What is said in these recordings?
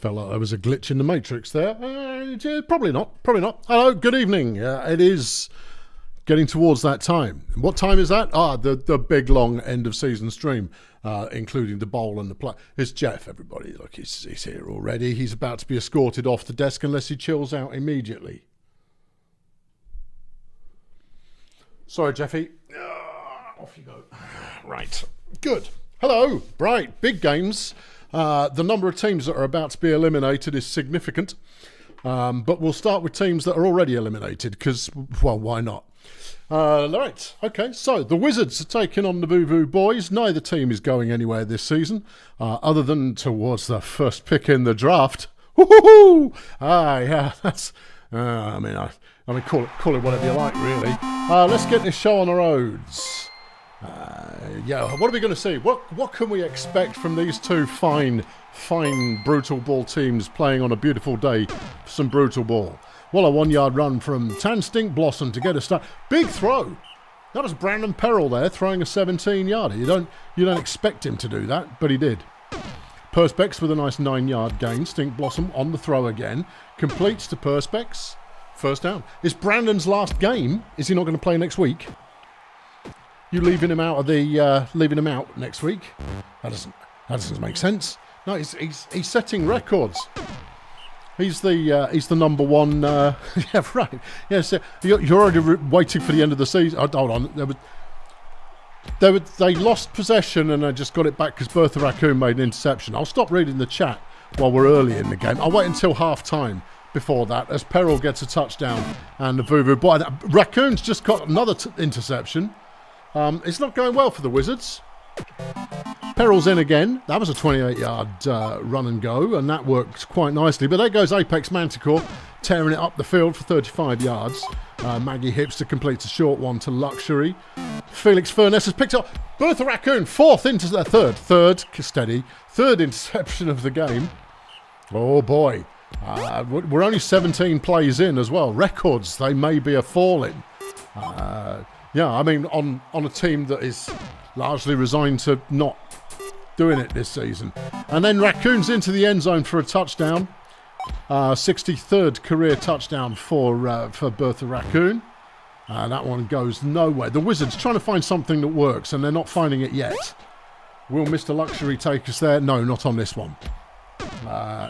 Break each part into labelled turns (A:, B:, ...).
A: felt like there was a glitch in the matrix there. Probably not. Hello, good evening. It is getting towards that time. What time is that? The big, long end of season stream, including the bowl and the play. It's Jeff, everybody. Look, he's here already. He's about to be escorted off the desk unless he chills out immediately. Sorry, Jeffy. Off you go. Right. Good. Hello. Right. Big games. The number of teams that are about to be eliminated is significant. But we'll start with teams that are already eliminated because, well, why not? Right. Okay. So the Wizards are taking on the Voo Boys. Neither team is going anywhere this season other than towards the first pick in the draft. Woo-hoo-hoo! Yeah. That's... I mean, call it whatever you like, really. Let's get this show on the roads. What are we going to see? What can we expect from these two fine brutal ball teams playing on a beautiful day for some brutal ball? Well, a 1 yard run from Stink Blossom to get a start. Big throw. That was Brandon Perrell there throwing a 17-yarder. You don't expect him to do that, but he did. Perspex with a nice 9-yard gain. Stink Blossom on the throw again. Completes to Perspex. First down. It's Brandon's last game. Is he not going to play next week? You leaving him out next week? That doesn't make sense. No, he's setting records. He's the number one. Yeah, right. Yes, you're already waiting for the end of the season. Hold on. They lost possession and I just got it back because Bertha Raccoon made an interception. I'll stop reading the chat while we're early in the game. I'll wait until half time before that as Perrell gets a touchdown and the Voo Boy. Raccoon's just got another interception. It's not going well for the Wizards. Perrell's in again. That was a 28-yard run and go, and that worked quite nicely. But there goes Apex Manticore, tearing it up the field for 35 yards. Maggie Hipster completes a short one to Luxury. Felix Furness has picked up Bertha Raccoon, third interception of the game. Oh boy. We're only 17 plays in as well. Records, they may be a falling. Yeah, I mean, on a team that is largely resigned to not doing it this season. And then Raccoon's into the end zone for a touchdown. 63rd career touchdown for Bertha Raccoon. That one goes nowhere. The Wizards trying to find something that works, and they're not finding it yet. Will Mr. Luxury take us there? No, not on this one.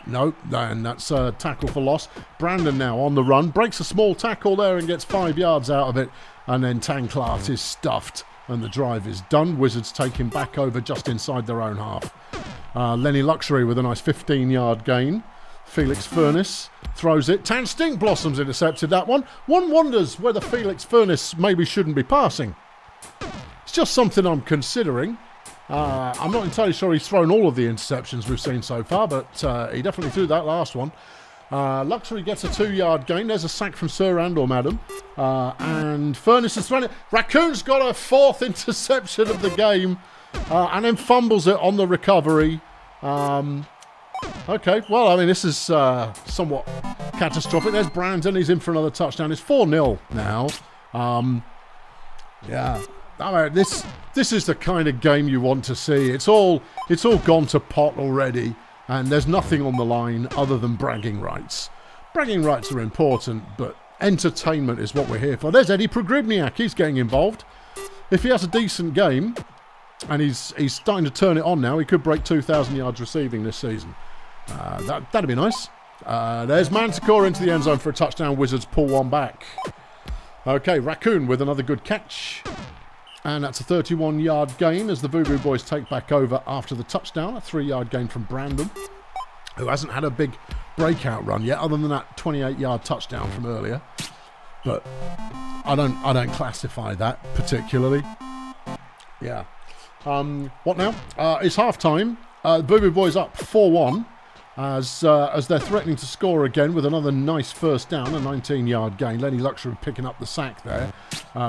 A: No, and that's a tackle for loss. Brandon now on the run. Breaks a small tackle there and gets 5 yards out of it. And then Tanklat is stuffed and the drive is done. Wizards take him back over just inside their own half. Lenny Luxury with a nice 15-yard gain. Felix Furness throws it. Stink Blossom's intercepted that one. One wonders whether Felix Furness maybe shouldn't be passing. It's just something I'm considering. I'm not entirely sure he's thrown all of the interceptions we've seen so far, but he definitely threw that last one. Luxury gets a 2-yard gain. There's a sack from Sir and or Madam. And Furness has thrown it. Raccoon's got a 4th interception of the game and then fumbles it on the recovery. Okay, well, I mean, this is somewhat catastrophic. There's Brandon. He's in for another touchdown. It's 4-0 now. Yeah. I mean, this is the kind of game you want to see. It's all gone to pot already, and there's nothing on the line other than bragging rights. Bragging rights are important, but entertainment is what we're here for. There's Eddie Progribniak. He's getting involved. If he has a decent game, and he's starting to turn it on now, he could break 2,000 yards receiving this season. That'd be nice. There's Manticore into the end zone for a touchdown. Wizards pull one back. Okay, Raccoon with another good catch. And that's a 31-yard gain as the Voo Boys take back over after the touchdown. A 3-yard gain from Brandon, who hasn't had a big breakout run yet, other than that 28-yard touchdown from earlier. But I don't classify that particularly. Yeah. What now? It's half-time. Voo Boys up 4-1 as they're threatening to score again with another nice first down, a 19-yard gain. Lenny Luxury picking up the sack there.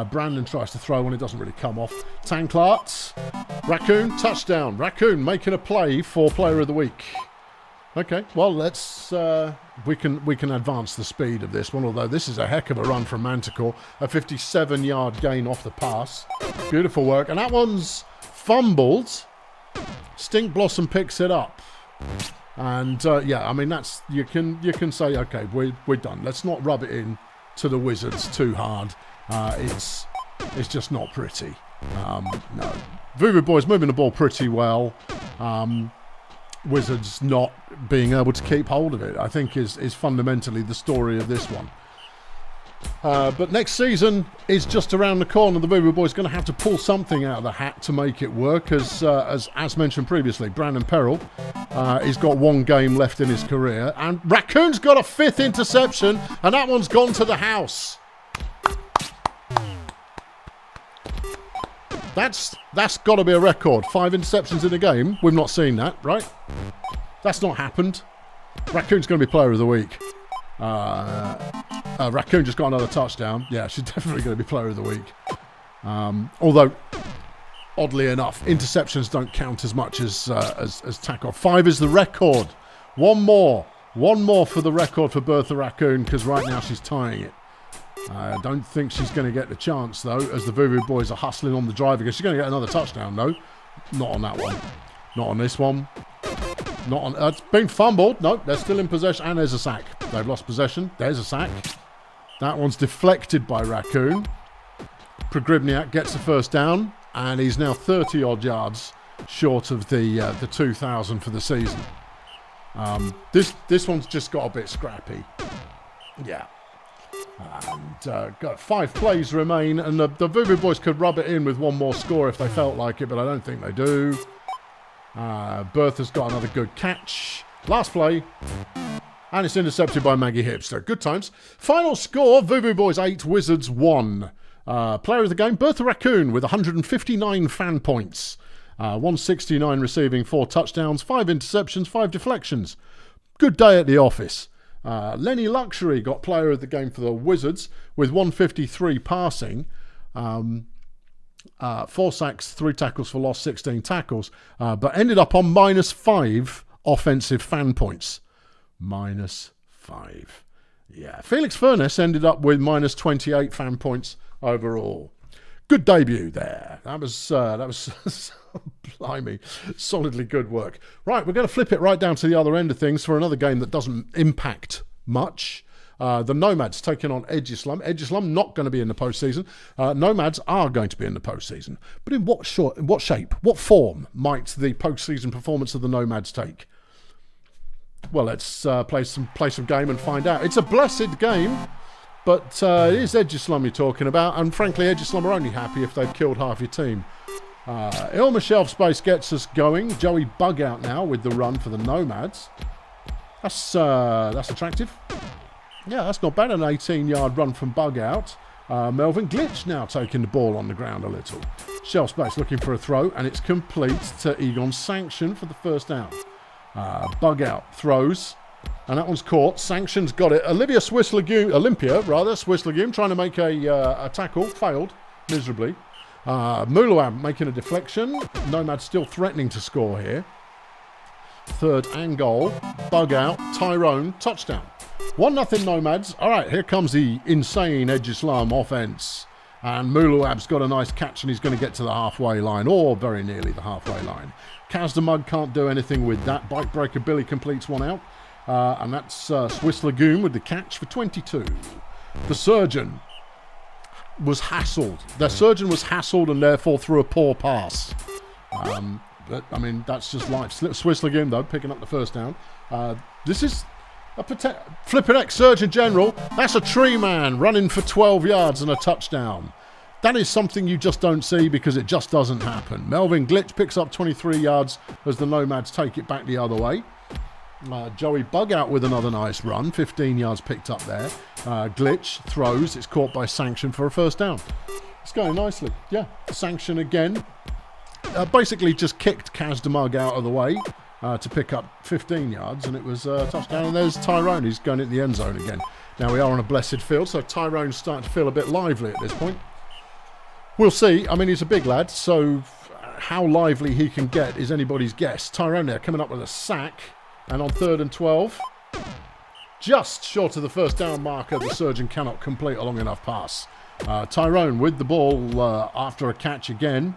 A: Brandon tries to throw one, it doesn't really come off. Tanklat, Raccoon, touchdown. Raccoon making a play for Player of the Week. Okay, well, let's we can advance the speed of this one, although this is a heck of a run from Manticore. A 57-yard gain off the pass. Beautiful work, and that one's fumbled. Stink Blossom picks it up. And yeah, I mean that's you can say okay, we're done. Let's not rub it in to the Wizards too hard. It's just not pretty. No, Voodoo Boys moving the ball pretty well. Wizards not being able to keep hold of it, I think, is fundamentally the story of this one. But next season is just around the corner. The Voodoo Boys going to have to pull something out of the hat to make it work. As mentioned previously, Brandon Perrell, he's got one game left in his career, and Raccoon's got a 5th interception, and that one's gone to the house. That's got to be a record. 5 interceptions in a game. We've not seen that, right? That's not happened. Raccoon's going to be Player of the Week. Raccoon just got another touchdown. Yeah, she's definitely going to be Player of the Week. Although, oddly enough, interceptions don't count as much as tackle. 5 is the record. One more for the record for Bertha Raccoon, because right now she's tying it. I don't think she's going to get the chance, though, as the Voodoo Boys are hustling on the drive again. She's going to get another touchdown, though. Not on that one. Not on this one. Not on. It's been fumbled. No, they're still in possession. And there's a sack. They've lost possession. There's a sack. That one's deflected by Raccoon. Pogrebniak gets the first down, and he's now 30-odd yards short of the 2,000 for the season. This one's just got a bit scrappy. Yeah. And got 5 plays remain, and the Voodoo Boys could rub it in with one more score if they felt like it, but I don't think they do. Bertha's got another good catch. Last play, and it's intercepted by Maggie Hipster. Good times. Final score, Voodoo Boys 8, Wizards 1. Player of the game, Bertha Raccoon with 159 fan points. 169 receiving, 4 touchdowns, 5 interceptions, 5 deflections. Good day at the office. Lenny Luxury got Player of the Game for the Wizards with 153 passing. 4 sacks, 3 tackles for loss, 16 tackles. But ended up on -5 offensive fan points. -5. Yeah. Felix Furness ended up with -28 fan points overall. Good debut there. That was blimey, solidly good work. Right, we're going to flip it right down to the other end of things for another game that doesn't impact much. The Nomads taking on Edge Islam. Edge Islam not going to be in the postseason. Nomads are going to be in the postseason. But in what shape, what form might the postseason performance of the Nomads take? Well, let's play some game and find out. It's a blessed game, but it is Edge Islam you're talking about, and frankly, Edge Islam are only happy if they've killed half your team. Ilma Shelf Space gets us going. Joey Bug out now with the run for the Nomads. That's attractive. Yeah, that's not bad. An 18-yard run from Bug out. Melvin Glitch now taking the ball on the ground a little. Shelf Space looking for a throw, and it's complete to Egon Sanction for the first down. Bug out throws, and that one's caught. Sanction's got it. Olympia Swiss Legume trying to make a tackle, failed miserably. Muluab making a deflection. Nomad still threatening to score here. 3rd and goal. Bug out. Tyrone touchdown. 1-0 Nomads. All right, here comes the insane Edge Islam offense. And Muluab's got a nice catch, and he's going to get to the halfway line, or very nearly the halfway line. Kazdamug can't do anything with that. Bike Breaker Billy completes one out. And that's Swiss Legume with the catch for 22. The Surgeon was hassled. Their Surgeon was hassled and therefore threw a poor pass. But, I mean, that's just life. Swiss Legume, though, picking up the first down. This is a Flippin' X Surgeon General. That's a tree man running for 12 yards and a touchdown. That is something you just don't see because it just doesn't happen. Melvin Glitch picks up 23 yards as the Nomads take it back the other way. Joey Bug out with another nice run. 15 yards picked up there. Glitch throws. It's caught by Sanction for a first down. It's going nicely. Yeah, Sanction again. Basically just kicked Kazdamug out of the way to pick up 15 yards, and it was a touchdown. And there's Tyrone. He's going into the end zone again. Now we are on a blessed field, so Tyrone's starting to feel a bit lively at this point. We'll see. I mean, he's a big lad, so how lively he can get is anybody's guess. Tyrone there coming up with a sack. And on 3rd and 12, just short of the first down marker, the Surgeon cannot complete a long enough pass. Tyrone with the ball after a catch again.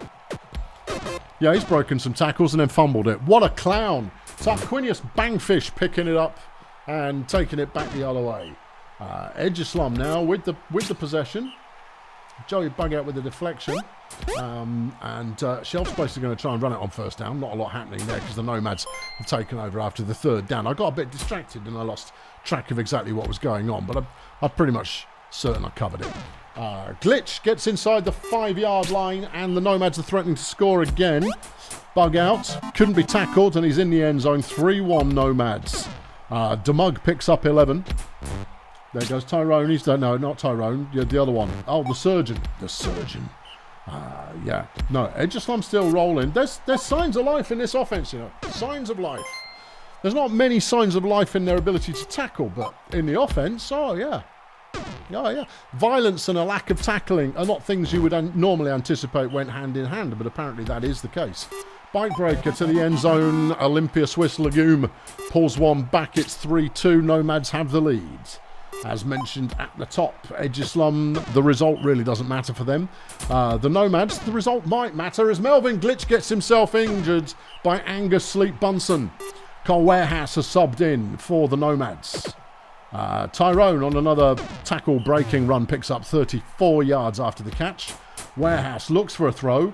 A: Yeah, he's broken some tackles and then fumbled it. What a clown. Tarquinius Bangfish picking it up and taking it back the other way. Electrosports now with the possession. Joey Bug out with the deflection. Shelf Space are going to try and run it on first down. Not a lot happening there because the Nomads have taken over after the third down. I got a bit distracted and I lost track of exactly what was going on, but I'm pretty much certain I covered it. Glitch gets inside the 5-yard line and the Nomads are threatening to score again. Bug out, couldn't be tackled and he's in the end zone. 3-1 Nomads. Demug picks up 11. There goes Tyrone. No, not Tyrone. Yeah, the other one. Oh, the Surgeon. The Surgeon. Yeah. No, Electrosports still rolling. There's signs of life in this offense, you know. Signs of life. There's not many signs of life in their ability to tackle, but in the offense, oh yeah. Oh yeah. Violence and a lack of tackling are not things you would normally anticipate went hand in hand, but apparently that is the case. Bike breaker to the end zone. Olympia Swiss Legume pulls one back. It's 3-2. Nomads have the lead. As mentioned at the top, Electrosports, the result really doesn't matter for them. The Nomads, the result might matter as Melvin Glitch gets himself injured by Angus Sleep Bunsen. Cole Warehouse has subbed in for the Nomads. Tyrone on another tackle breaking run picks up 34 yards after the catch. Warehouse looks for a throw.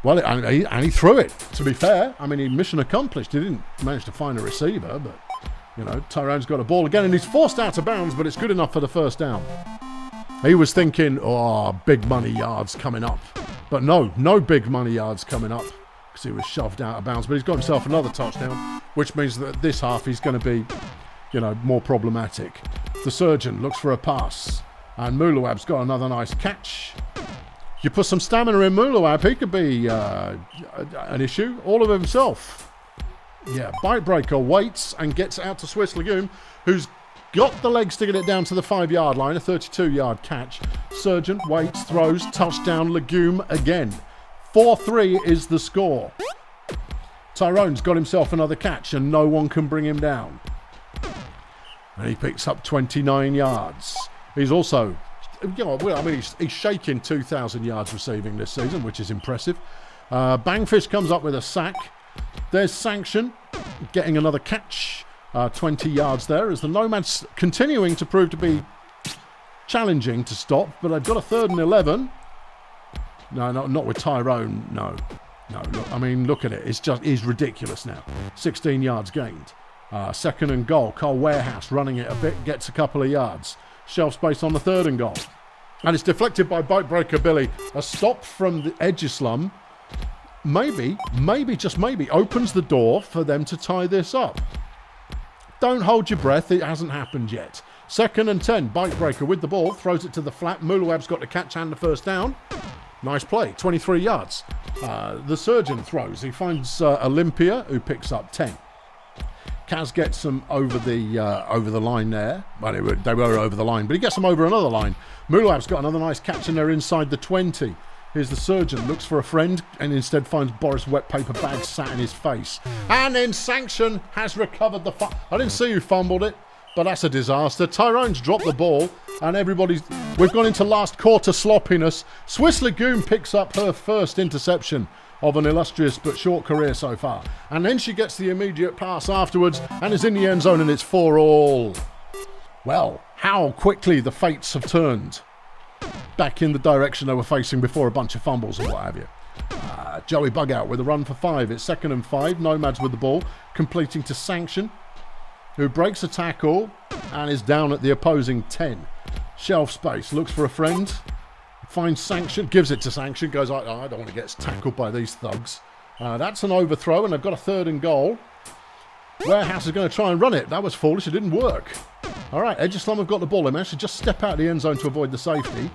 A: Well, and he threw it, to be fair. I mean, mission accomplished. He didn't manage to find a receiver, but... You know, Tyrone's got a ball again and he's forced out of bounds, but it's good enough for the first down. He was thinking, oh, big money yards coming up. But no big money yards coming up because he was shoved out of bounds. But he's got himself another touchdown, which means that this half he's going to be, you know, more problematic. The Surgeon looks for a pass and Mulawab's got another nice catch. You put some stamina in Mulawab, he could be an issue all of himself. Yeah, Bite Breaker waits and gets out to Swiss Legume, who's got the legs to get it down to the 5-yard line, a 32-yard catch. Surgeon waits, throws, touchdown, Legume again. 4-3 is the score. Tyrone's got himself another catch and no one can bring him down. And he picks up 29 yards. He's also, you know, I mean, he's shaking 2,000 yards receiving this season, which is impressive. Bangfish comes up with a sack. There's Sanction getting another catch, 20 yards there, as the Nomads continuing to prove to be challenging to stop, but they've got a 3rd and 11. No, not with Tyrone. No. Look, I mean, look at it. It's ridiculous now. 16 yards gained. 2nd and goal. Cole Warehouse running it a bit, gets a couple of yards. Shelf space on the 3rd and goal. And it's deflected by Bite Breaker Billy. A stop from the Electrosports. Maybe, just maybe, opens the door for them to tie this up. Don't hold your breath, it hasn't happened yet. 2nd and 10, Bite Breaker with the ball, throws it to the flat. Mulawab's got the catch and the first down. Nice play, 23 yards. The Surgeon throws, he finds Olympia, who picks up 10. Kaz gets them over the line there. Well, they were over the line, but he gets them over another line. Mulawab's got another nice catch and they're inside the 20. Here's the Surgeon, looks for a friend and instead finds Boris wet paper bag sat in his face. And then Sanction has recovered the I didn't see who fumbled it, but that's a disaster. Tyrone's dropped the ball and we've gone into last quarter sloppiness. Swiss Legume picks up her first interception of an illustrious but short career so far. And then she gets the immediate pass afterwards and is in the end zone and it's 4-all. Well, how quickly the fates have turned back in the direction they were facing before a bunch of fumbles or what have you. Joey Bug out with a run for 5. It's 2nd and 5. Nomads with the ball, completing to Sanction, who breaks a tackle and is down at the opposing 10. Shelf space, looks for a friend, finds Sanction, gives it to Sanction, goes, I don't want to get tackled by these thugs. That's an overthrow and they've got a 3rd and goal. Warehouse is going to try and run it. That was foolish, it didn't work. All right, Electrosports have got the ball. They managed to just step out of the end zone to avoid the safety.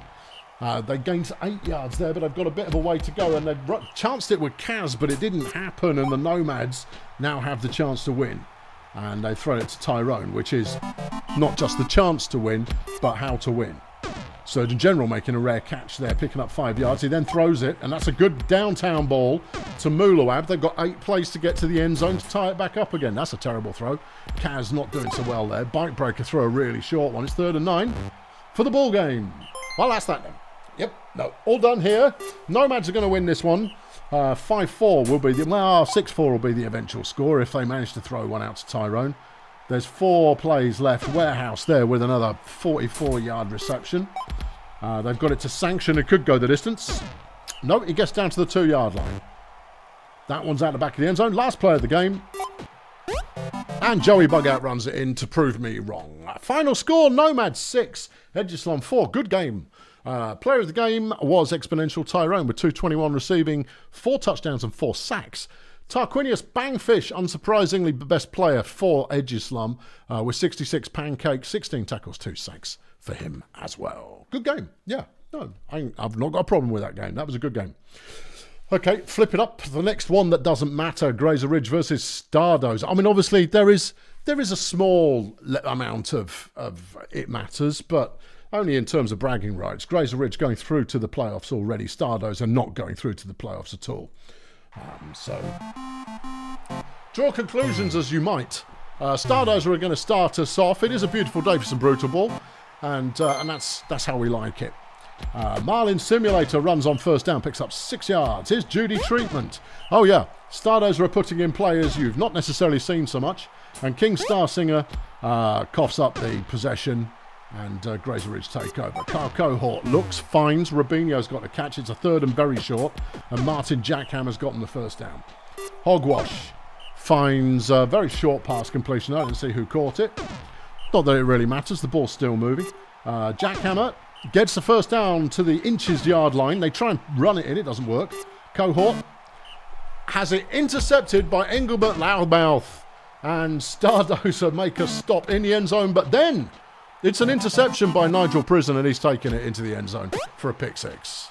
A: They gained 8 yards there, but they've got a bit of a way to go. And they've chanced it with Kaz, but it didn't happen. And the Nomads now have the chance to win. And they throw it to Tyrone, which is not just the chance to win, but how to win. Surgeon General making a rare catch there, picking up 5 yards. He then throws it, and that's a good downtown ball to Mulawab. They've got 8 plays to get to the end zone to tie it back up again. That's a terrible throw. Kaz not doing so well there. Bite Breaker throw a really short one. It's 3rd and 9 for the ball game. Well, that's that then. Yep, no, all done here. Nomads are going to win this one. 5-4 will be the... Well, 6-4 will be the eventual score if they manage to throw one out to Tyrone. There's 4 plays left. Warehouse there with another 44-yard reception. They've got it to Sanction. It could go the distance. No, he gets down to the 2-yard line. That one's out the back of the end zone. Last play of the game. And Joey Bugout runs it in to prove me wrong. Final score, Nomads 6, Edgeslum 4. Good game. Player of the game was Exponential Tyrone with 221 receiving, 4 touchdowns and 4 sacks. Tarquinius Bangfish, unsurprisingly the best player for Edgeslum with 66 pancakes, 16 tackles, 2 sacks for him as well. Good game. Yeah, no, I've not got a problem with that game. That was a good game. Okay, flip it up. The next one that doesn't matter, Grazer Ridge versus Stardoze. I mean, obviously, there is a small amount of it matters, but only in terms of bragging rights. Grazer Ridge going through to the playoffs already. Stardoze are not going through to the playoffs at all. So, draw conclusions as you might. Stardoze are going to start us off. It is a beautiful day for some Brutalball, and that's how we like it. Marlin Simulator runs on first down, picks up 6 yards. Here's Judy Treatment. Oh yeah, Stardoze are putting in players you've not necessarily seen so much. And King Starsinger coughs up the possession, and Grazer Ridge take over. Carl Cohort looks, finds, Rubinho's got a catch. It's a 3rd and very short, and Martin Jackhammer's gotten the first down. Hogwash finds a very short pass completion. I didn't see who caught it. Not that it really matters, the ball's still moving. Jackhammer gets the first down to the inches-yard line. They try and run it in. It doesn't work. Cohort has it intercepted by Engelbert Loudmouth. And Stardozer make a stop in the end zone. But then it's an interception by Nigel Prison, and he's taking it into the end zone for a pick 6.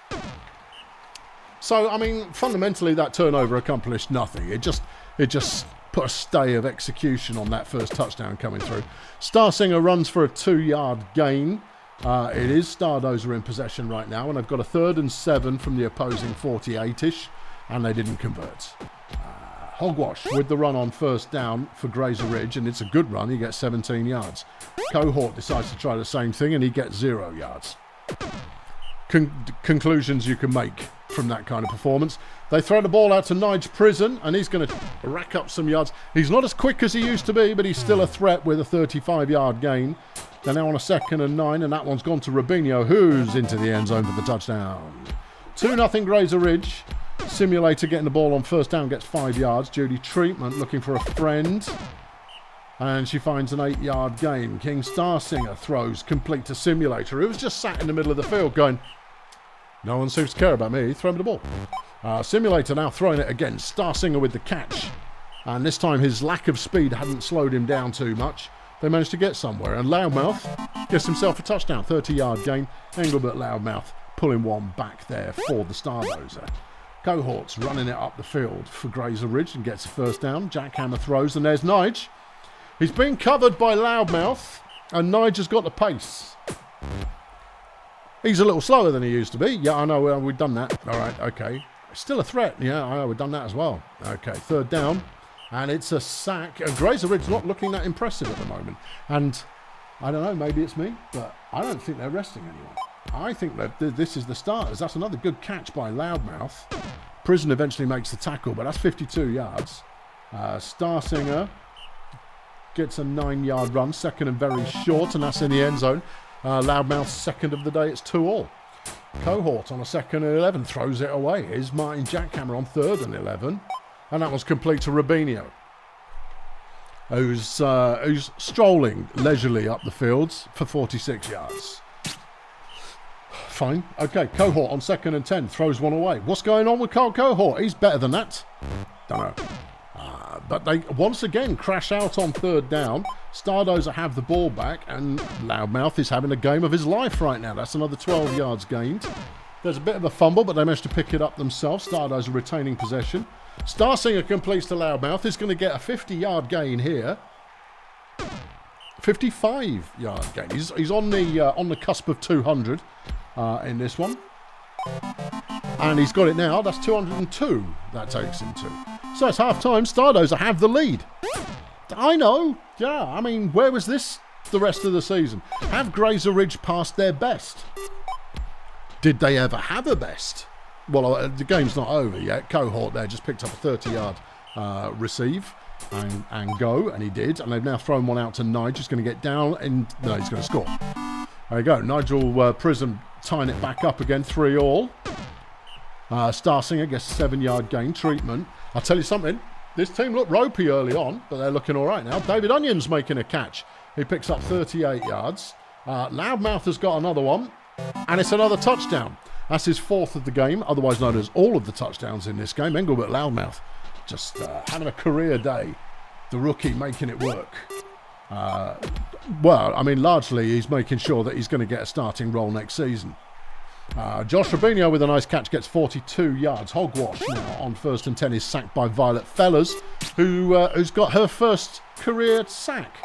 A: So, I mean, fundamentally, that turnover accomplished nothing. It just put a stay of execution on that first touchdown coming through. Starsinger runs for a 2-yard gain. It is Stardozer in possession right now, and they've got a 3rd and 7 from the opposing 48-ish, and they didn't convert. Hogwash with the run on first down for Grazer Ridge, and it's a good run. He gets 17 yards. Cohort decides to try the same thing, and he gets 0 yards. Conclusions you can make from that kind of performance. They throw the ball out to Nige Prison, and he's going to rack up some yards. He's not as quick as he used to be, but he's still a threat with a 35-yard gain. They're now on a 2nd and 9, and that one's gone to Rubinho, who's into the end zone for the touchdown. 2-0 Grazer Ridge. Simulator getting the ball on first down, gets 5 yards. Judy Treatment looking for a friend, and she finds an 8-yard gain. King Starsinger throws complete to Simulator, who was just sat in the middle of the field going, no one seems to care about me, throw me the ball. Simulator now throwing it again. Starsinger with the catch, and this time his lack of speed hadn't slowed him down too much. They managed to get somewhere, and Loudmouth gets himself a touchdown, 30-yard gain. Engelbert Loudmouth pulling one back there for the Stardozer. Cohort's running it up the field for Grazer Ridge and gets a first down. Jackhammer throws, and there's Nige. He's been covered by Loudmouth, and Nige has got the pace. He's a little slower than he used to be. Yeah, I know, we've done that. All right, okay. Still a threat. Yeah, I know, we've done that as well. Okay, 3rd down. And it's a sack. Grazer Ridge not looking that impressive at the moment. And I don't know, maybe it's me, but I don't think they're resting anyone. I think that this is the starters. That's another good catch by Loudmouth. Prison eventually makes the tackle, but that's 52 yards. Starsinger gets a 9-yard run, 2nd and very short, and that's in the end zone. Loudmouth's 2nd of the day, it's 2-all. Cohort on a 2nd and 11 throws it away. Here's Martin Jackhammer on 3rd and 11. And that was complete to Rubinho, who's strolling leisurely up the fields for 46 yards. Fine. Okay, Cohort on 2nd and 10 throws one away. What's going on with Carl Cohort? He's better than that. Don't know. But they once again crash out on 3rd down. Stardozer have the ball back, and Loudmouth is having a game of his life right now. That's another 12 yards gained. There's a bit of a fumble, but they managed to pick it up themselves. Stardozer retaining possession. Starsinger completes to Loudmouth. He's going to get a 50-yard gain here. 55-yard gain. He's on the cusp of 200 in this one. And he's got it now. That's 202 that takes him to. So it's half-time. Stardozer have the lead. I know. Yeah, I mean, where was this the rest of the season? Have Grazer Ridge passed their best? Did they ever have a best? Well, the game's not over yet. Cohort there just picked up a 30-yard receive and go, and he did. And they've now thrown one out to Nigel. He's going to get down, and no, he's going to score. There you go. Nigel Prism tying it back up again, 3-all. Star Singer gets a 7-yard gain. Treatment. I'll tell you something. This team looked ropey early on, but they're looking all right now. David Onions making a catch. He picks up 38 yards. Loudmouth has got another one, and it's another touchdown. That's his 4th of the game, otherwise known as all of the touchdowns in this game. Engelbert Loudmouth just having a career day. The rookie making it work. Well, I mean, largely he's making sure that he's going to get a starting role next season. Josh Rubinho with a nice catch gets 42 yards. Hogwash now on 1st and 10 is sacked by Violet Fellers, who's got her first career sack.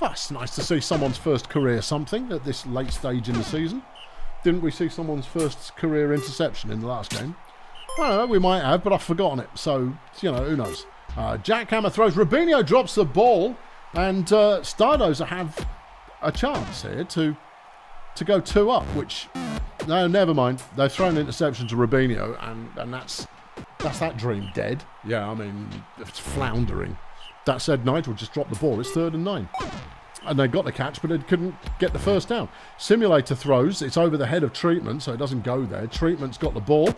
A: Oh, it's nice to see someone's first career something at this late stage in the season. Didn't we see someone's first career interception in the last game? I don't know, we might have, but I've forgotten it. So, you know, who knows? Jackhammer throws. Rubinho drops the ball, and Stardozer have a chance here to go 2 up, which, no, never mind. They've thrown an interception to Rubinho, and that's that dream dead. Yeah, I mean, it's floundering. That said, Nigel just dropped the ball. It's 3rd and 9. And they got the catch, but they couldn't get the first down. Simulator throws. It's over the head of Treatment, so it doesn't go there. Treatment's got the ball,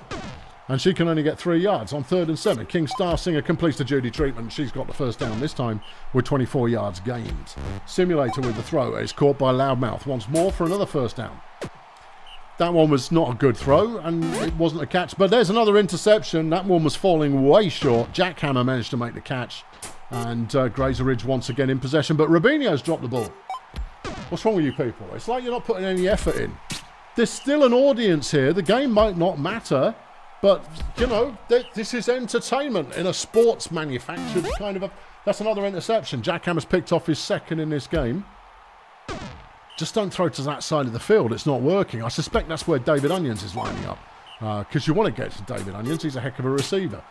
A: and she can only get 3 yards on 3rd and 7. King Star Singer completes to Judy Treatment. She's got the first down this time with 24 yards gained. Simulator with the throw. It's caught by Loudmouth once more for another first down. That one was not a good throw, and it wasn't a catch. But there's another interception. That one was falling way short. Jackhammer managed to make the catch. And Grazer Ridge once again in possession. But Rubinho's dropped the ball. What's wrong with you people? It's like you're not putting any effort in. There's still an audience here. The game might not matter. But, you know, this is entertainment in a sports manufactured kind of a... That's another interception. Jackhammer's picked off his 2nd in this game. Just don't throw to that side of the field. It's not working. I suspect that's where David Onions is lining up. Because you want to get to David Onions. He's a heck of a receiver.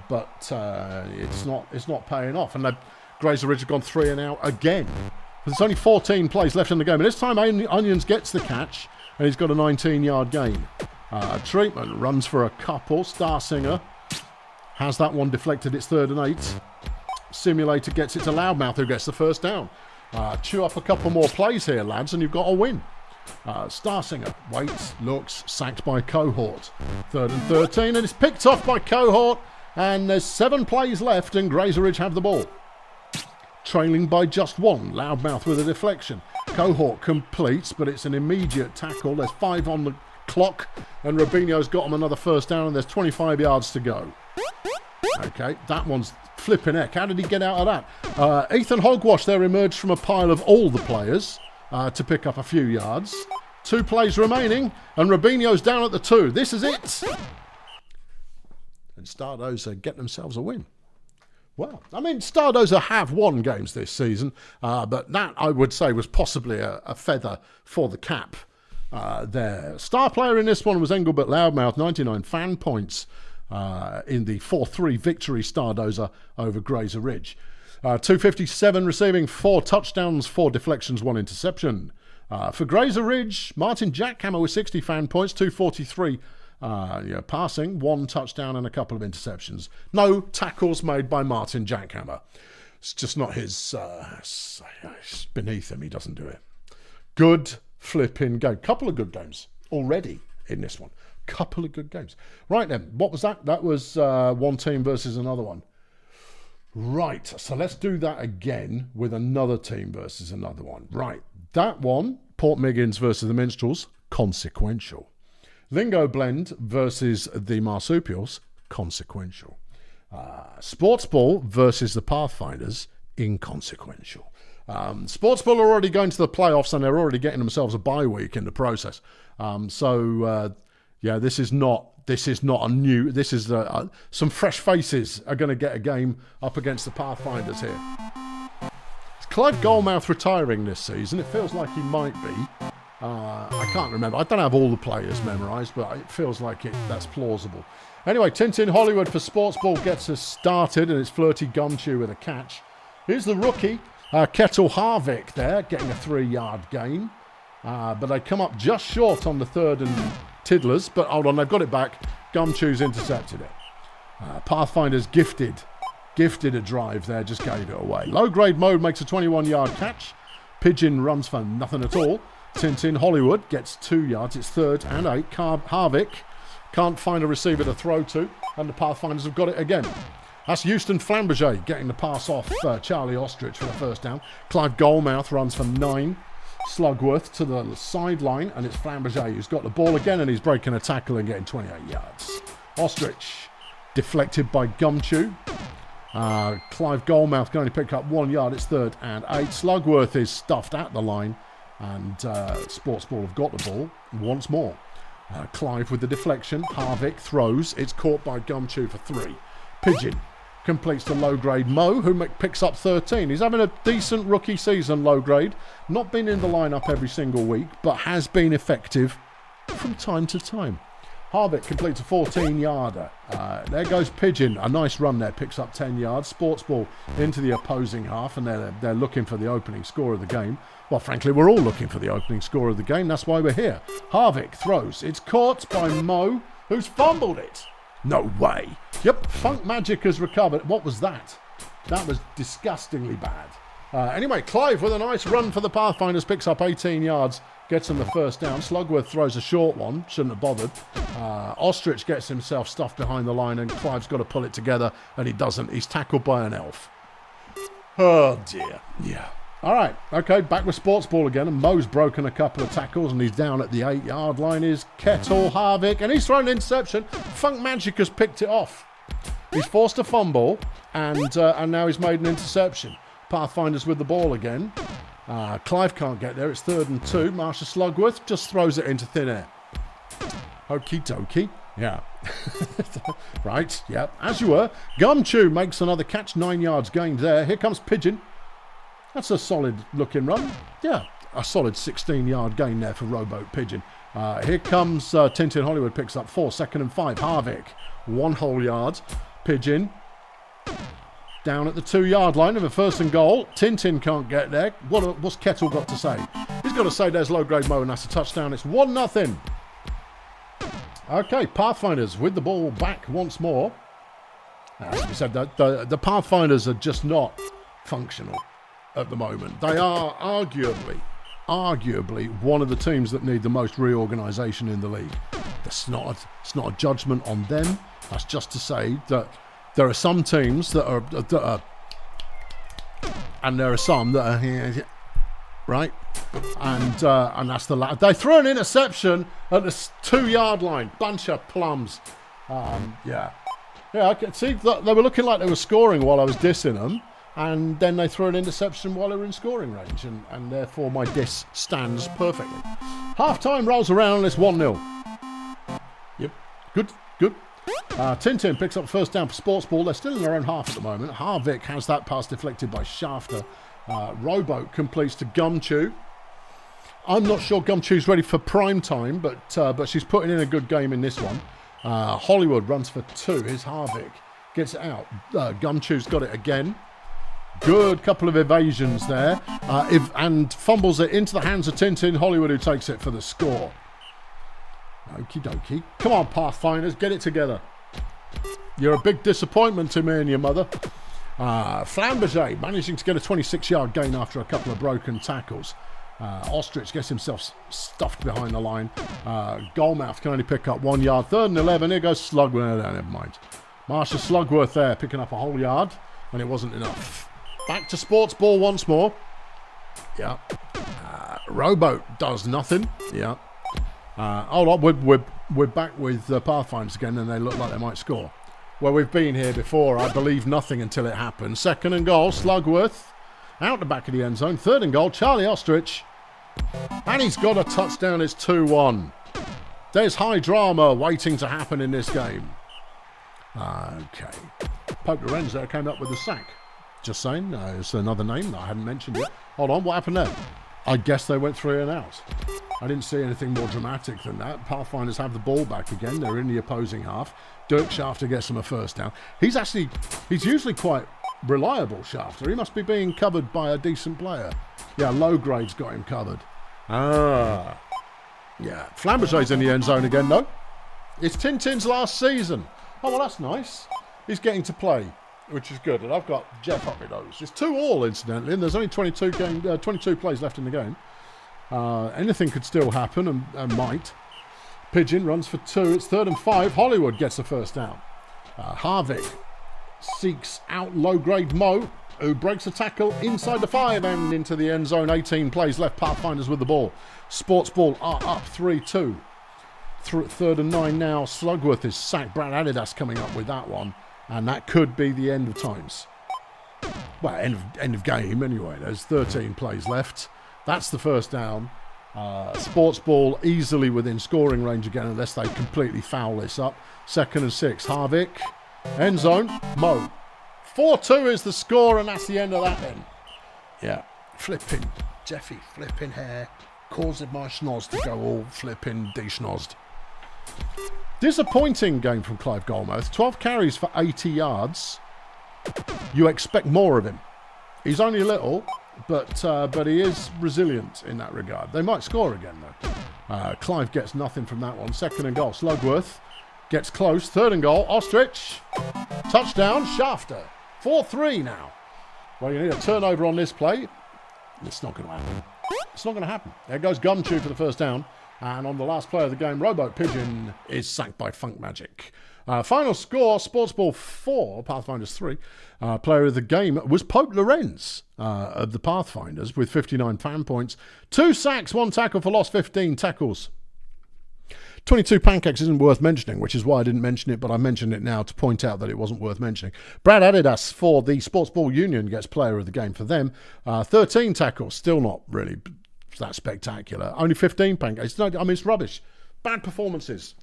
A: But it's not paying off. And Grazer Ridge have gone 3 and out again. There's only 14 plays left in the game. And this time Onions gets the catch. And he's got a 19-yard gain. Treatment runs for a couple. Star Singer has that one deflected. It's 3rd and 8. Simulator gets it to Loudmouth, who gets the first down. Chew up a couple more plays here, lads, and you've got a win. Star Singer waits, looks, sacked by Cohort. 3rd and 13, and it's picked off by Cohort. And there's 7 plays left, and Grazer Ridge have the ball. Trailing by just 1. Loudmouth with a deflection. Cohort completes, but it's an immediate tackle. There's 5 on the clock, and Rubinho's got him another first down, and there's 25 yards to go. Okay, that one's flipping heck. How did he get out of that? Ethan Hogwash there emerged from a pile of all the players to pick up a few yards. 2 plays remaining, and Rubinho's down at the 2. This is it. And Stardozer get themselves a win. Well, I mean, Stardozer have won games this season, but that, I would say, was possibly a feather for the cap there. Star player in this one was Engelbert Loudmouth, 99 fan points in the 4-3 victory, Stardozer over Grazer Ridge. 257 receiving, 4 touchdowns, 4 deflections, 1 interception. For Grazer Ridge, Martin Jackhammer with 60 fan points, 243 passing, 1 touchdown and a couple of interceptions. No tackles made by Martin Jackhammer. It's just not his... it's beneath him. He doesn't do it. Good flipping game. Couple of good games already in this one. Couple of good games. Right then, what was that? That was one team versus another one. Right, so let's do that again with another team versus another one. Right, that one, Port Miggins versus the Minstrels, consequential. Lingo Blend versus the Marsupials, consequential. Sports Ball versus the Pathfinders, inconsequential. Sports Ball are already going to the playoffs and they're already getting themselves a bye week in the process. Yeah, this is not a new. This is some fresh faces are going to get a game up against the Pathfinders here. Is Clive Goldmouth retiring this season? It feels like he might be. I can't remember. I don't have all the players memorised, but it feels like that's plausible. Anyway, Tintin Hollywood for Sports Ball gets us started, and it's Flirty Gumshoe with a catch. Here's the rookie, Kettle Harvick there, getting a 3-yard gain. But they come up just short on the third and Tiddlers. But hold on, they've got it back. Gumchew's intercepted it. Pathfinder's gifted a drive there, just gave it away. Low grade mode makes a 21-yard catch. Pigeon runs for nothing at all. Tintin Hollywood gets 2 yards. It's 3rd and 8. Harvick can't find a receiver to throw to, and the Pathfinders have got it again. That's Houston Flamberger getting the pass off Charlie Ostrich for the first down. Clive Goldmouth runs for 9. Slugworth to the sideline, and it's Flamberger who's got the ball again, and he's breaking a tackle and getting 28 yards. Ostrich deflected by Gumchew. Clive Goldmouth can only pick up 1 yard. It's 3rd and 8. Slugworth is stuffed at the line, and Sportsball have got the ball once more. Clive with the deflection. Harvick throws. It's caught by Gumchew for 3. Pigeon completes to low-grade Mo, who picks up 13. He's having a decent rookie season, low-grade. Not been in the lineup every single week, but has been effective from time to time. Harvick completes a 14-yarder. There goes Pigeon. A nice run there, picks up 10 yards. Sportsball into the opposing half, and they're looking for the opening score of the game. Well, frankly, we're all looking for the opening score of the game. That's why we're here. Harvick throws. It's caught by Mo, who's fumbled it. No way. Yep, Funk Magic has recovered. What was that? That was disgustingly bad. Anyway, Clive with a nice run for the Pathfinders, picks up 18 yards, gets them the first down. Slugworth throws a short one, shouldn't have bothered. Ostrich gets himself stuffed behind the line, and Clive's got to pull it together, and he doesn't. He's tackled by an elf. Oh dear. Yeah. All right, okay, back with Sportsball again, and Mo's broken a couple of tackles, and he's down at the 8-yard line. Is Kettle Harvick, and he's thrown an interception. Funk Magic has picked it off. He's forced a fumble, and now he's made an interception. Pathfinders with the ball again. Clive can't get there. It's 3rd and 2. Marsha Slugworth just throws it into thin air. Okie dokie. Yeah. Right, yeah. As you were. Gumchew makes another catch. 9 yards gained there. Here comes Pigeon. That's a solid looking run. Yeah, a solid 16-yard gain there for Rowboat Pigeon. Here comes Tintin Hollywood, picks up 4. 2nd and 5. Harvick, 1 whole yard. Pigeon down at the 2-yard line of a 1st and goal. Tintin can't get there. What's Kettle got to say? He's got to say there's low-grade Mo, and that's a touchdown. It's 1-0. Okay, Pathfinders with the ball back once more. As we said, the Pathfinders are just not functional at the moment. They are arguably one of the teams that need the most reorganisation in the league. It's not a judgment on them. That's just to say that there are some teams that are and there are some that are here, right? And that's the they threw an interception at the 2-yard line. Bunch of plums. Yeah, I can see that they were looking like they were scoring while I was dissing them. And then they threw an interception while they were in scoring range, and therefore my diss stands perfectly. Half-time rolls around and it's 1-0. Yep, good. Tintin picks up first down for Sportsball. They're still in their own half at the moment. Harvick has that pass deflected by Shafter. Rowboat completes to Gumchew. I'm not sure Gumchew's ready for prime time, but she's putting in a good game in this one. Hollywood runs for 2. Here's Harvick. Gets it out. Gumchew's got it again. Good couple of evasions there. And fumbles it into the hands of Tintin Hollywood, who takes it for the score. Okie dokie. Come on, Pathfinders, get it together. You're a big disappointment to me and your mother. Flamberger managing to get a 26-yard gain after a couple of broken tackles. Ostrich gets himself stuffed behind the line. Goldmouth can only pick up 1 yard. 3rd and 11. Here goes Slugworth. Never mind. Marsha Slugworth there picking up a whole yard, and it wasn't enough. Back to Sportsball once more. Yeah. Rowboat does nothing. Yeah. Hold on. We're back with Pathfinders again, and they look like they might score. Well, we've been here before. I believe nothing until it happens. 2nd and goal. Slugworth out the back of the end zone. 3rd and goal. Charlie Ostrich. And he's got a touchdown. It's 2-1. There's high drama waiting to happen in this game. Okay. Pope Lorenzo came up with the sack. Just saying, it's another name that I hadn't mentioned yet. Hold on, what happened there? I guess they went 3 and out. I didn't see anything more dramatic than that. Pathfinders have the ball back again. They're in the opposing half. Dirk Shafter gets them a first down. He's usually quite reliable, Shafter. He must be being covered by a decent player. Yeah, low grade's got him covered. Ah. Yeah. Flamberger's in the end zone again, though. It's Tintin's last season. Oh, well, that's nice. He's getting to play, which is good. And I've got Jeff up my nose. It's 2-2, incidentally, and there's only 22 plays left in the game. Anything could still happen and might. Pigeon runs for 2. It's 3rd and 5. Hollywood gets the first down. Harvick seeks out low-grade Mo, who breaks a tackle inside the 5 and into the end zone. 18 plays left. Pathfinders with the ball. Sports Ball are up 3-2. 3rd and 9 now. Slugworth is sacked. Brad Adidas coming up with that one. And that could be the end of times. Well, end of game anyway. There's 13 plays left. That's the first down. Sports Ball easily within scoring range again unless they completely foul this up. 2nd and 6. Harvick. End zone. Mo. 4-2 is the score, and that's the end of that then. Yeah. Flipping. Jeffy flipping hair. Causing my schnoz to go all flipping de-schnozzed. Disappointing game from Clive Golmouth. 12 carries for 80 yards. You expect more of him. He's only little, but he is resilient in that regard. They might score again, though. Clive gets nothing from that one. 2nd and goal. Slugworth gets close. 3rd and goal. Ostrich. Touchdown. Shafter. 4-3 now. Well, you need a turnover on this play. It's not going to happen. It's not going to happen. There goes Gumshoe for the first down. And on the last play of the game, Rowboat Pigeon is sacked by Funk Magic. Final score, Sports Ball 4, Pathfinders 3. Player of the game was Pope Lorenz of the Pathfinders with 59 fan points. 2 sacks, 1 tackle for loss, 15 tackles. 22 pancakes isn't worth mentioning, which is why I didn't mention it, but I mentioned it now to point out that it wasn't worth mentioning. Brad Adidas for the Sports Ball Union gets player of the game for them. 13 tackles, still not really that spectacular. Only 15 pancakes. I mean, it's rubbish. Bad performances.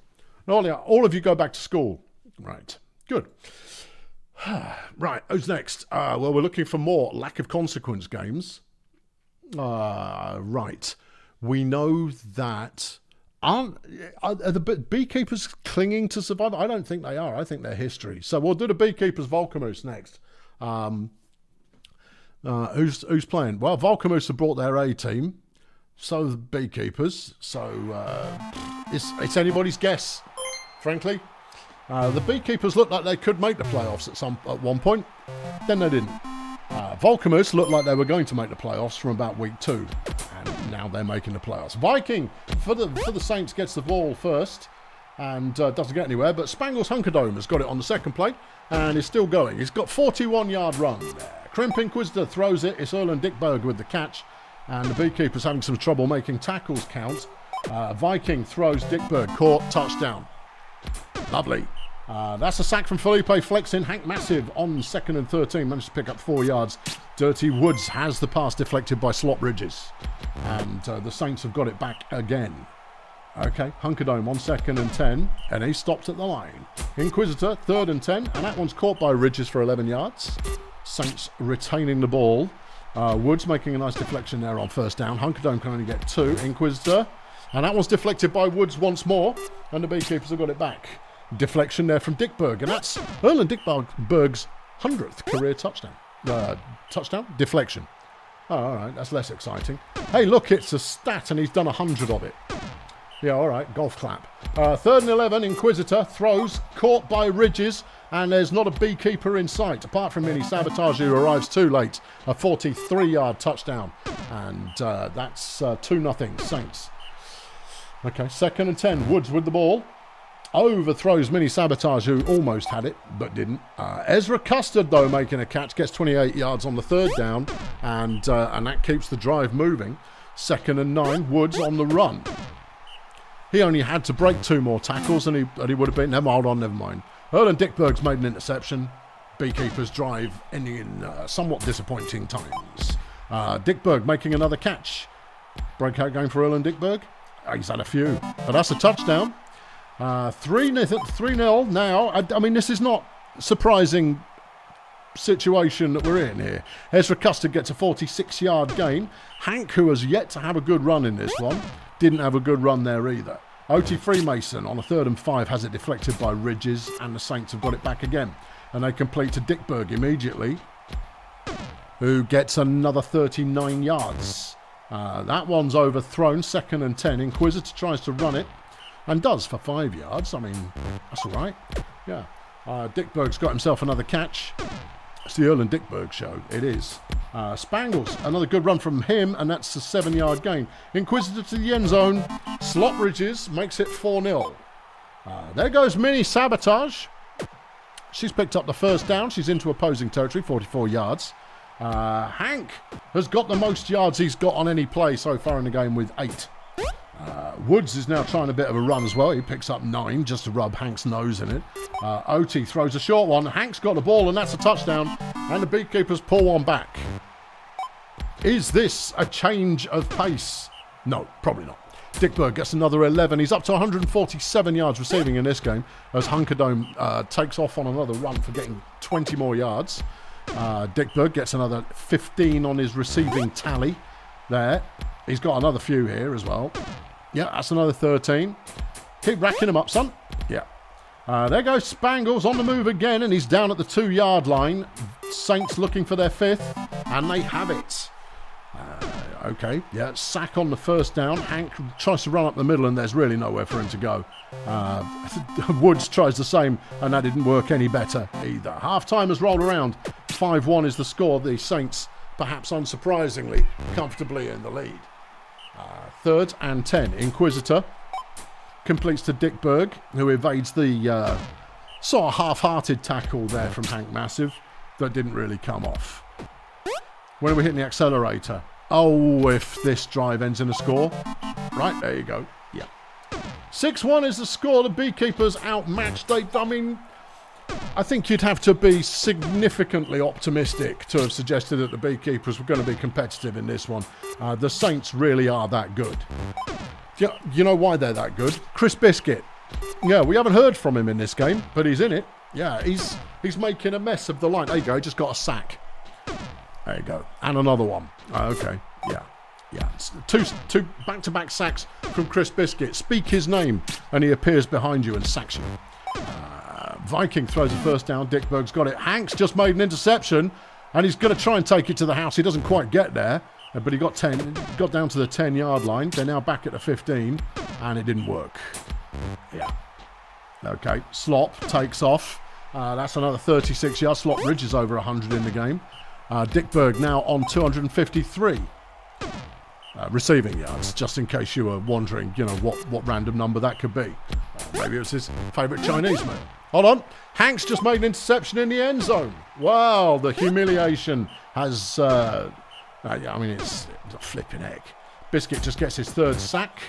A: All of you go back to school. Right. Good. Right. Who's next? Well, we're looking for more lack of consequence games. Right. We know that... Are the beekeepers clinging to survive? I don't think they are. I think they're history. So we'll do the beekeepers Volcamoose next. Who's playing? Well, Volcamoose have brought their A team. So the beekeepers. So it's anybody's guess, frankly. The beekeepers looked like they could make the playoffs at one point. Then they didn't. Volcamoose looked like they were going to make the playoffs from about week 2. And now they're making the playoffs. Viking for the Saints gets the ball first and doesn't get anywhere. But Spangles Hunkerdome has got it on the second play and is still going. He's got 41-yard run there. Crimp Inquisitor throws it. It's Erlen Dickberg with the catch. And the beekeepers having some trouble making tackles count. Viking throws Dickberg. Caught. Touchdown. Lovely. That's a sack from Felipe Flexin. Hank Massive on 2nd and 13. Managed to pick up 4 yards. Dirty Woods has the pass deflected by Slot Ridges. And the Saints have got it back again. Okay, Hunkerdome on 2nd and 10. And he stopped at the line. Inquisitor, 3rd and 10. And that one's caught by Ridges for 11 yards. Saints retaining the ball. Woods making a nice deflection there on first down. Hunkerdome can only get 2. Inquisitor. And that one's deflected by Woods once more. And the beekeepers have got it back. Deflection there from Dickberg. And that's Erlen Dickberg's 100th career touchdown. Deflection. Oh, all right. That's less exciting. Hey, look, it's a stat and he's done 100 of it. Yeah, all right. Golf clap. 3rd and 11. Inquisitor throws. Caught by Ridges. And there's not a beekeeper in sight. Apart from Mini Sabotage, who arrives too late. A 43-yard touchdown. And that's 2-0 Saints. Okay, 2nd and 10. Woods with the ball. Overthrows Mini Sabotage, who almost had it, but didn't. Ezra Custard, though, making a catch. Gets 28 yards on the 3rd down. And that keeps the drive moving. 2nd and 9. Woods on the run. He only had to break 2 more tackles, and he would have been... Hold on, never mind. Erlen Dickberg's made an interception. Beekeepers drive ending in somewhat disappointing times. Dickberg making another catch. Breakout game for Erlen Dickberg. He's had a few. But that's a touchdown. 3-0 now. I mean, this is not surprising situation that we're in here. Ezra Custard gets a 46-yard gain. Hank, who has yet to have a good run in this one, didn't have a good run there either. O.T. Freemason on a 3rd and 5 has it deflected by Ridges, and the Saints have got it back again. And they complete to Dickberg immediately, who gets another 39 yards. That one's overthrown. 2nd and 10. Inquisitor tries to run it and does for 5 yards. I mean, that's all right. Yeah. Dickberg's got himself another catch. It's the Erlen Dickberg show. It is. Spangles, another good run from him, and that's a 7-yard gain. Inquisitor to the end zone. Slot Ridges makes it 4-0. There goes Mini Sabotage. She's picked up the first down. She's into opposing territory, 44 yards. Hank has got the most yards he's got on any play so far in the game with 8. Woods is now trying a bit of a run as well. He picks up 9 just to rub Hank's nose in it. Oti throws a short one. Hank's got the ball and that's a touchdown. And the Beekeepers pull one back. Is this a change of pace? No, probably not. Dickberg gets another 11. He's up to 147 yards receiving in this game as Hunkerdome takes off on another run for getting 20 more yards. Dickberg gets another 15 on his receiving tally there. He's got another few here as well. Yeah, that's another 13. Keep racking them up, son. Yeah. There goes Spangles on the move again, and he's down at the 2-yard line. Saints looking for their 5th, and they have it. Okay, yeah, sack on the first down. Hank tries to run up the middle, and there's really nowhere for him to go. Woods tries the same, and that didn't work any better either. Half-time has rolled around. 5-1 is the score. The Saints, perhaps unsurprisingly, comfortably in the lead. 3rd and 10. Inquisitor completes to Dickberg, who evades the sort of half-hearted tackle there from Hank Massive that didn't really come off. When are we hitting the accelerator? Oh, if this drive ends in a score. Right, there you go. Yeah. 6-1 is the score. The Beekeepers outmatched. I think you'd have to be significantly optimistic to have suggested that the Beekeepers were going to be competitive in this one. The Saints really are that good. You know why they're that good? Chris Biscuit. Yeah, we haven't heard from him in this game, but he's in it. Yeah, he's making a mess of the line. There you go, just got a sack. There you go. And another one. Okay, yeah. Yeah, two back-to-back sacks from Chris Biscuit. Speak his name, and he appears behind you and sacks you. Viking throws a first down. Dickberg's got it. Hank's just made an interception, and he's going to try and take it to the house. He doesn't quite get there, but he got down to the 10-yard line. They're now back at the 15, and it didn't work. Yeah. Okay, Slop takes off. That's another 36 yards. Slop Ridge is over 100 in the game. Dickberg now on 253 receiving yards, just in case you were wondering, what random number that could be. Maybe it was his favourite Chinese man. Hold on. Hank's just made an interception in the end zone. Wow, the humiliation has... it's a flipping heck. Biscuit just gets his 3rd sack,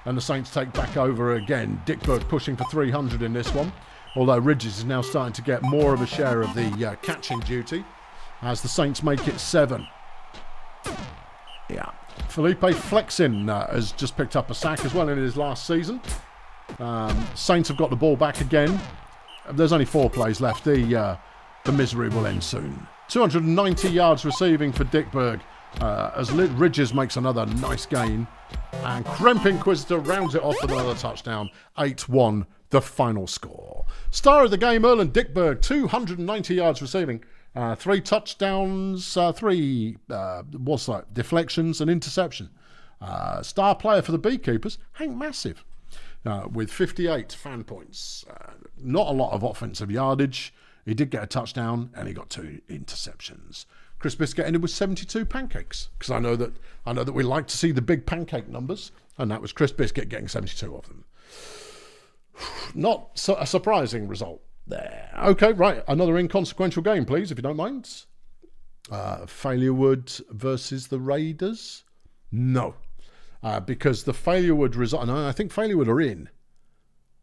A: and the Saints take back over again. Dickberg pushing for 300 in this one, although Ridges is now starting to get more of a share of the catching duty, as the Saints make it 7. Yeah. Felipe Flexin has just picked up a sack as well in his last season. Saints have got the ball back again. There's only 4 plays left. The misery will end soon. 290 yards receiving for Dickberg as Ridges makes another nice gain. And Kremp Inquisitor rounds it off with another touchdown. 8-1, the final score. Star of the game, Erlen Dickberg, 290 yards receiving. 3 touchdowns, 3 deflections, and interception. Star player for the Beekeepers, Hank Massive, with 58 fan points. Not a lot of offensive yardage. He did get a touchdown, and he got 2 interceptions. Chris Biscuit ended with 72 pancakes, because I know that we like to see the big pancake numbers, and that was Chris Biscuit getting 72 of them. Not a surprising result there. Okay, right. Another inconsequential game, please, if you don't mind. Failurewood versus the Raiders? No. Because the Failurewood result... No, I think Failurewood are in.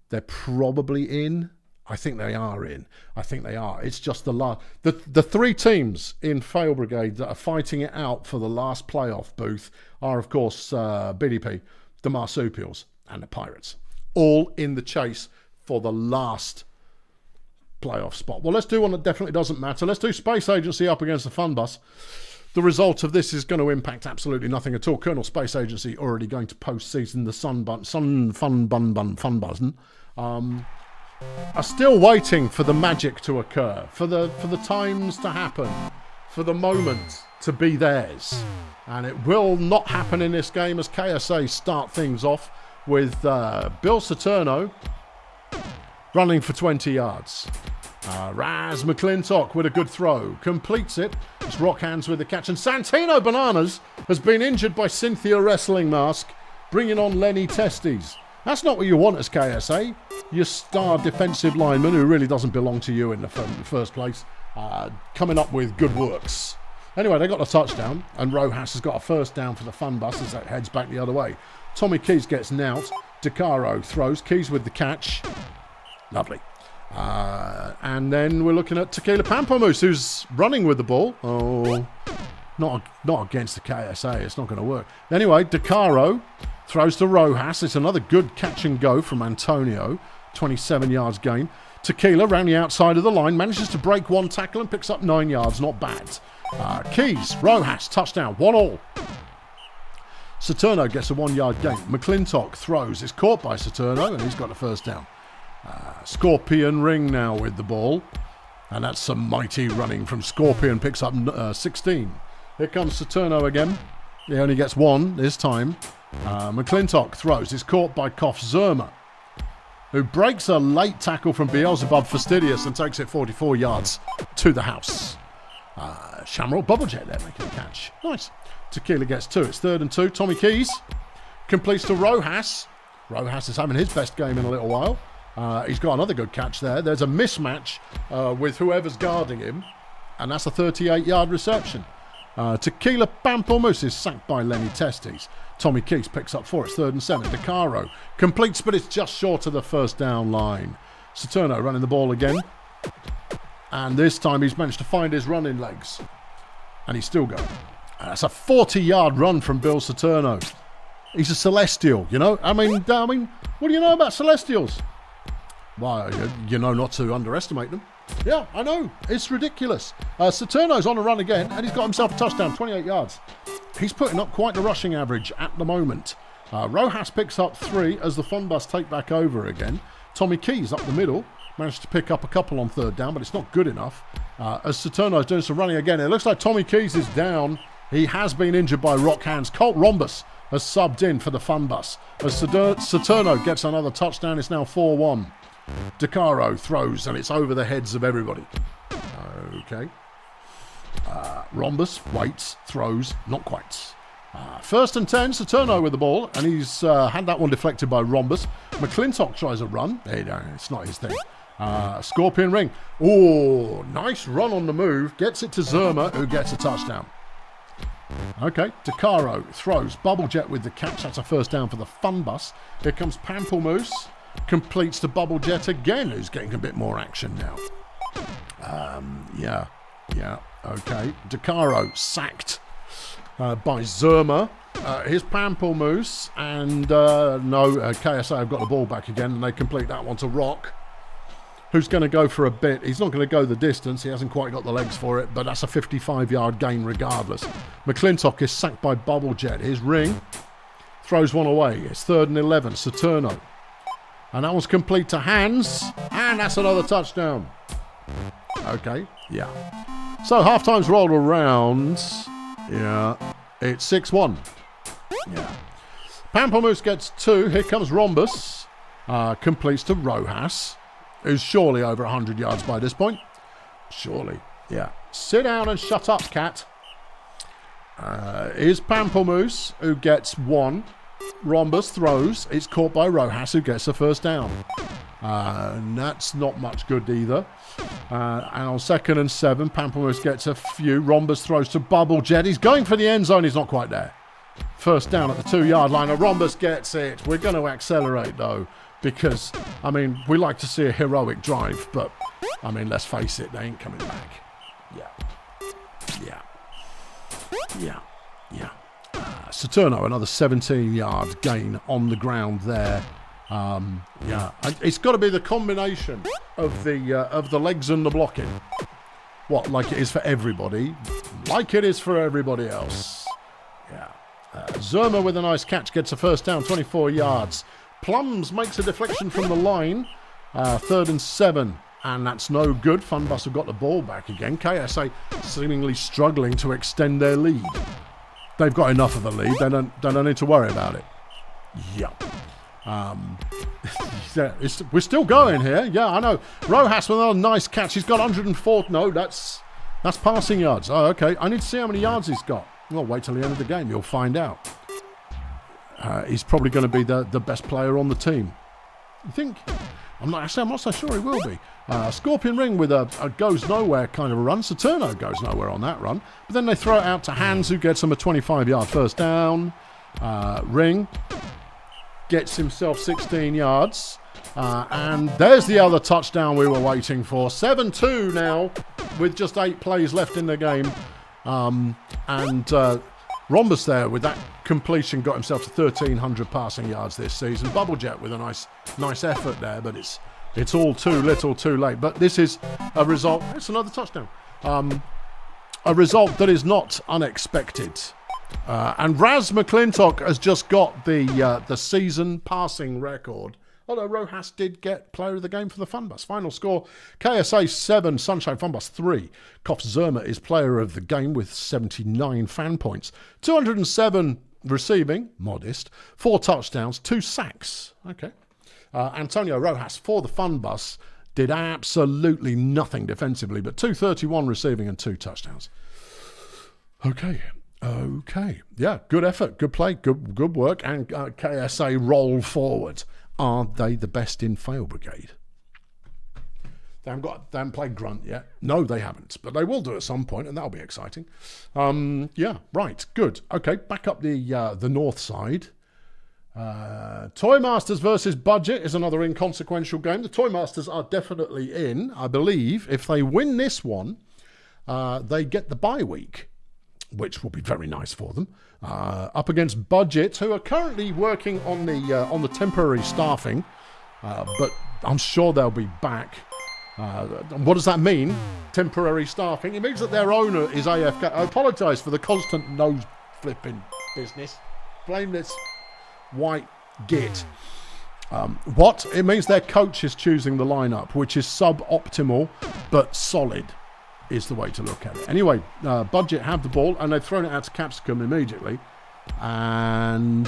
A: They're probably in. I think they are in. I think they are. It's just the 3 teams in Fail Brigade that are fighting it out for the last playoff booth are, of course, BDP, the Marsupials, and the Pirates. All in the chase for the last playoff spot. Well, let's do one that definitely doesn't matter. Let's do Space Agency up against the Fun Bus. The result of this is going to impact absolutely nothing at all. Colonel Space Agency already going to postseason the Fun Button. Are still waiting for the magic to occur, for the times to happen, for the moment to be theirs. And it will not happen in this game as KSA start things off with Bill Saturno running for 20 yards. Raz McClintock with a good throw. Completes it. It's Rockhands with the catch. And Santino Bananas has been injured by Cynthia Wrestling Mask, bringing on Lenny Testes. That's not what you want as KSA. Your star defensive lineman, who really doesn't belong to you in the first place, coming up with good works. Anyway, they got a touchdown, and Rojas has got a first down for the fun bus as that heads back the other way. Tommy Keys gets knout. DeCaro throws. Keys with the catch. Lovely. And then we're looking at Tequila Pamplemousse, who's running with the ball. Oh, not against the KSA. It's not going to work. Anyway, DeCaro throws to Rojas. It's another good catch and go from Antonio. 27 yards gain. Tequila round the outside of the line. Manages to break one tackle and picks up 9 yards. Not bad. Keys, Rojas, touchdown. 1-1. Saturno gets a 1 yard gain. McClintock throws. It's caught by Saturno and he's got a first down. Scorpion Ring now with the ball. And that's some mighty running from Scorpion. Picks up 16. Here comes Saturno again. He only gets one this time. McClintock throws. It's caught by Koff Zerma, who breaks a late tackle from Beelzebub Fastidious and takes it 44 yards to the house. Shamrock Bubblejet there making a catch. Nice. Tequila gets 2. It's 3rd and 2. Tommy Keys completes to Rojas. Rojas is having his best game in a little while. He's got another good catch there. There's a mismatch with whoever's guarding him, and that's a 38-yard reception. Tequila Pamplemousse is sacked by Lenny Testes. Tommy Keys picks up 4. It's 3rd and 7. DeCaro completes, but it's just short of the first down line. Saturno running the ball again. And this time he's managed to find his running legs. And he's still going. That's a 40-yard run from Bill Saturno. He's a Celestial, you know. I mean, what do you know about Celestials? Well, you know not to underestimate them. Yeah, I know. It's ridiculous. Saturno's on a run again, and he's got himself a touchdown, 28 yards. He's putting up quite the rushing average at the moment. Rojas picks up 3 as the fun bus take back over again. Tommy Keys up the middle. Managed to pick up a couple on 3rd down, but it's not good enough. As Saturno's doing some running again, it looks like Tommy Keys is down. He has been injured by rock hands. Colt Rhombus has subbed in for the fun bus. As Saturno gets another touchdown, it's now 4-1. DeCaro throws, and it's over the heads of everybody. Okay. Rhombus waits, throws, not quite. 1st and 10, Saturno with the ball, and he's had that one deflected by Rhombus. McClintock tries a run. It's not his thing. Scorpion Ring. Oh, nice run on the move. Gets it to Zerma, who gets a touchdown. Okay, DeCaro throws. Bubblejet with the catch. That's a first down for the fun bus. Here comes Pamplemousse. Completes to Bubblejet again, who's getting a bit more action now. Yeah, okay. DeCaro sacked by Zerma. Here's Pamplemousse, and KSA have got the ball back again, and they complete that one to Rock, who's going to go for a bit. He's not going to go the distance. He hasn't quite got the legs for it, but that's a 55-yard gain regardless. McClintock is sacked by Bubblejet. Here's Ring. Throws one away. It's 3rd and 11. Saturno. And that one's complete to Hands. And that's another touchdown. Okay, yeah. So half-time's rolled around. Yeah, it's 6-1. Yeah. Pamplemousse gets 2. Here comes Rhombus. Completes to Rojas, who's surely over 100 yards by this point. Surely, yeah. Sit down and shut up, cat. Here's Pamplemousse, who gets 1. Rhombus throws. It's caught by Rojas, who gets the first down. And that's not much good either. And on 2nd and 7, Pamplemousse gets a few. Rhombus throws to Bubblejet. He's going for the end zone. He's not quite there. First down at the 2-yard line. And Rhombus gets it. We're going to accelerate, though, because, I mean, we like to see a heroic drive, but, I mean, let's face it, they ain't coming back. Yeah. Saturno, another 17-yard gain on the ground there. It's got to be the combination of the legs and the blocking. What, like it is for everybody? Like it is for everybody else. Yeah. Zerma with a nice catch gets a first down, 24 yards. Plums makes a deflection from the line. 3rd and 7. And that's no good. Funbus have got the ball back again. KSA seemingly struggling to extend their lead. They've got enough of the lead. They don't need to worry about it. Yeah. We're still going here. Yeah, I know. Rojas with another nice catch. He's got 104. No, that's passing yards. Oh, okay. I need to see how many yards he's got. Well, wait till the end of the game. You'll find out. He's probably going to be the best player on the team. You think? I'm not so sure he will be. Scorpion Ring with a goes nowhere kind of a run. Saturno goes nowhere on that run. But then they throw it out to Hans, who gets him a 25-yard first down. Ring gets himself 16 yards. And there's the other touchdown we were waiting for. 7-2 now with just 8 plays left in the game. Rhombus there with that completion got himself to 1,300 passing yards this season. Bubblejet with a nice effort there, but it's all too little too late. But this is a result. It's another touchdown. A result that is not unexpected. And Raz McClintock has just got the season passing record. Although Rojas did get player of the game for the Funbus. Final score, KSA 7, Sunshine Funbus 3. Koff Zerma is player of the game with 79 fan points. 207 receiving, modest. 4 touchdowns, 2 sacks. Okay. Antonio Rojas for the Funbus did absolutely nothing defensively, but 231 receiving and 2 touchdowns. Okay. Yeah, good effort, good play, good work, and KSA roll forward. Are they the best in Fail Brigade? They haven't played Grunt yet. No, they haven't. But they will do at some point, and that'll be exciting. Yeah, right, good. Okay, back up the north side. Toy Masters versus Budget is another inconsequential game. The Toy Masters are definitely in, I believe. If they win this one, they get the bye week, which will be very nice for them. Up against Budget, who are currently working on the temporary staffing, but I'm sure they'll be back. What does that mean? Temporary staffing? It means that their owner is AFK. I apologise for the constant nose flipping business. Blame this white git. What? It means their coach is choosing the lineup, which is suboptimal but solid. Is the way to look at it. Anyway, Budget have the ball, and they've thrown it out to Capsicum immediately. And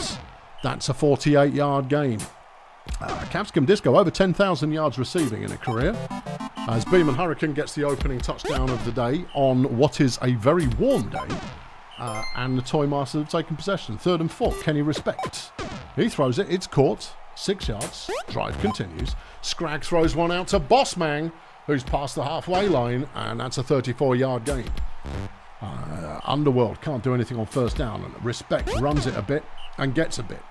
A: that's a 48-yard game. Capsicum Disco over 10,000 yards receiving in a career. As Beeman Hurricane gets the opening touchdown of the day on what is a very warm day. And the Toy Masters have taken possession. 3rd and 4. Kenny Respect. He throws it. It's caught. 6 yards. Drive continues. Scrag throws one out to Bossman, who's past the halfway line, and that's a 34-yard gain. Underworld can't do anything on first down, and Respect runs it a bit and gets a bit.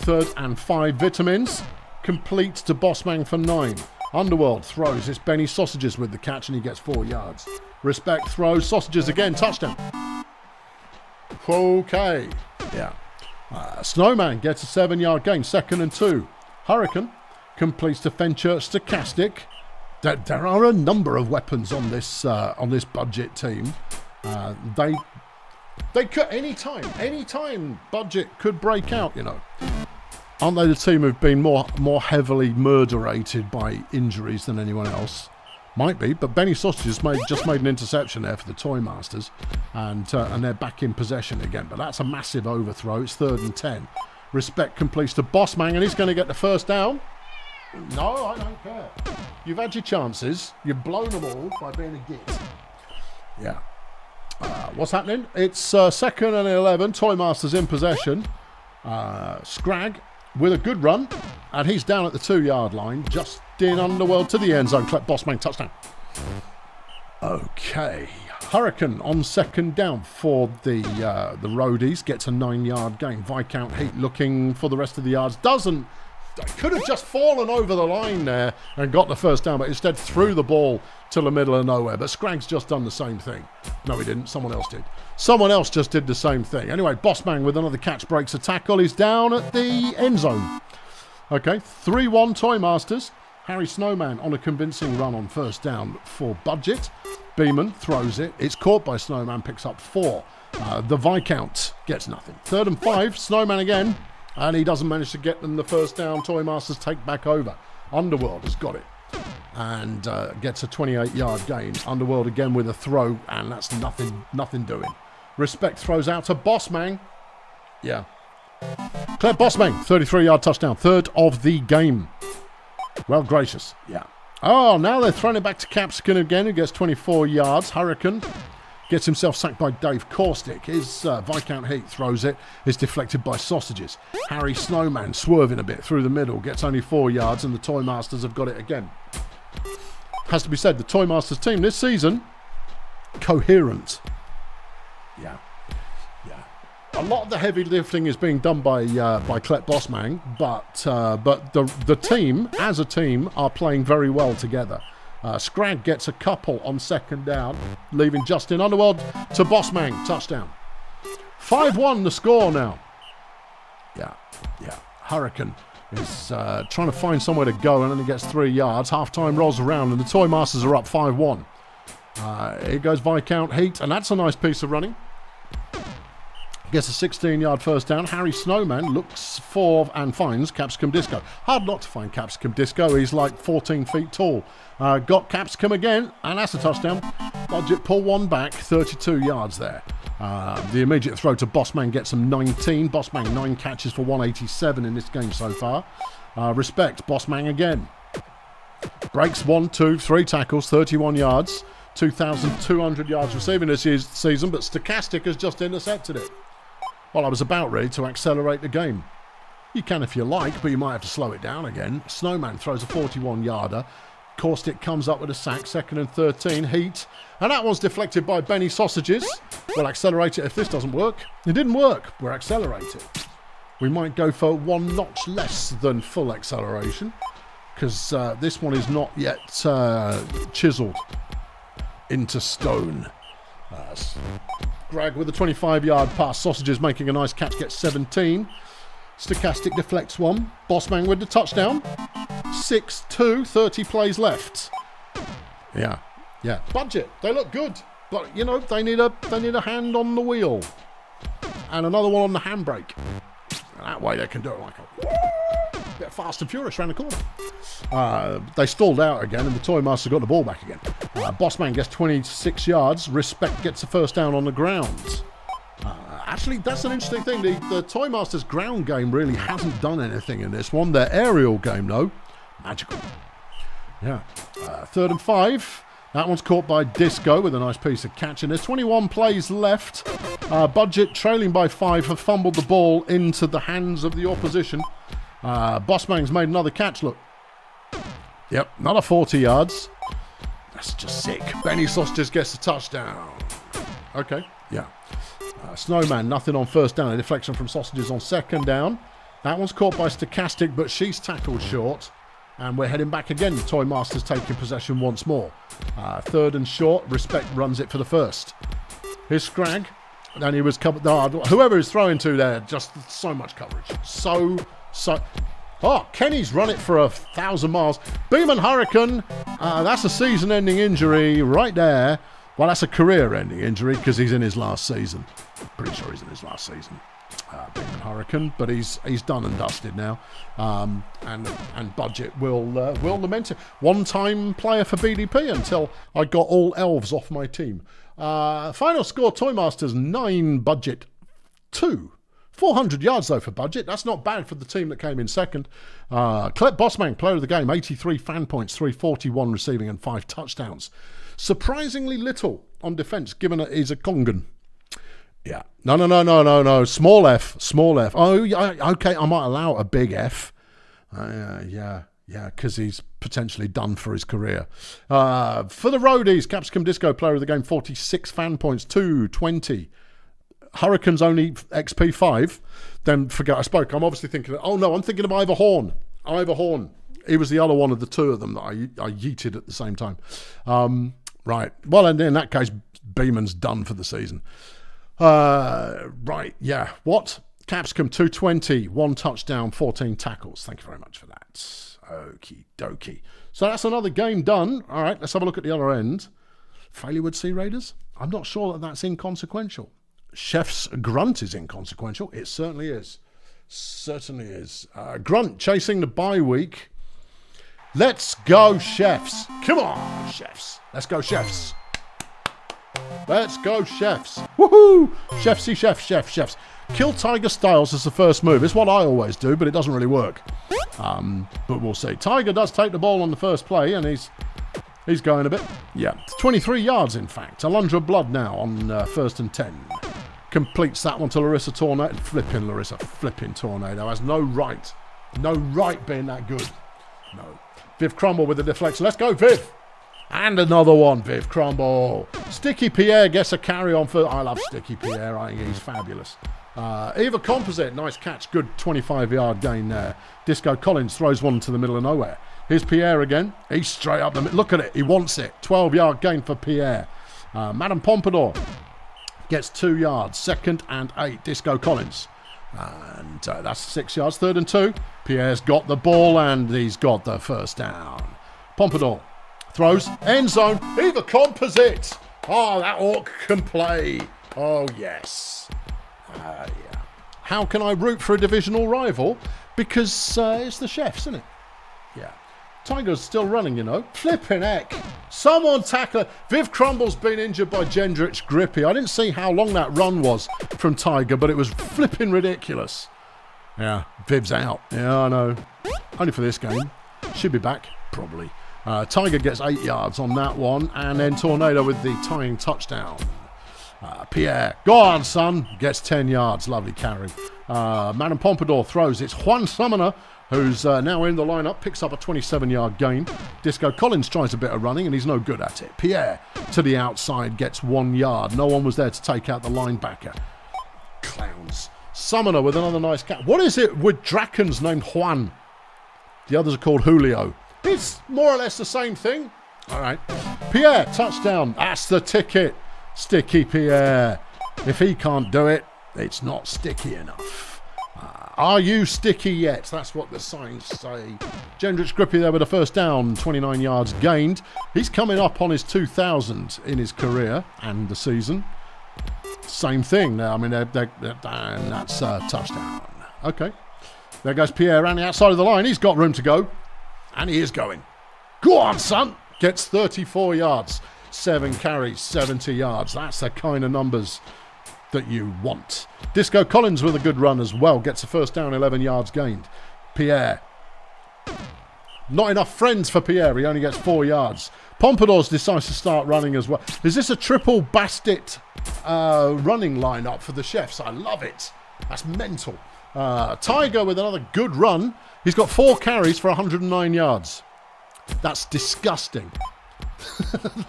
A: 3rd and 5 Vitamins, complete to Bossman for 9. Underworld throws, it's Benny Sausages with the catch, and he gets 4 yards. Respect throws, Sausages again, touchdown. Okay, yeah. Snowman gets a 7-yard gain, 2nd and 2. Hurricane completes to Fenchurch Stochastic. There are a number of weapons on this Budget team. They could anytime Budget could break out. You know, aren't they the team who've been more heavily murderated by injuries than anyone else? Might be, but Benny Sausages just made an interception there for the Toy Masters, and they're back in possession again. But that's a massive overthrow. It's 3rd and 10. Respect completes to Bossman, and he's going to get the first down. No, I don't care. You've had your chances. You've blown them all by being a git. Yeah. What's happening? It's 2nd and 11. Toy Masters in possession. Scrag with a good run. And he's down at the 2-yard line. Justin Underworld to the end zone. Bossman touchdown. Okay. Hurricane on 2nd down for the roadies. Gets a 9-yard gain. Viscount Heat looking for the rest of the yards. Could have just fallen over the line there and got the first down, but instead threw the ball to the middle of nowhere. But Scrag's just done the same thing. No, he didn't. Someone else did. Someone else just did the same thing. Anyway, Bossman with another catch breaks a tackle. He's down at the end zone. Okay, 3-1 Toy Masters. Harry Snowman on a convincing run on first down for Budget. Beeman throws it. It's caught by Snowman, picks up 4. The Viscount gets nothing. 3rd and 5, Snowman again. And he doesn't manage to get them the first down. Toy Masters take back over. Underworld has got it. and gets a 28-yard gain. Underworld again with a throw, and that's nothing doing. Respect throws out to Bossman. Yeah. Claire Bossman, 33-yard touchdown. Third of the game. Well, gracious. Yeah. Oh, now they're throwing it back to Capsicum again, who gets 24 yards. Hurricane gets himself sacked by Dave Caustic. His Viscount Heat throws it. It's deflected by Sausages. Harry Snowman swerving a bit through the middle. Gets only 4 yards, and the Toy Masters have got it again. Has to be said, the Toy Masters team this season, coherent. Yeah. A lot of the heavy lifting is being done by Clet Bossman, but the team, as a team, are playing very well together. Scrag gets a couple on second down, leaving Justin Underworld to Bossman. Touchdown. 5-1 the score now. Yeah. Hurricane is trying to find somewhere to go and only gets 3 yards. Half-time rolls around and the Toy Masters are up 5-1. Here goes Viscount Heat, and that's a nice piece of running. Gets a 16-yard first down. Harry Snowman looks for and finds Capsicum Disco. Hard not to find Capsicum Disco. He's like 14 feet tall. Got Capsicum again, and that's a touchdown. Budget pull one back, 32 yards there. The immediate throw to Bossman gets him 19. Bossman 9 catches for 187 in this game so far. Respect, Bossman again. Breaks 1, 2, 3 tackles, 31 yards. 2,200 yards receiving this season, but Stochastic has just intercepted it. Well, I was about ready to accelerate the game. You can if you like, but you might have to slow it down again. Snowman throws a 41-yarder. Caustic comes up with a sack, 2nd and 13. Heat. And that one's deflected by Benny Sausages. We'll accelerate it if this doesn't work. It didn't work. We're accelerated. We might go for 1 notch less than full acceleration, because this one is not yet chiseled into stone. Greg with a 25-yard pass. Sausages making a nice catch, gets 17. Stochastic deflects one. Bossman with the touchdown. 6-2, 30 plays left. Yeah. Budget. They look good, but you know they need a hand on the wheel and another one on the handbrake. And that way they can do it like a bit fast and furious around the corner. They stalled out again, and the Toy Master got the ball back again. Bossman gets 26 yards. Respect gets the first down on the ground. Actually, that's an interesting thing. The Toy Master's ground game really hasn't done anything in this one. Their aerial game, though, magical. Yeah. 3rd and 5. That one's caught by Disco with a nice piece of catch. And there's 21 plays left. Budget, trailing by 5, have fumbled the ball into the hands of the opposition. Bossman's made another catch, look. Yep, another 40 yards. That's just sick. Benny Sausages gets the touchdown. Okay, yeah. Snowman, nothing on first down. A deflection from Sausages on second down. That one's caught by Stochastic, but she's tackled short. And we're heading back again. The Toy Master's taking possession once more. 3rd and short. Respect runs it for the first. Here's Scrag. And he was covered. Whoever he's throwing to there, just so much coverage. So. Oh, Kenny's run it for 1,000 miles. Beeman Hurricane. That's a season-ending injury right there. Well, that's a career-ending injury because he's in his last season. Pretty sure he's in his last season. Beeman Hurricane, but he's done and dusted now. And Budget will lament it. One-time player for BDP until I got all elves off my team. Final score: Toy Masters 9, Budget 2. 400 yards, though, for Budget. That's not bad for the team that came in second. Clet Bossman, player of the game, 83 fan points, 341 receiving and 5 touchdowns. Surprisingly little on defence, given that he's a Congan. Yeah. No. Small F. Oh, okay, I might allow a big F. Yeah, because he's potentially done for his career. For the Roadies, Capsicum Disco, player of the game, 46 fan points, 220. Hurricane's only XP 5. Then forget I spoke. I'm obviously thinking, I'm thinking of Ivor Horn. He was the other one of the two of them that I yeeted at the same time. Right. Well, and in that case, Beeman's done for the season. Right. Yeah. What? Capsicum 220, 1 touchdown, 14 tackles. Thank you very much for that. Okie dokie. So that's another game done. All right. Let's have a look at the other end. Failure Sea Raiders. I'm not sure that that's inconsequential. Chef's Grunt is inconsequential. It certainly is. Grunt chasing the bye week. Let's go, Chefs. Come on, Chefs. Let's go, Chefs. Let's go, Chefs. Woohoo! Chefsy, chefs. Kill Tiger Styles as the first move. It's what I always do, but it doesn't really work. But we'll see. Tiger does take the ball on the first play, and he's going a bit. Yeah, 23 yards, in fact. Alundra Blood now on first and 10. Completes that one to Larissa Tornado. Flipping Tornado. Has no right being that good. No. Viv Crumble with the deflection. Let's go, Viv. And another one, Viv Crumble. Sticky Pierre gets a carry on for... I love Sticky Pierre. I think he's fabulous. Eva Composite, nice catch. Good 25-yard gain there. Disco Collins throws one to the middle of nowhere. Here's Pierre again. He's straight up the middle. Look at it. He wants it. 12-yard gain for Pierre. Madame Pompadour gets 2 yards. 2nd and 8. Disco Collins. And that's 6 yards. 3rd and 2. Pierre's got the ball and he's got the first down. Pompadour throws. End zone. Eva Composite. Oh, that orc can play. Oh, yes. Yeah. How can I root for a divisional rival? Because it's the Chefs, isn't it? Yeah. Tiger's still running, you know. Flipping heck. Someone tackle. Viv Crumble's been injured by Gendrich Grippy. I didn't see how long that run was from Tiger, but it was flipping ridiculous. Yeah, Viv's out. Yeah, I know. Only for this game. Should be back, probably. Tiger gets 8 yards on that one, and then Tornado with the tying touchdown. Pierre, go on, son. Gets 10 yards. Lovely carry. Madame Pompadour throws. It's Juan Summoner, who's now in the lineup, picks up a 27-yard gain. Disco Collins tries a bit of running, and he's no good at it. Pierre to the outside gets 1 yard. No one was there to take out the linebacker. Clowns. Summoner with another nice catch. What is it with Drakens named Juan? The others are called Julio. It's more or less the same thing. All right. Pierre, touchdown. That's the ticket. Sticky Pierre. If he can't do it, it's not sticky enough. Are you sticky yet? That's what the signs say. Gendrich Grippy there with a first down, 29 yards gained. He's coming up on his 2,000 in his career and the season. Same thing. I mean, and that's a touchdown. Okay. There goes Pierre around the outside of the line. He's got room to go. And he is going. Go on, son. Gets 34 yards. 7 carries, 70 yards. That's the kind of numbers that you want. Disco Collins with a good run as well. Gets a first down, 11 yards gained. Pierre. Not enough friends for Pierre. He only gets 4 yards. Pompadour decides to start running as well. Is this a triple Bastet running lineup for the Chefs? I love it. That's mental. Tiger with another good run. He's got 4 carries for 109 yards. That's disgusting.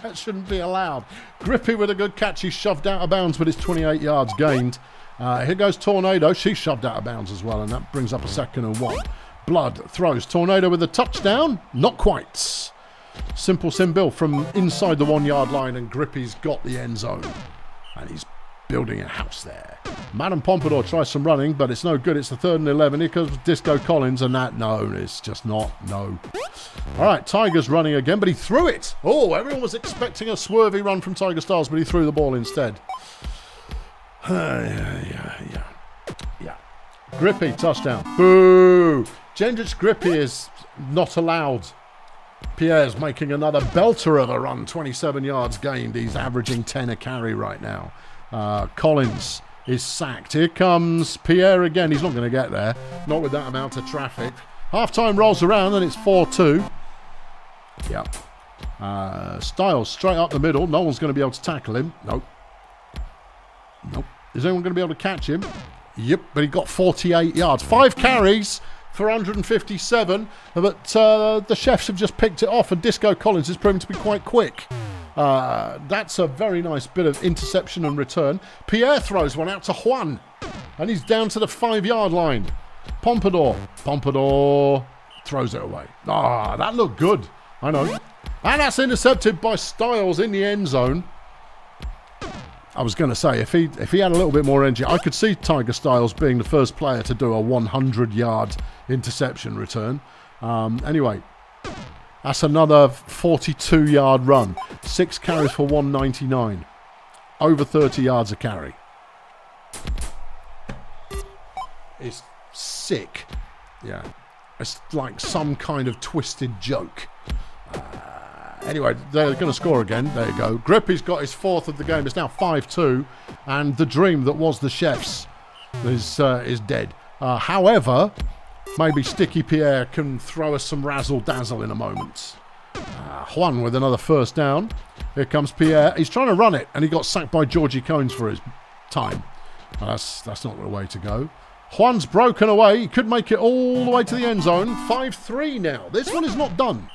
A: That shouldn't be allowed. Grippy with a good catch. He's shoved out of bounds with his 28 yards gained. Here goes Tornado. She's shoved out of bounds as well, and that brings up a 2nd and 1. Blood throws. Tornado with a touchdown. Not quite. Simple Simbill from inside the 1 yard line, and Grippy's got the end zone. And he's building a house there. Madame Pompadour tries some running, but it's no good. It's the 3rd and 11. Here comes Disco Collins, and that, no, it's just not, no. All right, Tiger's running again, but he threw it. Oh, everyone was expecting a swervy run from Tiger Stars, but he threw the ball instead. Yeah. Grippy, touchdown. Boo! Gendrich Grippy is not allowed. Pierre's making another belter of a run, 27 yards gained. He's averaging 10 a carry right now. Collins is sacked. Here comes Pierre again. He's not going to get there. Not with that amount of traffic. Half-time rolls around and it's 4-2. Yeah. Styles straight up the middle. No one's going to be able to tackle him. Nope. Is anyone going to be able to catch him? Yep, but he got 48 yards. 5 carries for 157. But the Chefs have just picked it off, and Disco Collins is proven to be quite quick. That's a very nice bit of interception and return. Pierre throws one out to Juan, and he's down to the 5 yard line. Pompadour throws it away. That looked good. I know. And that's intercepted by Styles in the end zone. I was going to say, if he had a little bit more energy, I could see Tiger Styles being the first player to do a 100-yard interception return. Anyway, that's another 42-yard run. 6 carries for 199. Over 30 yards a carry. It's sick. Yeah. It's like some kind of twisted joke. Anyway, they're going to score again. There you go. Grippy's got his 4th of the game. It's now 5-2. And the dream that was the Chefs is dead. However, maybe Sticky Pierre can throw us some razzle-dazzle in a moment. Juan with another first down. Here comes Pierre. He's trying to run it, and he got sacked by Georgie Cones for his time. That's not the way to go. Juan's broken away. He could make it all the way to the end zone. 5-3 now. This one is not done.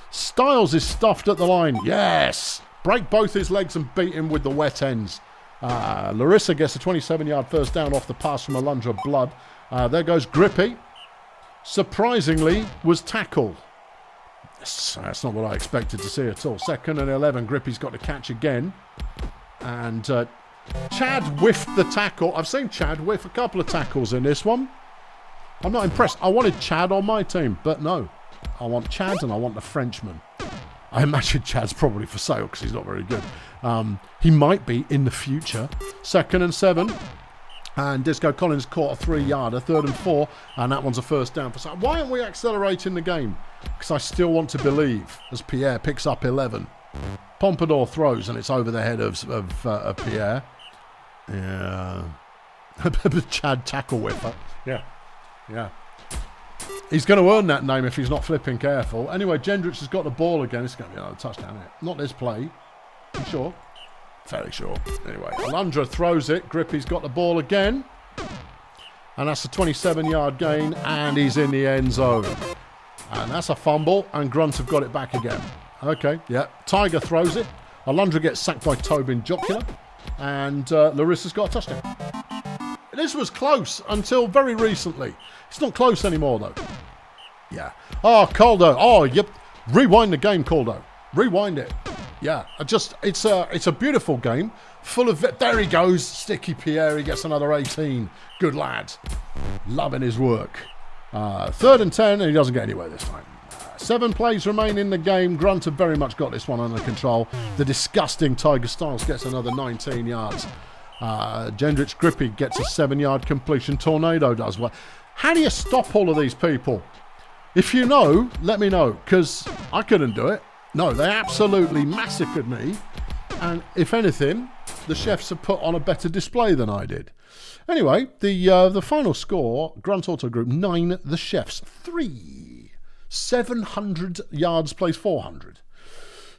A: Styles is stuffed at the line. Yes! Break both his legs and beat him with the wet ends. Larissa gets a 27-yard first down off the pass from Alundra Blood. There goes Grippy. Surprisingly, was tackled. That's not what I expected to see at all. 2nd and 11. Grippy's got to catch again. And Chad whiffed the tackle. I've seen Chad whiff a couple of tackles in this one. I'm not impressed. I wanted Chad on my team, but no. I want Chad and I want the Frenchman. I imagine Chad's probably for sale because he's not very good. He might be in the future. 2nd and 7. And Disco Collins caught a 3-yarder. 3rd and 4. And that one's a first down for sale. Why aren't we accelerating the game? Because I still want to believe as Pierre picks up 11. Pompadour throws and it's over the head of Pierre. Yeah. Chad tackle whiffer. Yeah. He's going to earn that name if he's not flipping careful. Anyway, Gendrich has got the ball again. It's going to be another touchdown, isn't it? Not this play. You sure? Fairly sure. Anyway, Alundra throws it. Grippy's got the ball again. And that's a 27-yard gain. And he's in the end zone. And that's a fumble. And Grunt have got it back again. Okay, yeah. Tiger throws it. Alundra gets sacked by Tobin Jocular. And Larissa's got a touchdown. This was close until very recently. It's not close anymore, though. Yeah. Oh, Caldo. Oh, yep. Rewind the game, Caldo. Rewind it. Yeah. It's a beautiful game. Full of... There he goes. Sticky Pierre. He gets another 18. Good lad. Loving his work. 3rd and 10, and he doesn't get anywhere this time. 7 plays remain in the game. Grunt have very much got this one under control. The disgusting Tiger Styles gets another 19 yards. Gendrich Grippy gets a 7-yard completion. Tornado does well. How do you stop all of these people? If you know, let me know, because I couldn't do it. No, they absolutely massacred me. And if anything, the Chefs have put on a better display than I did. Anyway, the final score, Grunt Auto Group 9, the Chefs 3. 700 yards plays 400.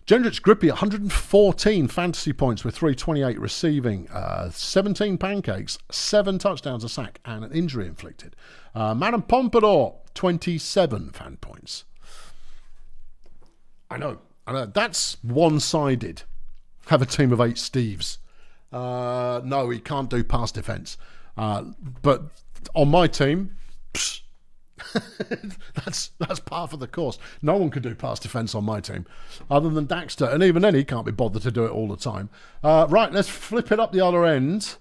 A: Gendrich Grippy, 114 fantasy points with 328 receiving, 17 pancakes, 7 touchdowns, a sack, and an injury inflicted. Madame Pompadour, 27 fan points. I know. That's one-sided. Have a team of 8 Steves. No, he can't do pass defence. But on my team, that's par for the course. No one could do pass defence on my team other than Daxter, and even then he can't be bothered to do it all the time. Right, let's flip it up the other end.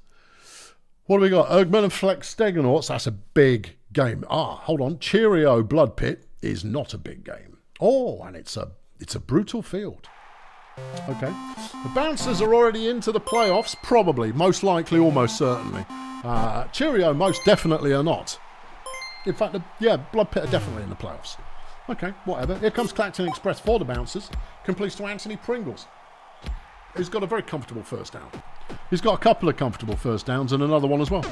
A: What do we got? Ergman and Flex Steganauts. That's a big game. Hold on. Cheerio Blood Pit is not a big game. Oh, and it's a brutal field. Okay. The Bouncers are already into the playoffs, probably, most likely, almost certainly. Cheerio most definitely are not. In fact, Blood Pit are definitely in the playoffs. Okay, whatever. Here comes Clacton Express for the Bouncers. Completes to Anthony Pringles, who's got a very comfortable first down. He's got a couple of comfortable first downs and another one as well.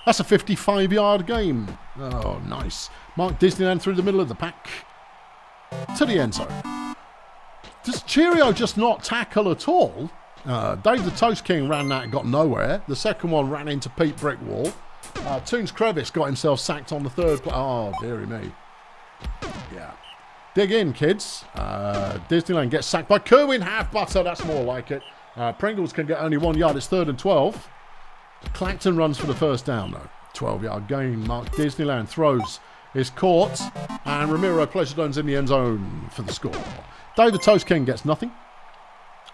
A: That's a 55-yard game. Oh, nice. Mark Disneyland through the middle of the pack to the end zone. Does Cheerio just not tackle at all? Dave the Toast King ran that and got nowhere. The second one ran into Pete Brickwall. Toons Crevice got himself sacked on the third play. Oh, dearie me. Yeah. Dig in, kids. Disneyland gets sacked by Kerwin Half-Butter. That's more like it. Pringles can get only 1 yard. It's 3rd and 12. Clacton runs for the first down, though. 12-yard gain. Mark Disneyland throws. Is caught. And Ramiro Pleasuredone's in the end zone for the score. Dave the Toast King gets nothing.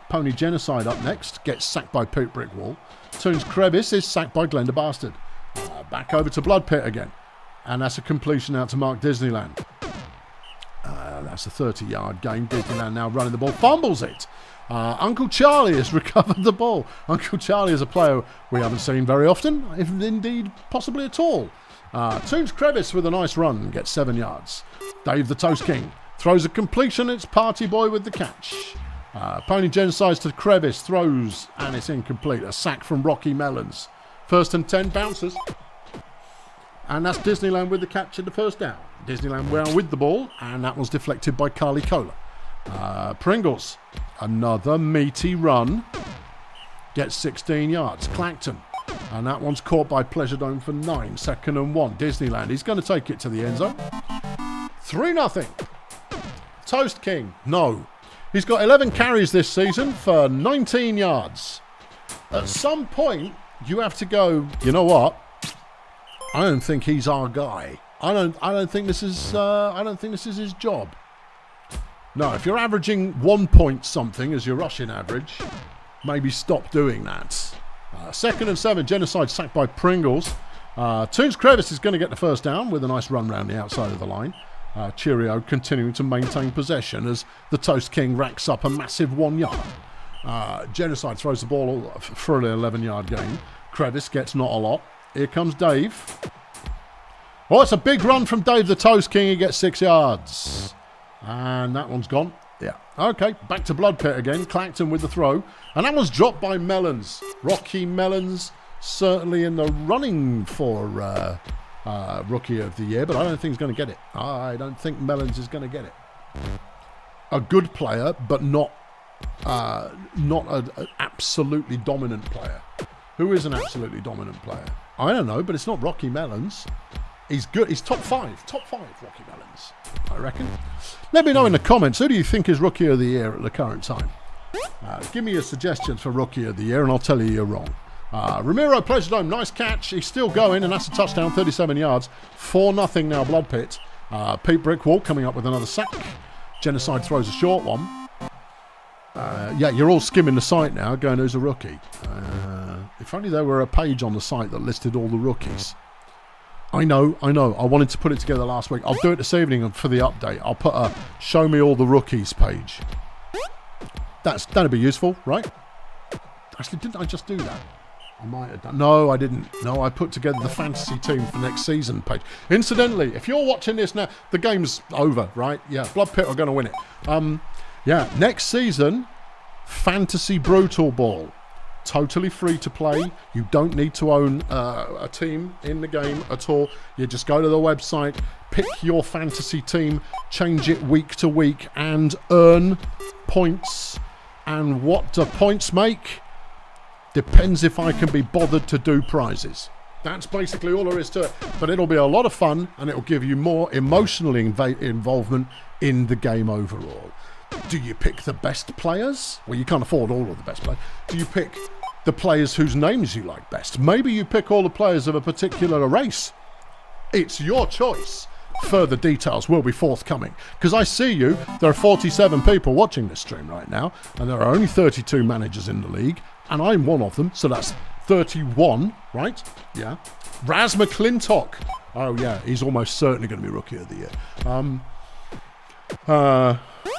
A: Pony Genocide up next. Gets sacked by Pete Brickwall. Toons Crevice is sacked by Glenda Bastard. Back over to Blood Pit again. And that's a completion out to Mark Disneyland. That's a 30-yard gain. Disneyland now running the ball. Fumbles it. Uncle Charlie has recovered the ball. Uncle Charlie is a player we haven't seen very often, if indeed possibly at all. Toons Crevice with a nice run, gets 7 yards. Dave the Toast King throws a completion, it's Party Boy with the catch. Pony Genocides to Crevice, throws, and it's incomplete. A sack from Rocky Melons. 1st and 10, bounces. And that's Disneyland with the catch in the first down. Disneyland were with the ball, and that was deflected by Carly Cola. Pringles, another meaty run, gets 16 yards. Clacton, and that one's caught by Pleasure Dome for 9. 2nd and 1. Disneyland, he's going to take it to the end zone. 3-0. Toast King, no. He's got 11 carries this season for 19 yards. At some point, you have to go, you know what? I don't think he's our guy. I don't think this is his job. No, if you're averaging 1 point something as your rushing average, maybe stop doing that. 2nd and 7, Genocide sacked by Pringles. Toons Crevice is going to get the first down with a nice run round the outside of the line. Cheerio continuing to maintain possession as the Toast King racks up a massive 1 yard. Genocide throws the ball for an 11-yard gain. Crevice gets not a lot. Here comes Dave. Oh, it's a big run from Dave the Toast King. He gets 6 yards. And that one's gone. Yeah. Okay, back to Blood Pit again. Clacton with the throw. And that one's dropped by Melons. Rocky Melons certainly in the running for Rookie of the Year, but I don't think he's going to get it. I don't think Melons is going to get it. A good player, but not an absolutely dominant player. Who is an absolutely dominant player? I don't know, but it's not Rocky Melons. He's good. He's top 5. Top 5 Rocky Melons, I reckon. Let me know in the comments, who do you think is Rookie of the Year at the current time? Give me your suggestions for Rookie of the Year, and I'll tell you you're wrong. Ramiro Pleasure Dome, nice catch. He's still going, and that's a touchdown, 37 yards. 4-0 now, Blood Pit. Pete Brickwall coming up with another sack. Genocide throws a short one. Yeah, you're all skimming the site now, going, who's a rookie? If only there were a page on the site that listed all the rookies. I know. I wanted to put it together last week. I'll do it this evening for the update. I'll put a show me all the rookies page. That'd be useful, right? Actually, didn't I just do that? I might have done. No, I didn't. No, I put together the fantasy team for next season page. Incidentally, if you're watching this now, the game's over, right? Yeah, Blood Pit are going to win it. Yeah, next season, Fantasy Brutalball. Totally free to play. You don't need to own a team in the game at all. You just go to the website, pick your fantasy team, change it week to week, and earn points. And what do points make? Depends if I can be bothered to do prizes. That's basically all there is to it. But it'll be a lot of fun, and it'll give you more emotional involvement in the game overall. Do you pick the best players? Well, you can't afford all of the best players. Do you pick the players whose names you like best? Maybe you pick all the players of a particular race. It's your choice. Further details will be forthcoming. Because I see you, there are 47 people watching this stream right now, and there are only 32 managers in the league, and I'm one of them, so that's 31, right? Yeah. Raz McClintock. Oh, yeah, he's almost certainly going to be Rookie of the Year.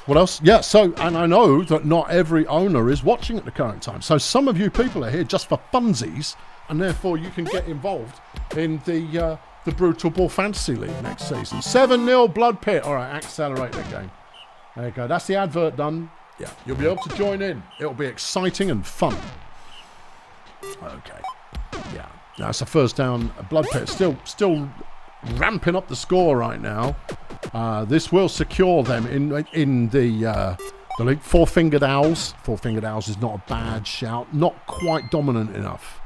A: What else? Yeah, so, and I know that not every owner is watching at the current time. So some of you people are here just for funsies, and therefore you can get involved in the Brutalball Fantasy League next season. 7-0 Blood Pit. All right, accelerate that game. There you go. That's the advert done. Yeah, you'll be able to join in. It'll be exciting and fun. Okay. Yeah, that's a first down. Blood Pit still ramping up the score right now. This will secure them in the league. Four-fingered Owls. Four-fingered Owls is not a bad shout. Not quite dominant enough.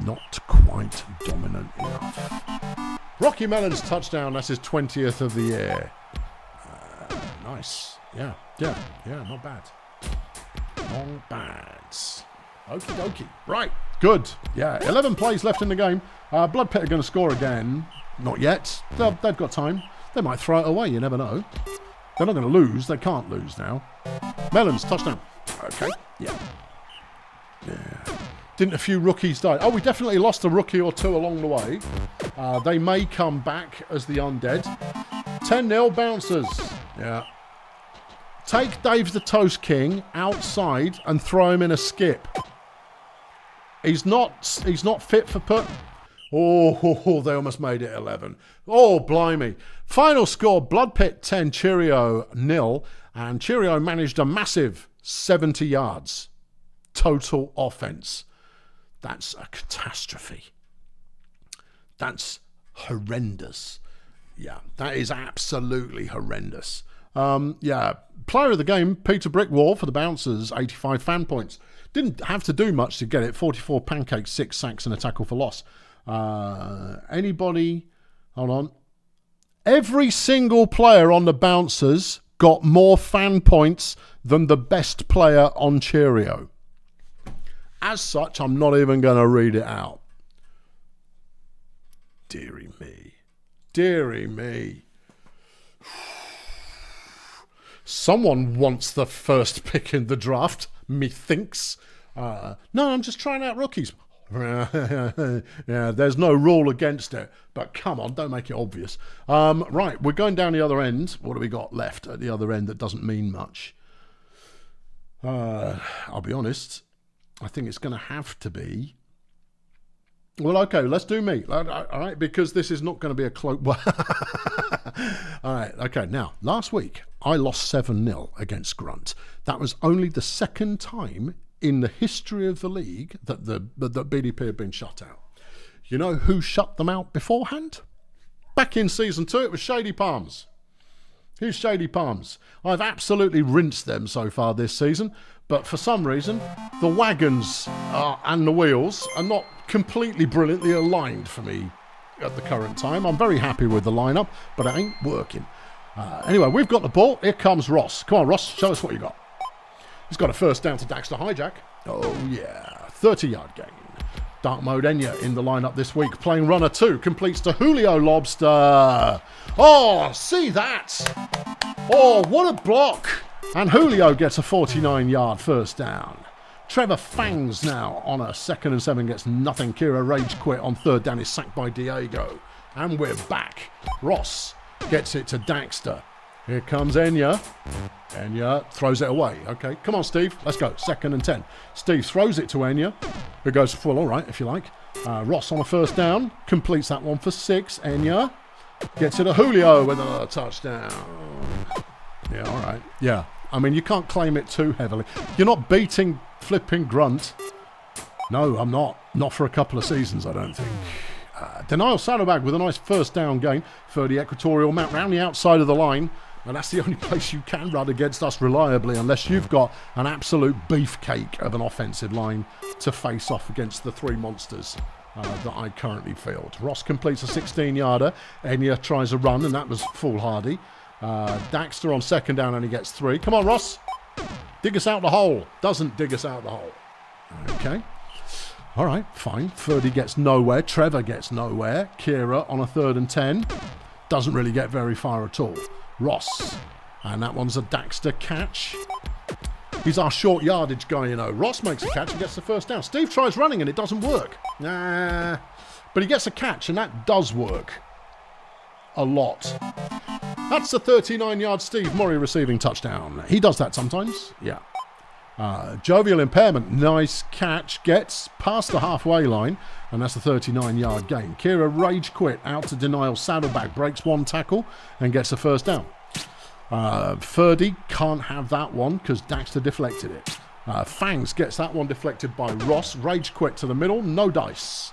A: Not quite dominant enough. Rocky Melons touchdown. That's his 20th of the year. Nice. Yeah. Not bad. Not bad. Okie dokie. Right. Good. Yeah. 11 plays left in the game. Blood Pit are going to score again. Not yet. They've got time. They might throw it away. You never know. They're not going to lose. They can't lose now. Melons, touchdown. Okay. Yeah. Didn't a few rookies die? Oh, we definitely lost a rookie or two along the way. They may come back as the undead. 10-0 bouncers. Yeah. Take Dave the Toast King outside and throw him in a skip. He's not fit for put. Oh, they almost made it 11. Oh, blimey. Final score, Bloodpit 10, Cheerio 0. And Cheerio managed a massive 70 yards. Total offense. That's a catastrophe. That's horrendous. Yeah, that is absolutely horrendous. Yeah, player of the game, Peter Brickwall for the Bouncers, 85 fan points. Didn't have to do much to get it. 44 pancakes, 6 sacks and a tackle for loss. Anybody? Hold on. Every single player on the Bouncers got more fan points than the best player on Cheerio. As such, I'm not even going to read it out. Deary me. Deary me. Someone wants the first pick in the draft, methinks. No, I'm just trying out rookies. Yeah, there's no rule against it, but come on, don't make it obvious. Right, we're going down the other end. What do we got left at the other end that doesn't mean much? I'll be honest, I think it's going to have to be... Well, okay, let's do me. All right, because this is not going to be a close... All right, okay, now, last week, I lost 7-0 against Grunt. That was only the second time in the history of the league that that BDP had been shut out. You know who shut them out beforehand? Back in Season 2, it was Shady Palms. Who's Shady Palms? I've absolutely rinsed them so far this season, but for some reason, the wagons and the wheels are not completely brilliantly aligned for me at the current time. I'm very happy with the lineup, but it ain't working. Anyway, we've got the ball. Here comes Ross. Come on, Ross, show us what you got. He's got a first down to Daxter Hijack. Oh, yeah. 30-yard gain. Dark Mode Enya in the lineup this week. Playing runner 2. Completes to Julio Lobster. Oh, see that? Oh, what a block. And Julio gets a 49-yard first down. Trevor Fangs now on a 2nd and 7 gets nothing. Kira Rage quit on 3rd down is sacked by Diego. And we're back. Ross gets it to Daxter. Here comes Enya. Enya throws it away. Okay, come on, Steve. Let's go. 2nd and 10. Steve throws it to Enya, who goes full all right, if you like. Ross on a first down. Completes that one for 6. Enya gets it to Julio with a touchdown. Yeah, all right. Yeah, I mean, you can't claim it too heavily. You're not beating flipping Grunt. No, I'm not. Not for a couple of seasons, I don't think. Denial Saddlebag with a nice first down gain for the Equatorial Mount round the outside of the line. And that's the only place you can run against us reliably unless you've got an absolute beefcake of an offensive line to face off against the 3 monsters that I currently field. Ross completes a 16-yarder. Enya tries a run, and that was foolhardy. Daxter on 2nd down, and he gets 3. Come on, Ross. Dig us out the hole. Doesn't dig us out the hole. Okay. All right, fine. Ferdy gets nowhere. Trevor gets nowhere. Kira on a 3rd and 10. Doesn't really get very far at all. Ross. And that one's a Daxter catch. He's our short yardage guy, you know. Ross makes a catch and gets the first down. Steve tries running and it doesn't work. Nah. But he gets a catch and that does work. A lot. That's a 39-yard Steve Murray receiving touchdown. He does that sometimes. Yeah. Jovial Impairment, nice catch, gets past the halfway line, and that's a 39-yard gain. Kira Rage quit out to Denial Saddlebag, breaks 1 tackle and gets a first down. Ferdy can't have that one because Daxter deflected it. Fangs gets that one deflected by Ross. Rage quit to the middle, no dice.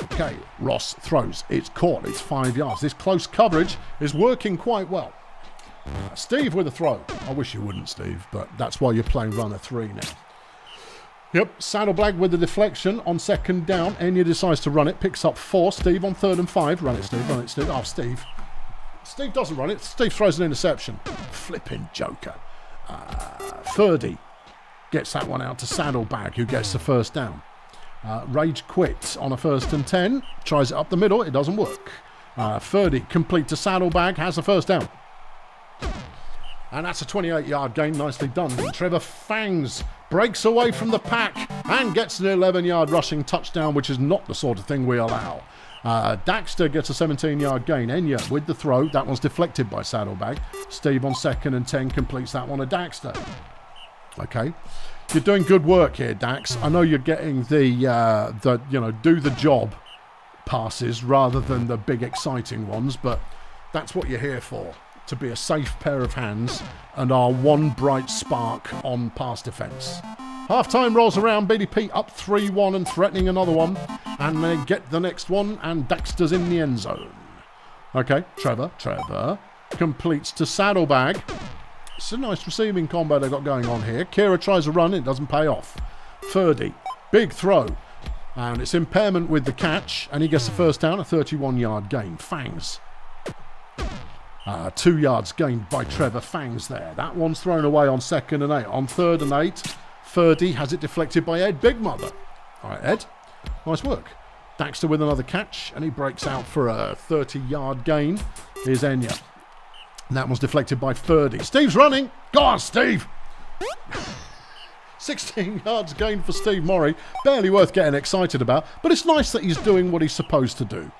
A: Okay, Ross throws, it's caught, it's 5 yards. This close coverage is working quite well. Steve with a throw. I wish you wouldn't, Steve, but that's why you're playing runner 3 now. Yep, Saddlebag with the deflection on 2nd down. Enya decides to run it, picks up 4. Steve on 3rd and 5. Run it, Steve, run it, Steve. Oh, Steve. Steve doesn't run it. Steve throws an interception. Flipping joker. Ferdy gets that one out to Saddlebag, who gets the first down. Rage quit on a 1st and 10. Tries it up the middle. It doesn't work. Ferdy complete to Saddlebag. Has a first down. And that's a 28-yard gain. Nicely done. Trevor Fangs breaks away from the pack and gets an 11-yard rushing touchdown, which is not the sort of thing we allow. Daxter gets a 17-yard gain. Enya with the throw. That one's deflected by Saddlebag. Steve on 2nd and 10 completes that one to Daxter. Okay. You're doing good work here, Dax. I know you're getting the do the job passes rather than the big exciting ones, but that's what you're here for, to be a safe pair of hands and our one bright spark on pass defence. Half-time rolls around, BDP up 3-1 and threatening another one, and they get the next one, and Daxter's in the end zone. Okay, Trevor completes to Saddlebag. It's a nice receiving combo they've got going on here. Kira tries a run, it doesn't pay off. Ferdy, big throw. And it's Impairment with the catch, and he gets the first down, a 31-yard gain. Fangs. 2 yards gained by Trevor Fangs there. That one's thrown away on 2nd and 8. On 3rd and 8, Ferdy has it deflected by Ed Big Mother. All right, Ed, nice work. Daxter with another catch, and he breaks out for a 30-yard gain. Here's Enya. And that one's deflected by Ferdy. Steve's running. Go on, Steve. 16 yards gained for Steve Morrie. Barely worth getting excited about, but it's nice that he's doing what he's supposed to do.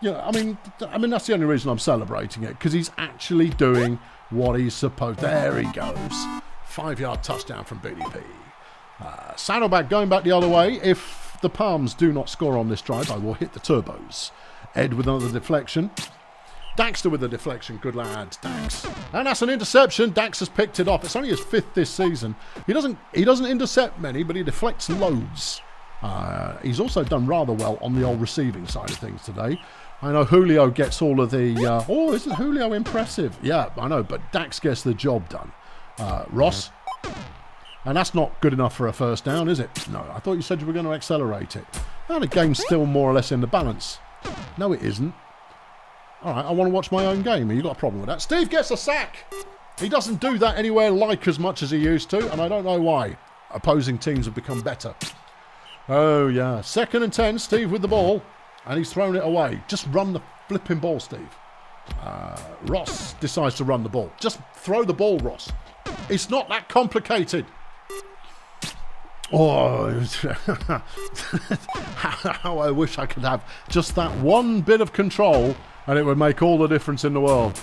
A: Yeah, I mean that's the only reason I'm celebrating it, because he's actually doing what he's supposed. There he goes. 5-yard touchdown from BDP. Saddleback going back the other way. If the Palms do not score on this drive, I will hit the turbos. Ed with another deflection. Daxter with the deflection. Good lad, Dax. And that's an interception. Dax has picked it off. It's only his 5th this season. He doesn't intercept many, but he deflects loads. He's also done rather well on the old receiving side of things today. I know Julio gets all of the... isn't Julio impressive? Yeah, I know, but Dax gets the job done. Ross. And that's not good enough for a first down, is it? No, I thought you said you were going to accelerate it. And the game's still more or less in the balance. No, it isn't. All right, I want to watch my own game. You got a problem with that? Steve gets a sack. He doesn't do that anywhere like as much as he used to, and I don't know why. Opposing teams have become better. Oh, yeah. 2nd and 10, Steve with the ball, and he's thrown it away. Just run the flipping ball, Steve. Ross decides to run the ball. Just throw the ball, Ross. It's not that complicated. Oh, how I wish I could have just that one bit of control, and it would make all the difference in the world.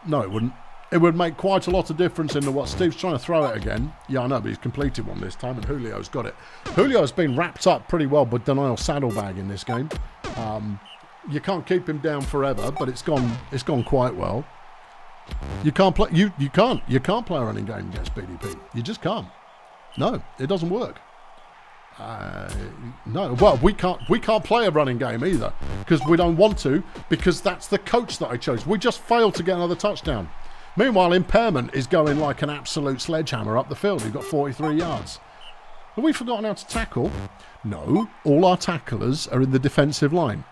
A: No, it wouldn't. It would make quite a lot of difference in the what. Steve's trying to throw it again. Yeah, I know, but he's completed one this time, and Julio's got it. Julio's been wrapped up pretty well by Denial Saddlebag in this game. You can't keep him down forever, but it's gone quite well. You can't play. You can't play a running game against BDP. You just can't. No, it doesn't work. No, well, we can't play a running game either, because we don't want to, because that's the coach that I chose. We just failed to get another touchdown. Meanwhile, Impairment is going like an absolute sledgehammer up the field. He's got 43 yards. Have we forgotten how to tackle? No, all our tacklers are in the defensive line.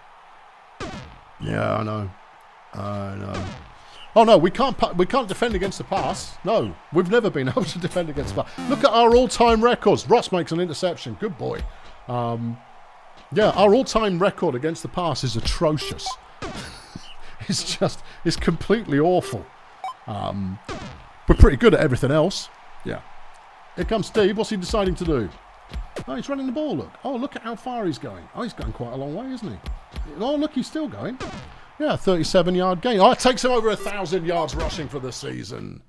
A: Yeah, I know. Oh no, we can't defend against the pass. No, we've never been able to defend against the pass. Look at our all-time records. Ross makes an interception. Good boy. Yeah, our all-time record against the pass is atrocious. It's completely awful. We're pretty good at everything else. Yeah. Here comes Steve. What's he deciding to do? Oh, he's running the ball, look. Oh, look at how far he's going. Oh, he's going quite a long way, isn't he? Oh, look, he's still going. Yeah, 37-yard gain. Oh, it takes him over 1,000 yards rushing for the season.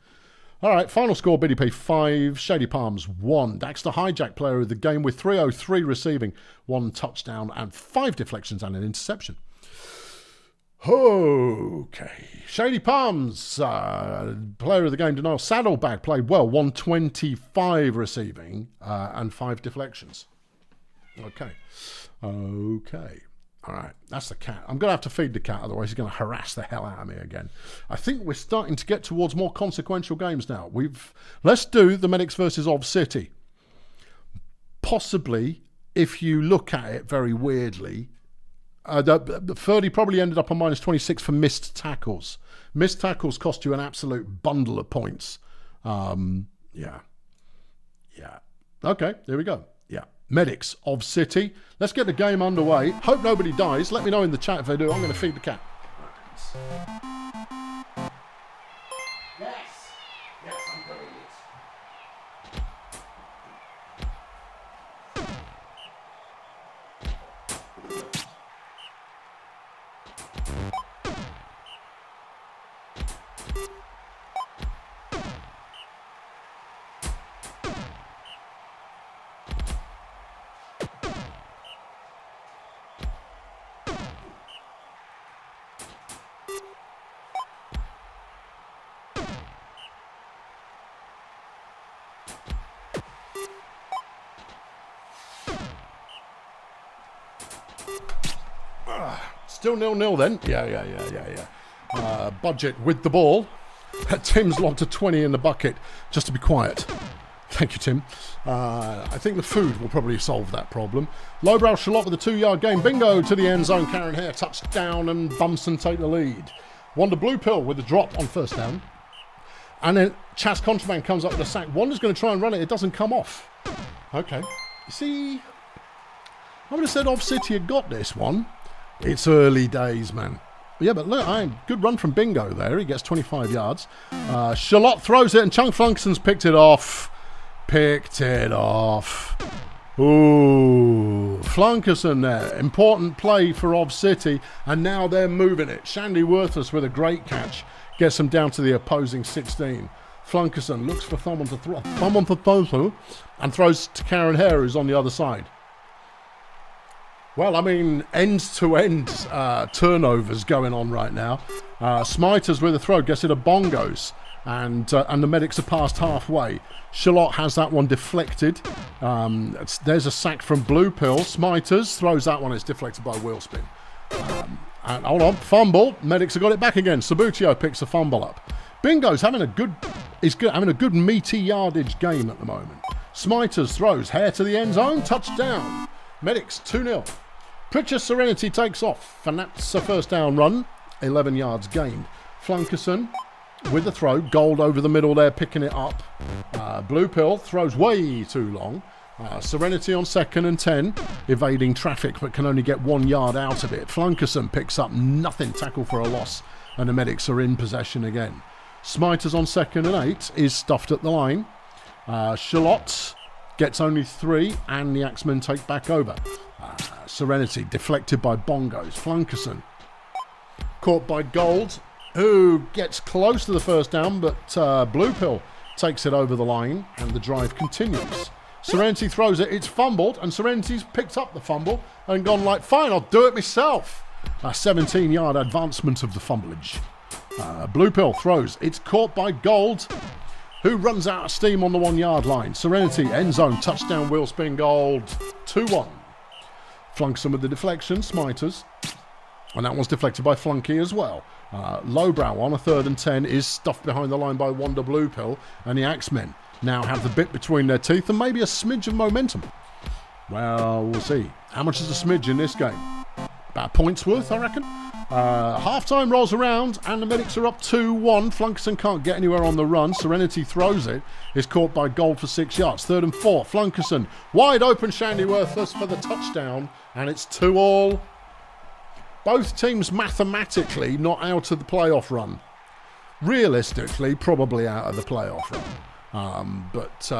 A: All right, final score, BDP 5, Shady Palms 1. Daxter hijack player of the game with 303 receiving, 1 touchdown and 5 deflections and an interception. Okay, Shady Palms, player of the game, Denial Saddlebag, played well, 125 receiving and 5 deflections. Okay. All right, that's the cat. I'm going to have to feed the cat, otherwise he's going to harass the hell out of me again. I think we're starting to get towards more consequential games now. Let's do the Medics versus Ob City. Possibly, if you look at it very weirdly, Ferdy probably ended up on minus 26 for missed tackles. Missed tackles cost you an absolute bundle of points. Yeah. Okay, there we go. Yeah. Medics of City. Let's get the game underway. Hope nobody dies. Let me know in the chat if they do. I'm going to feed the cat. Yes, I'm doing it. Still 0-0 then. Yeah. Budget with the ball. Tim's logged a 20 in the bucket, just to be quiet. Thank you, Tim. I think the food will probably solve that problem. Lowbrow Shalott with a 2-yard gain. Bingo to the end zone. Karen Hare touchdown and Bumson take the lead. Wonder Blue Pill with a drop on first down. And then Chas Contraband comes up with a sack. Wander's going to try and run it. It doesn't come off. Okay. You see, I would have said Off City had got this one. It's early days, man. Yeah, but look, good run from Bingo there. He gets 25 yards. Shalott throws it and Chung Flunkerson's picked it off. Ooh, Flunkerson there. Important play for Ob City, and now they're moving it. Shandy Worthless with a great catch gets them down to the opposing 16. Flunkerson looks for thumb on the throw and throws to Karen Hare, who's on the other side. Well, I mean, end-to-end turnovers going on right now. Smiters with a throw gets it a Bongos. And the medics are past halfway. Shalott has that one deflected. There's a sack from Blue Pill. Smiters throws that one. It's deflected by Wheelspin. And hold on, fumble. Medics have got it back again. Sabutio picks a fumble up. Bingo's having a good meaty yardage game at the moment. Smiters throws Hare to the end zone. Touchdown. Medics 2-0. Pritchard Serenity takes off, and that's a first down run. 11 yards gained. Flunkerson with the throw, Gold over the middle there, picking it up. Blue Pill throws way too long. Serenity on 2nd and 10, evading traffic, but can only get 1 yard out of it. Flunkerson picks up nothing, tackle for a loss, and the medics are in possession again. Smiters on 2nd and 8 is stuffed at the line. Shalott gets only 3, and the Axemen take back over. Serenity deflected by Bongos. Flunkerson caught by Gold, who gets close to the first down, but Blue Pill takes it over the line, and the drive continues. Serenity throws it, it's fumbled, and Serenity's picked up the fumble and gone like, fine, I'll do it myself. A 17-yard advancement of the fumblage. Blue Pill throws, it's caught by Gold, who runs out of steam on the 1 yard line. Serenity, end zone, touchdown, wheel spin, Gold, 2-1. Flunkerson with the deflection, Smiters, and that one's deflected by Flunky as well. Lowbrow on a 3rd and 10 is stuffed behind the line by Wonder Blue Pill, and the Axemen now have the bit between their teeth and maybe a smidge of momentum. Well, we'll see. How much is a smidge in this game? About a point's worth, I reckon. Half-time rolls around, and the medics are up 2-1. Flunkerson can't get anywhere on the run. Serenity throws it. Is caught by Gold for 6 yards. 3rd and 4. Flunkerson wide open. Shandy Worthless for the touchdown, and it's 2-2. Both teams mathematically not out of the playoff run. Realistically, probably out of the playoff run. But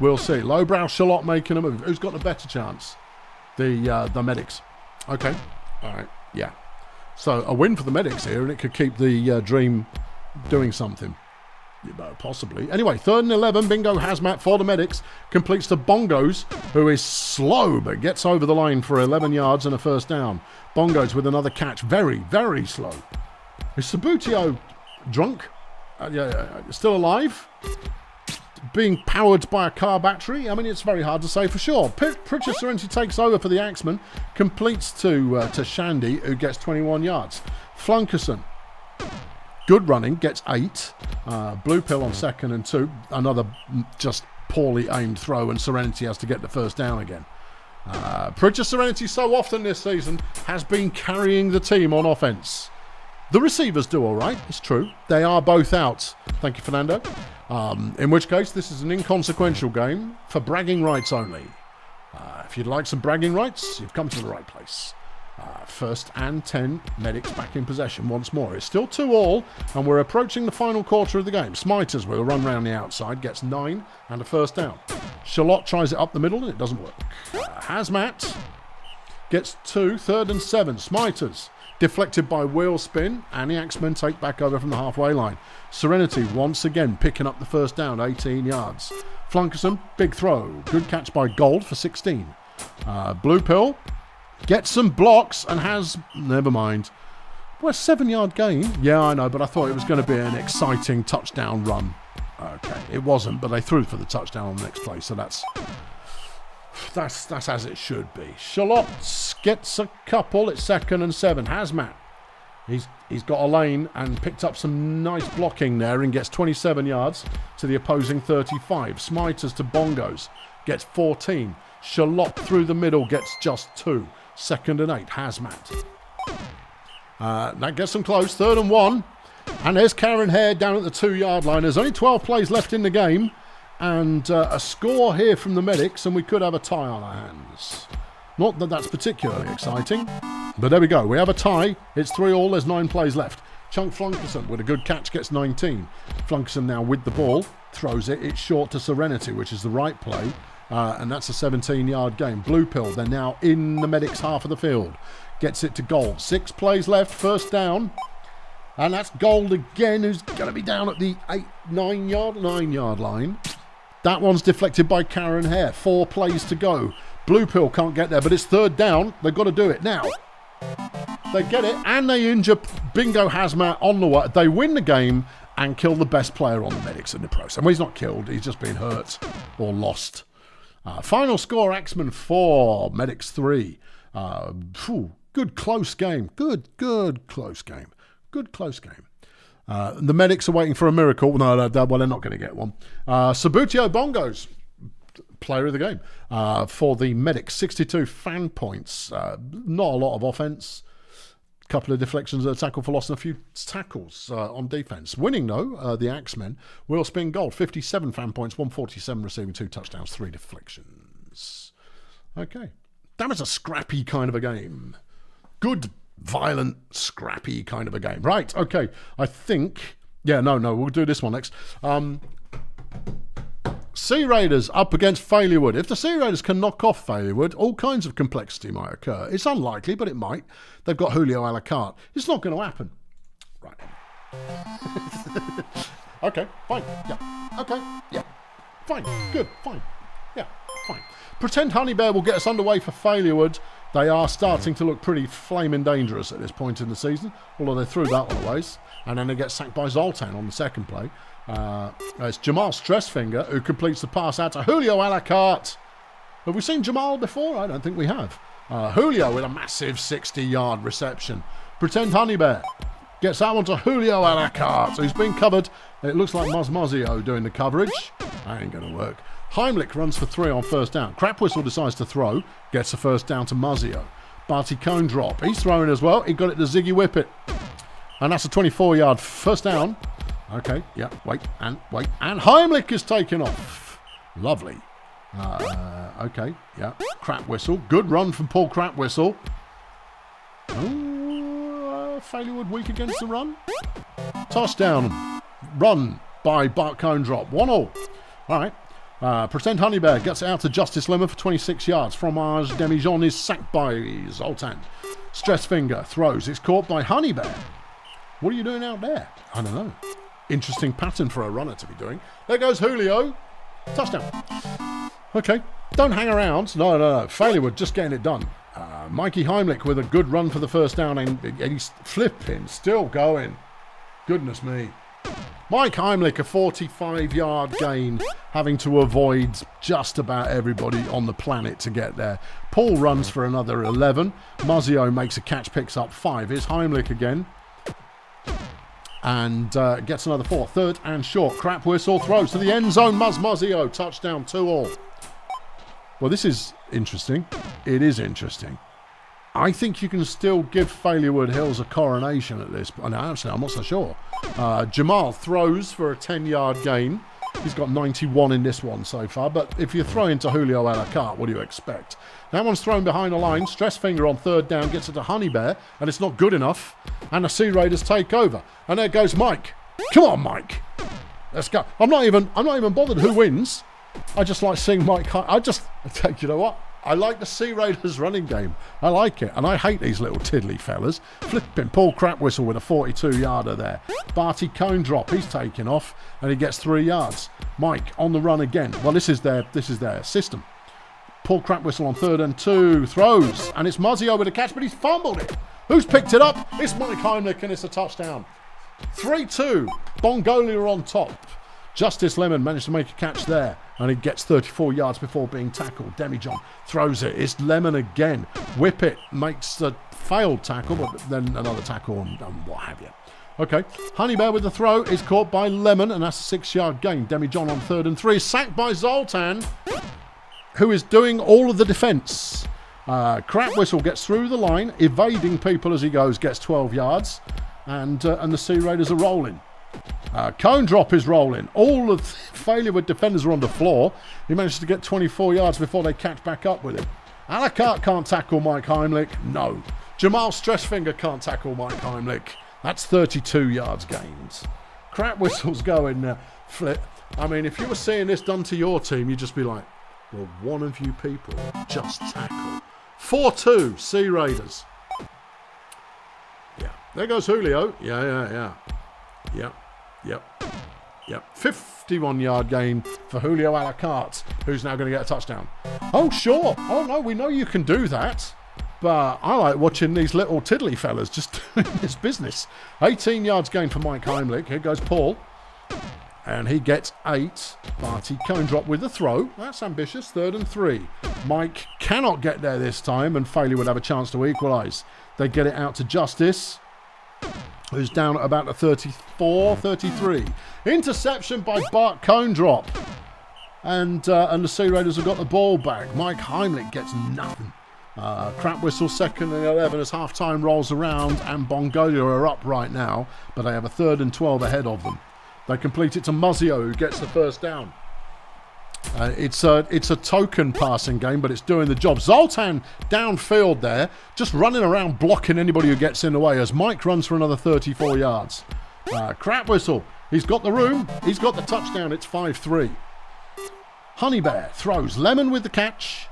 A: we'll see. Lowbrow Shalott making a move. Who's got the better chance? The medics. Okay. All right. Yeah. So a win for the medics here, and it could keep the dream doing something. Possibly. Anyway, 3rd and 11. Bingo Hazmat for the medics. Completes to Bongos, who is slow but gets over the line for 11 yards and a first down. Bongos with another catch. Very, very slow. Is Sabutio drunk? Still alive? Being powered by a car battery? I mean, it's very hard to say for sure. Pritchard Serenity takes over for the Axemen. Completes to Shandy, who gets 21 yards. Flunkerson, good running, gets 8. Blue Pill on 2nd and 2. Another just poorly aimed throw, and Serenity has to get the first down again. Pritchard Serenity so often this season has been carrying the team on offense. The receivers do all right, it's true. They are both out. Thank you, Fernando. In which case, this is an inconsequential game for bragging rights only. If you'd like some bragging rights, you've come to the right place. 1st and 10, medics back in possession once more. It's still 2-2, and we're approaching the final quarter of the game. Smiters with a run round the outside, gets 9 and a first down. Shalott tries it up the middle, and it doesn't work. Hazmat gets 2, 3rd and 7. Smiters deflected by wheel spin, and the Axemen take back over from the halfway line. Serenity once again picking up the first down, 18 yards. Flunkerson, big throw. Good catch by Gold for 16. Blue Pill gets some blocks and has... Never mind. Well, a 7-yard gain. Yeah, I know, but I thought it was going to be an exciting touchdown run. Okay, it wasn't, but they threw for the touchdown on the next play, so that's... That's as it should be. Charlotte gets a couple. It's 2nd and 7. Hazmat. He's got a lane and picked up some nice blocking there and gets 27 yards to the opposing 35. Smiters to Bongos. Gets 14. Charlotte through the middle gets just 2. 2nd and 8. Hazmat. That gets them close. 3rd and 1. And there's Karen Hare down at the 2-yard line. There's only 12 plays left in the game. And a score here from the medics, and we could have a tie on our hands. Not that that's particularly exciting, but there we go. We have a tie. It's 3-3. There's 9 plays left. Chunk Flunkerson with a good catch gets 19. Flunkerson now with the ball. Throws it. It's short to Serenity, which is the right play. And that's a 17-yard game. Blue Pill, they're now in the medics' half of the field. Gets it to Gold. 6 plays left. 1st down. And that's Gold again, who's going to be down at the 9-yard line. That one's deflected by Karen Hare. 4 plays to go. Blue Pill can't get there, but it's 3rd down. They've got to do it now. They get it, and they injure Bingo Hazmat on the way. They win the game and kill the best player on the medics in the process. Well, he's not killed. He's just been hurt or lost. Final score, Axeman 4, Medics 3. Good close game. Good close game. Good close game. The medics are waiting for a miracle. No, well, they're not going to get one. Sabutio Bongos, player of the game, for the medics. 62 fan points. Not a lot of offense. A couple of deflections at a tackle for loss and a few tackles on defense. Winning, though, the Axemen will spin Gold. 57 fan points, 147 receiving, 2 touchdowns, 3 deflections. Okay. That was a scrappy kind of a game. Good, violent, scrappy kind of a game. Right, okay. I think... Yeah, no, we'll do this one next. Sea Raiders up against Failurewood. If the Sea Raiders can knock off Failurewood, all kinds of complexity might occur. It's unlikely, but it might. They've got Julio a la carte. It's not going to happen. Right. Okay, fine. Yeah. Okay, yeah. Fine. Good, fine. Yeah, fine. Pretend Honey Bear will get us underway for Failurewood. They are starting to look pretty flaming dangerous at this point in the season, although they threw that one away. And then they get sacked by Zoltan on the second play. It's Jamal Stressfinger who completes the pass out to Julio a la carte. Have we seen Jamal before? I don't think we have. Julio with a massive 60-yard reception. Pretend Honey Bear gets that one to Julio a la carte, who's been covered. It looks like Muzmuzio doing the coverage. That ain't going to work. Heimlich runs for 3 on 1st down. Crap Whistle decides to throw. Gets the 1st down to Muzio. Barty Cone drop. He's throwing as well. He got it to Ziggy Whippet. And that's a 24-yard 1st down. Okay, yeah, wait. And Heimlich is taken off. Lovely. Okay, yeah. Crap Whistle. Good run from Paul Crap Whistle. Failurewood weak against the run. Touchdown. Run by Bart Cone drop. 1-1. All right. Pretend Honey Bear gets it out to Justice Limmer for 26 yards. Fromage Demijohn is sacked by Zoltan. Stressfinger throws. It's caught by Honey Bear. What are you doing out there? I don't know. Interesting pattern for a runner to be doing. There goes Julio. Touchdown. Okay. Don't hang around. No. Failurewood just getting it done. Mikey Heimlich with a good run for the 1st down. And he's flipping. Still going. Goodness me. Mike Heimlich, a 45-yard gain, having to avoid just about everybody on the planet to get there. Paul runs for another 11. Muzio makes a catch, picks up 5. Here's Heimlich again. And gets another 4. 3rd and short. Crap Whistle throws to the end zone. Muzio, touchdown, 2-2. Well, this is interesting. It is interesting. I think you can still give Failurewood Hills a coronation at this point. Actually, I'm not so sure. Jamal throws for a 10-yard gain. He's got 91 in this one so far. But if you throw into Julio a la carte, what do you expect? That one's thrown behind the line. Stressfinger on 3rd down gets it to Honey Bear, and it's not good enough. And the Sea Raiders take over. And there goes Mike. Come on, Mike. Let's go. I'm not even bothered who wins. I just like seeing Mike. You know what? I like the Sea Raiders running game. I like it. And I hate these little tiddly fellas. Flipping Paul Crap Whistle with a 42-yarder there. Barty Cone drop. He's taking off. And he gets 3 yards. Mike on the run again. Well, this is their system. Paul Crap Whistle on 3rd and 2. Throws. And it's Muzio with a catch, but he's fumbled it. Who's picked it up? It's Mike Heimlich, and it's a touchdown. 3-2. Bongolia on top. Justice Lemon managed to make a catch there, and he gets 34 yards before being tackled. Demijohn throws it. It's Lemon again. Whippet makes a failed tackle, but then another tackle and what have you. Okay, Honey Bear with the throw is caught by Lemon, and that's a 6-yard gain. Demijohn on 3rd and 3, sacked by Zoltan, who is doing all of the defence. Crap Whistle gets through the line, evading people as he goes, gets 12 yards, and the Sea Raiders are rolling. Cone Drop is rolling. All of failure with defenders are on the floor. He manages to get 24 yards before they catch back up with him. A la carte can't tackle Mike Heimlich. No. Jamal Stressfinger can't tackle Mike Heimlich. That's 32 yards gained. Crap Whistle's going flip. I mean, if you were seeing this done to your team, you'd just be like, well, one of you people just tackle. 4-2, Sea Raiders. Yeah. There goes Julio. Yeah. Yep. 51-yard gain for Julio a la carte, who's now going to get a touchdown. Oh, sure. Oh, no, we know you can do that. But I like watching these little tiddly fellas just doing this business. 18 yards gain for Mike Heimlich. Here goes Paul. And he gets 8. Barty Cone Drop with the throw. That's ambitious. 3rd and 3. Mike cannot get there this time, and Failure would have a chance to equalise. They get it out to Justice, who's down at about the 34, 33. Interception by Bart Cone Drop. And the Sea Raiders have got the ball back. Mike Heimlich gets nothing. Crap Whistle 2nd and 11 as half-time rolls around, and Bongolia are up right now, but they have a 3rd and 12 ahead of them. They complete it to Muzio, who gets the first down. It's a token passing game, but it's doing the job. Zoltan downfield there, just running around blocking anybody who gets in the way as Mike runs for another 34 yards. Crap Whistle, he's got the room, he's got the touchdown, it's 5-3. Honey Bear throws, Lemon with the catch,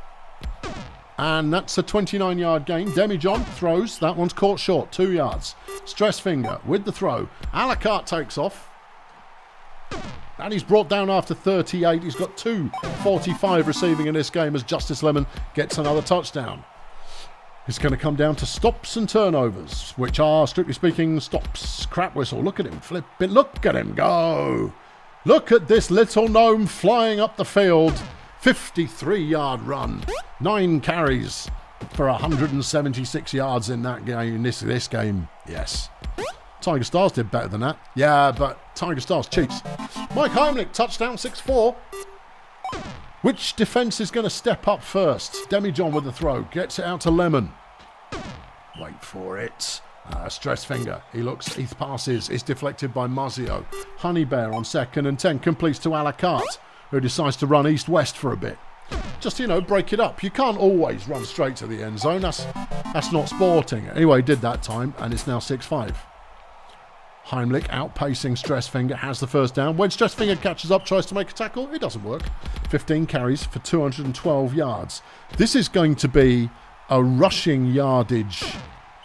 A: and that's a 29-yard gain. Demijohn throws, that one's caught short, 2 yards. Stressfinger with the throw, a la carte takes off. And he's brought down after 38. He's got 2:45 receiving in this game as Justice Lemon gets another touchdown. It's going to come down to stops and turnovers, which are, strictly speaking, stops. Crap Whistle, look at him flip it. Look at him go. Look at this little gnome flying up the field. 53-yard run. 9 carries for 176 yards in that game. This game, yes. Tiger Stars did better than that. Yeah, but Tiger Stars cheats. Mike Heimlich, touchdown, 6-4. Which defence is going to step up first? Demijohn with the throw. Gets it out to Lemon. Wait for it. Stressfinger. He passes. It's deflected by Muzio. Honey Bear on 2nd and 10. Completes to a la carte, who decides to run east-west for a bit. Just, break it up. You can't always run straight to the end zone. That's not sporting. Anyway, he did that time, and it's now 6-5. Heimlich outpacing Stressfinger, has the first down. When Stressfinger catches up, tries to make a tackle, it doesn't work. 15 carries for 212 yards. This is going to be a rushing yardage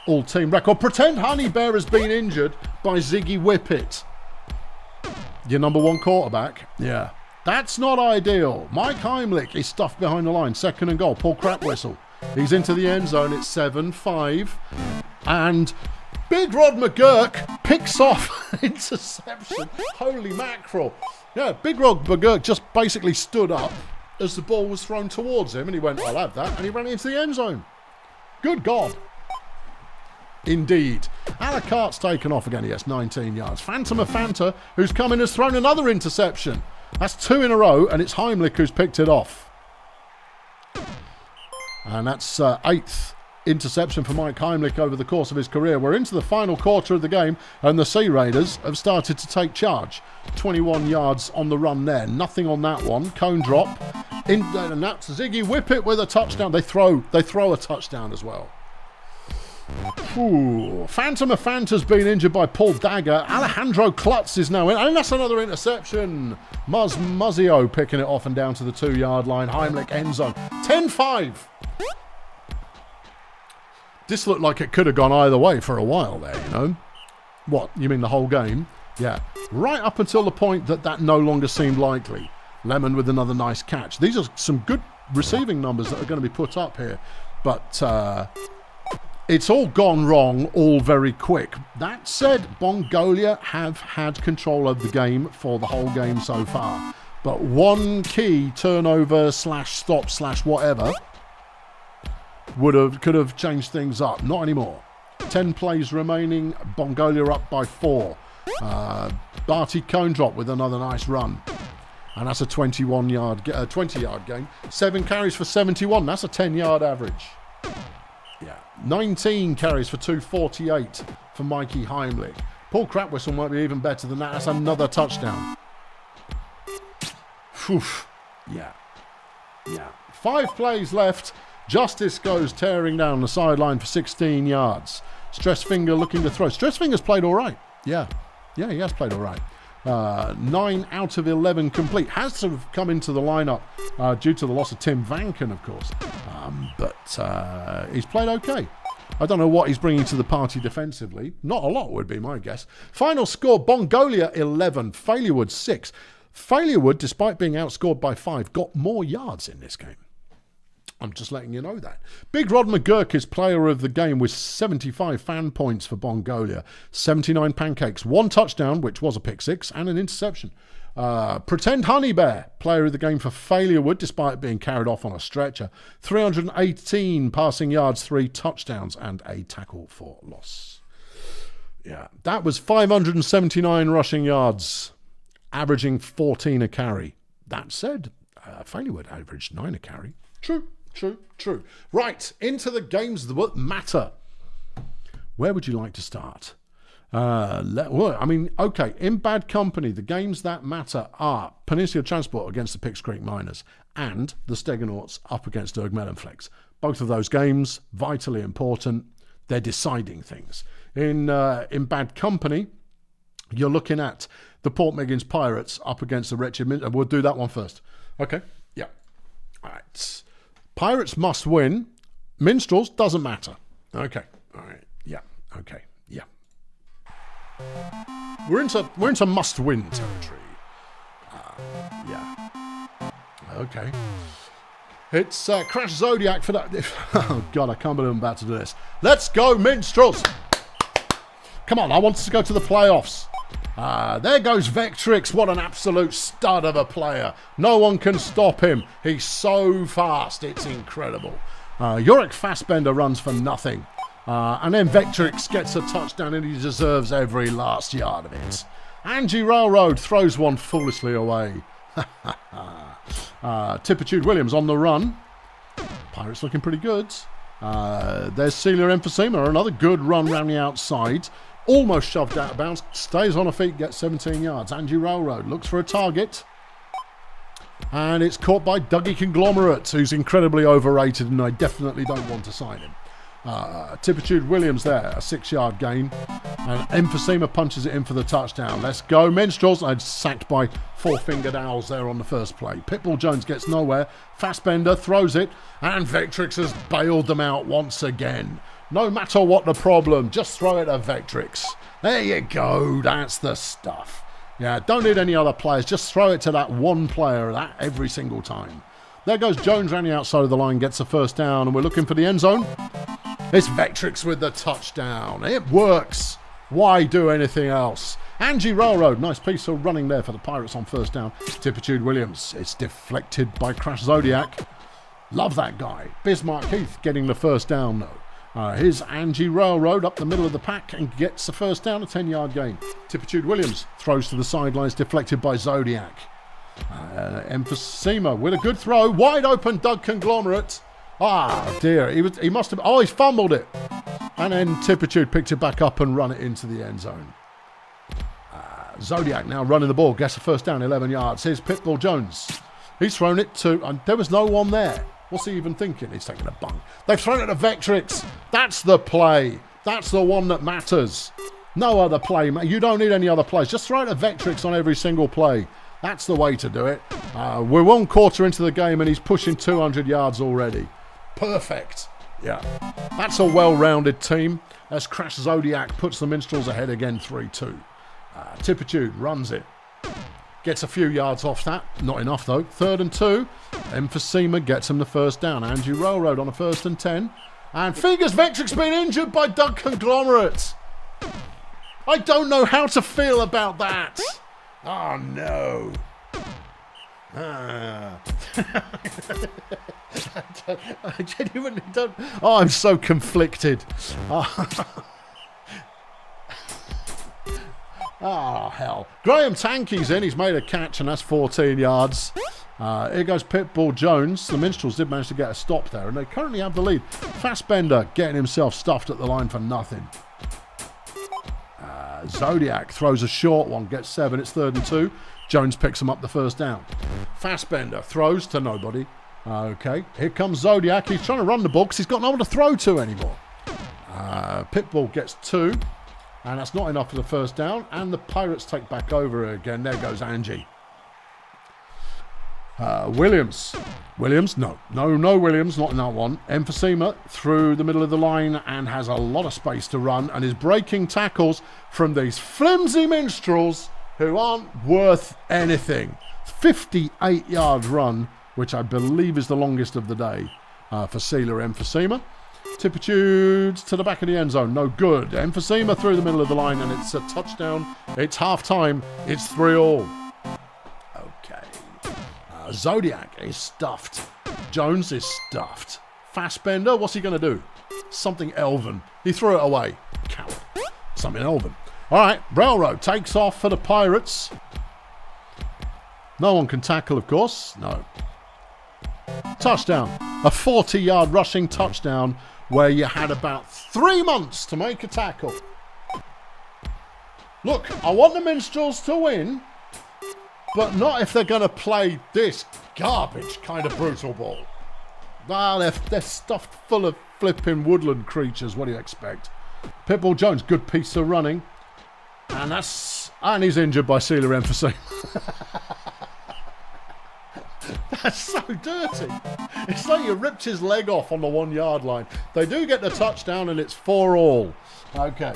A: all-team record. Pretend Honey Bear has been injured by Ziggy Whippet. Your number 1 quarterback? Yeah. That's not ideal. Mike Heimlich is stuffed behind the line. 2nd and goal. Paul Crap Whistle. He's into the end zone. It's 7-5. And Big Rod McGurk picks off interception. Holy mackerel. Yeah, Big Rod McGurk just basically stood up as the ball was thrown towards him, and he went, I'll have that, and he ran into the end zone. Good God. Indeed. A la carte's taken off again. Yes, 19 yards. Phantom of Fanta, who's come in, has thrown another interception. That's 2 in a row, and it's Heimlich who's picked it off. And that's 8th interception for Mike Heimlich over the course of his career. We're into the final quarter of the game, and the Sea Raiders have started to take charge. 21 yards on the run there. Nothing on that one. Cone drop. And that's Ziggy Whippet with a touchdown. They throw a touchdown as well. Ooh. Phantom of Fanta's been injured by Paul Dagger. Alejandro Klutz is now in, and that's another interception. Muzio picking it off and down to the 2-yard line. Heimlich end zone. 10-5. This looked like it could have gone either way for a while there, What, you mean the whole game? Yeah. Right up until the point that no longer seemed likely. Lemon with another nice catch. These are some good receiving numbers that are going to be put up here. But It's all gone wrong, all very quick. That said, Mongolia have had control of the game for the whole game so far. But one key turnover / stop / whatever could have changed things up. Not anymore. 10 plays remaining. Mongolia up by 4. Barty cone drop with another nice run. And that's a 20-yard gain. 7 carries for 71. That's a 10-yard average. Yeah. 19 carries for 248 for Mikey Heimlich. Paul Crapwhistle might be even better than that. That's another touchdown. Whew. Yeah. 5 plays left. Justice goes tearing down the sideline for 16 yards. Stressfinger looking to throw. Stressfinger's played all right. Yeah, he has played all right. 9 out of 11 complete. Has to have come into the lineup due to the loss of Tim Vanken, of course. But he's played okay. I don't know what he's bringing to the party defensively. Not a lot would be my guess. Final score, Mongolia 11, Failurwood 6. Failurwood, despite being outscored by 5, got more yards in this game. I'm just letting you know that. Big Rod McGurk is player of the game with 75 fan points for Mongolia. 79 pancakes, 1 touchdown, which was a pick 6, and an interception. Pretend Honey Bear, player of the game for Failurwood, despite being carried off on a stretcher. 318 passing yards, 3 touchdowns, and a tackle for loss. Yeah, that was 579 rushing yards, averaging 14 a carry. That said, Failurwood averaged 9 a carry. True. Right, into the games that matter. Where would you like to start? Okay, in bad company, the games that matter are Peninsula Transport against the Picks Creek Miners and the Steganauts up against Erg Mellenflex. Both of those games, vitally important. They're deciding things. In bad company, you're looking at the Port Meggins Pirates up against the Wretched Minstrels. We'll do that one first. Okay, yeah. All right. Pirates must win. Minstrels doesn't matter. Okay. All right. Yeah. Okay. Yeah. We're into must-win territory. Yeah. Okay. It's Crash Zodiac for that. Oh God, I can't believe I'm about to do this. Let's go, Minstrels! Come on, I want us to go to the playoffs. There goes Vectrix. What an absolute stud of a player. No one can stop him. He's so fast. It's incredible. Yorick Fassbender runs for nothing. And then Vectrix gets a touchdown and he deserves every last yard of it. Angie Railroad throws one foolishly away. Tippitude Williams on the run. Pirates looking pretty good. There's Celia Emphysema. Another good run round the outside. Almost shoved out of bounds, stays on her feet, gets 17 yards. Angie Railroad looks for a target. And it's caught by Dougie Conglomerate, who's incredibly overrated, and I definitely don't want to sign him. Tippitude Williams there, a 6-yard gain. And Emphysema punches it in for the touchdown. Let's go, Minstrels. I'd sacked by 4-fingered owls there on the first play. Pitbull Jones gets nowhere. Fassbender throws it, and Vectrix has bailed them out once again. No matter what the problem, just throw it at Vectrix. There you go. That's the stuff. Yeah, don't need any other players. Just throw it to that one player that every single time. There goes Jones around the outside of the line, gets a first down, and we're looking for the end zone. It's Vectrix with the touchdown. It works. Why do anything else? Angie Railroad, nice piece of running there for the Pirates on first down. Tippitude Williams, it's deflected by Crash Zodiac. Love that guy. Bismarck Heath getting the first down though. Here's Angie Railroad up the middle of the pack and gets the first down, a 10-yard gain. Tippitude Williams throws to the sidelines, deflected by Zodiac. Emphysema with a good throw. Wide open Doug Conglomerate. Ah, dear. He must have... Oh, he's fumbled it. And then Tippitude picked it back up and run it into the end zone. Zodiac now running the ball. Gets a first down, 11 yards. Here's Pitbull Jones. He's thrown it to... there was no one there. What's he even thinking? He's taking a bung. They've thrown it to Vectrix. That's the play. That's the one that matters. No other play. You don't need any other plays. Just throw it to Vectrix on every single play. That's the way to do it. We're 1 quarter into the game and he's pushing 200 yards already. Perfect. Yeah. That's a well-rounded team as Crash Zodiac puts the Minstrels ahead again 3-2. Tippitude runs it. Gets a few yards off that. Not enough, though. 3rd and 2. Emphysema gets him the first down. Angie Railroad on a 1st and 10. And Fingers Vectric's been injured by Doug Conglomerate. I don't know how to feel about that. Oh, no. I genuinely don't. Oh, I'm so conflicted. Oh, hell. Graham Tanky's in. He's made a catch, and that's 14 yards. Here goes Pitbull Jones. The Minstrels did manage to get a stop there, and they currently have the lead. Fassbender getting himself stuffed at the line for nothing. Zodiac throws a short one, gets 7. It's 3rd and 2. Jones picks him up the first down. Fassbender throws to nobody. Okay, here comes Zodiac. He's trying to run the ball because he's got no one to throw to anymore. Pitbull gets 2. And that's not enough for the first down. And the Pirates take back over again. There goes Angie. Williams. Williams? No, Williams. Not in that one. Emphysema through the middle of the line and has a lot of space to run and is breaking tackles from these flimsy Minstrels who aren't worth anything. 58-yard run, which I believe is the longest of the day for Sealer Emphysema. Tippitudes to the back of the end zone. No good. Emphysema through the middle of the line, and it's a touchdown. It's half-time. It's 3-all. Okay. Zodiac is stuffed. Jones is stuffed. Fassbender, what's he going to do? Something elven. He threw it away. Coward. Something elven. All right. Railroad takes off for the Pirates. No one can tackle, of course. No. Touchdown. A 40-yard rushing touchdown where you had about 3 months to make a tackle. Look, I want the Minstrels to win, but not if they're going to play this garbage kind of brutal ball. Well, they're stuffed full of flipping woodland creatures. What do you expect? Pitbull Jones, good piece of running. And he's injured by Sealer Emphysema. That's so dirty. It's like you ripped his leg off on the 1 yard line. They do get the touchdown and it's 4-all. Okay.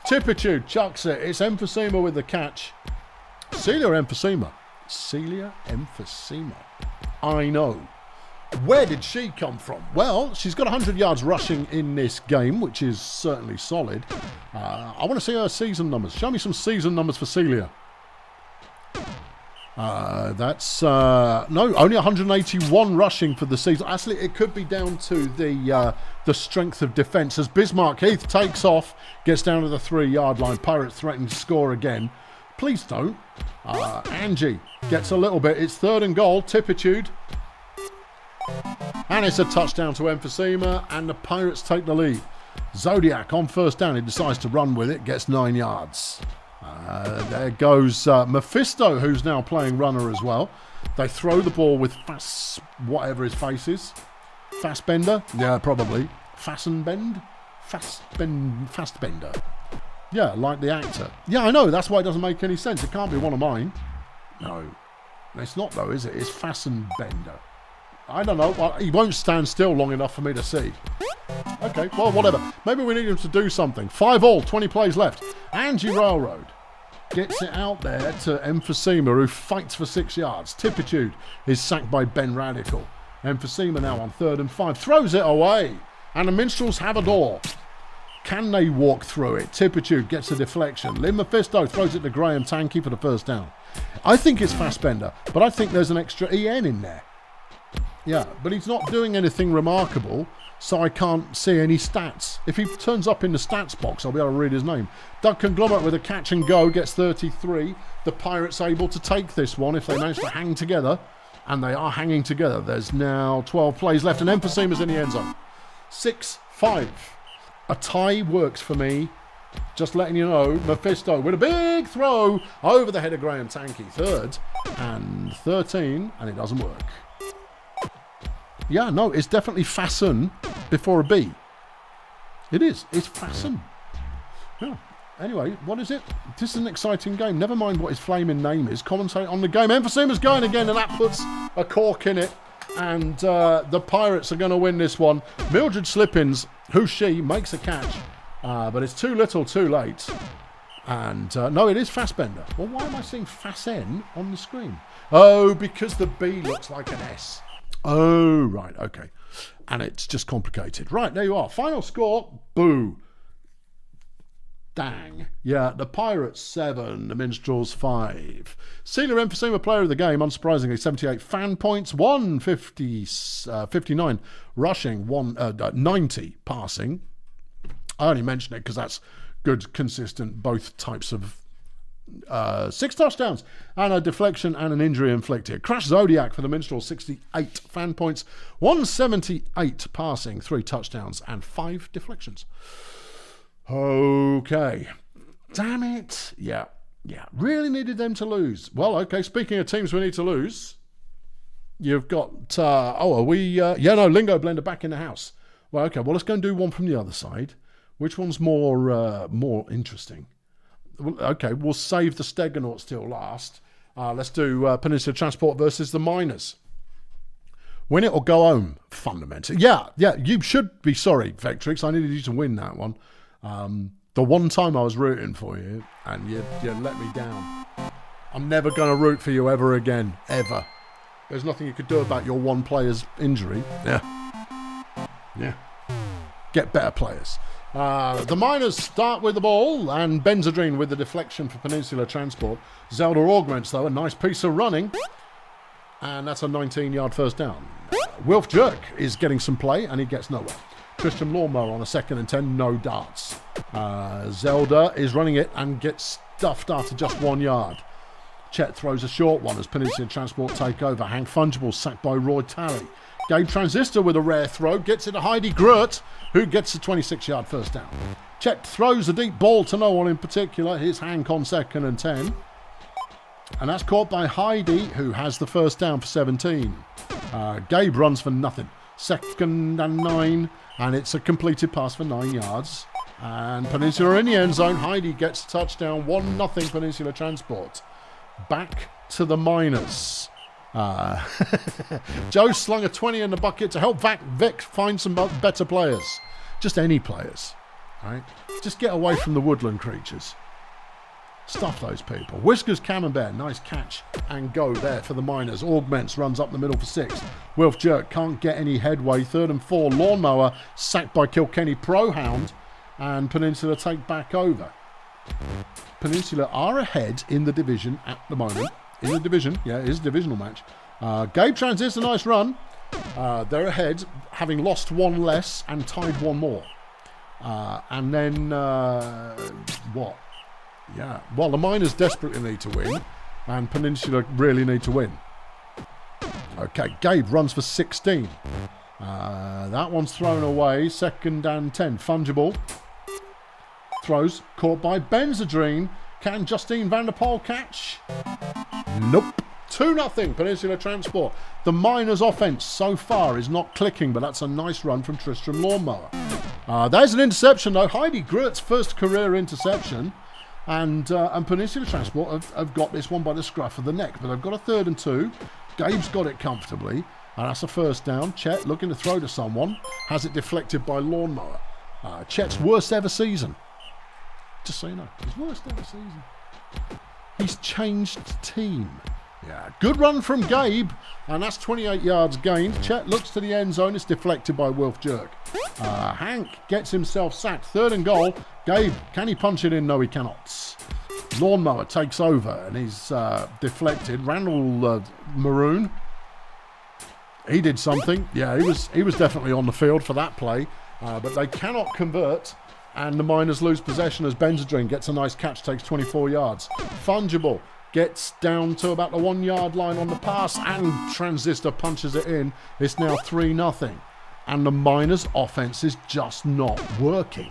A: Tippitude chucks it. It's Emphysema with the catch. Celia Emphysema. Celia Emphysema. I know. Where did she come from? Well, she's got 100 yards rushing in this game, which is certainly solid. I want to see her season numbers. Show me some season numbers for Celia. That's no, only 181 rushing for the season. Actually, it could be down to the strength of defence as Bismarck Heath takes off, gets down to the 3 yard line. Pirates threatening to score again. Please don't. Angie gets a little bit. It's 3rd and goal. Tippitude. And it's a touchdown to Emphysema, and the Pirates take the lead. Zodiac on 1st down. He decides to run with it. Gets 9 yards. There goes Mephisto, who's now playing runner as well. They throw the ball with whatever his face is. Fassbender? Yeah, probably. Fastbender? Yeah, like the actor. Yeah, I know. That's why it doesn't make any sense. It can't be one of mine. No. It's not, though, is it? It's Fastenbender. I don't know. Well, he won't stand still long enough for me to see. Okay, well, whatever. Maybe we need him to do something. 5-all, 20 plays left. Angie Railroad gets it out there to Emphysema, who fights for 6 yards. Tippitude is sacked by Ben Radical. Emphysema now on 3rd and 5. Throws it away. And the Minstrels have a door. Can they walk through it? Tippitude gets a deflection. Lynn Mephisto throws it to Graham Tanky for the 1st down. I think it's Fassbender, but I think there's an extra EN in there. Yeah, but he's not doing anything remarkable, so I can't see any stats. If he turns up in the stats box, I'll be able to read his name. Doug Conglomerate with a catch and go gets 33. The Pirates able to take this one if they manage to hang together, and they are hanging together. There's now 12 plays left, and Emphysema's in the end zone. 6-5. A tie works for me. Just letting you know, Mephisto with a big throw over the head of Graham Tanky. 3rd and 13, and it doesn't work. Yeah, no, it's definitely Fasten before a B. It is. It's Fasten. Yeah. Anyway, what is it? This is an exciting game. Never mind what his flaming name is. Commentate on the game. Emphysema's going again, and that puts a cork in it. And the Pirates are going to win this one. Mildred Slippins, who she, makes a catch. But it's too little, too late. And no, it is Fassbender. Well, why am I seeing Fassen on the screen? Oh, because the B looks like an S. Oh, right, okay. And it's just complicated. Right, there you are. Final score, boo. Dang. Yeah, the Pirates 7, the Minstrels 5. Senior Emphysema player of the game, unsurprisingly, 78 fan points, 59 rushing, 90 passing. I only mention it because that's good, consistent, both types of 6 touchdowns and a deflection and an injury inflicted. Crash Zodiac for the Minstrels, 68 fan points, 178 passing, 3 touchdowns and 5 deflections. Okay. Damn it. Yeah. Really needed them to lose. Well, okay, speaking of teams we need to lose, you've got, Lingo Blender back in the house. Well, okay, well, let's go and do one from the other side. Which one's more interesting? Okay, we'll save the Stegonauts till last. Let's do Peninsula Transport versus the Miners. Win it or go home, fundamentally. Yeah, you should be sorry, Vectrix. I needed you to win that one. The one time I was rooting for you, and you let me down. I'm never going to root for you ever again, ever. There's nothing you could do about your one player's injury. Yeah. Get better players. The Miners start with the ball, and Benzedrine with the deflection for Peninsula Transport. Zelda augments, though, a nice piece of running. And that's a 19-yard first down. Wilf Jerk is getting some play, and he gets nowhere. Christian Lawnmower on a 2nd and 10, no darts. Zelda is running it and gets stuffed after just 1 yard. Chet throws a short one as Peninsula Transport take over. Hank Fungible sacked by Roy Talley. Gabe Transistor with a rare throw gets it to Heidi Grurt, who gets a 26-yard first down. Chet throws a deep ball to no one in particular. Here's Hank on 2nd and 10. And that's caught by Heidi, who has the first down for 17. Gabe runs for nothing. 2nd and 9. And it's a completed pass for 9 yards. And Peninsula in the end zone. Heidi gets a touchdown. 1-0 Peninsula Transport. Back to the Miners. Joe slung a 20 in the bucket to help Vic find some better players. Just any players. Right? Just get away from the woodland creatures. Stuff those people. Whiskers Camembert, nice catch and go there for the Miners. Augments runs up the middle for 6. Wilf Jerk can't get any headway. 3rd and 4. Lawnmower sacked by Kilkenny Prohound, and Peninsula take back over. Peninsula are ahead in the division at the moment. In the division, yeah, it is a divisional match. Gabe Transist, a nice run. They're ahead, having lost 1 less and tied 1 more. And then what? Yeah, well, the Miners desperately need to win, and Peninsula really need to win. Okay, Gabe runs for 16. That one's thrown away. 2nd and 10. Fungible throws, caught by Benzedrine. Can Justine Vanderpoel catch? Nope. 2-0 Peninsula Transport. The Miners' offense so far is not clicking, but that's a nice run from Tristram Lawnmower. There's an interception, though. Heidi Grurt's first career interception. And Peninsula Transport have got this one by the scruff of the neck. But they've got a 3rd and 2. Gabe's got it comfortably. And that's a first down. Chet looking to throw to someone. Has it deflected by Lawnmower. Chet's worst ever season. Just so you know. His worst ever season. He's changed team. Yeah, good run from Gabe. And that's 28 yards gained. Chet looks to the end zone. It's deflected by Wilf Jerk. Hank gets himself sacked. 3rd and goal. Gabe, can he punch it in? No, he cannot. Lawnmower takes over and he's deflected. Randall Maroon, he did something. Yeah, he was definitely on the field for that play. But they cannot convert, and the Miners lose possession as Benzedrine gets a nice catch, takes 24 yards. Fungible gets down to about the 1 yard line on the pass, and Transistor punches it in. It's now 3-0. And the Miners' offense is just not working.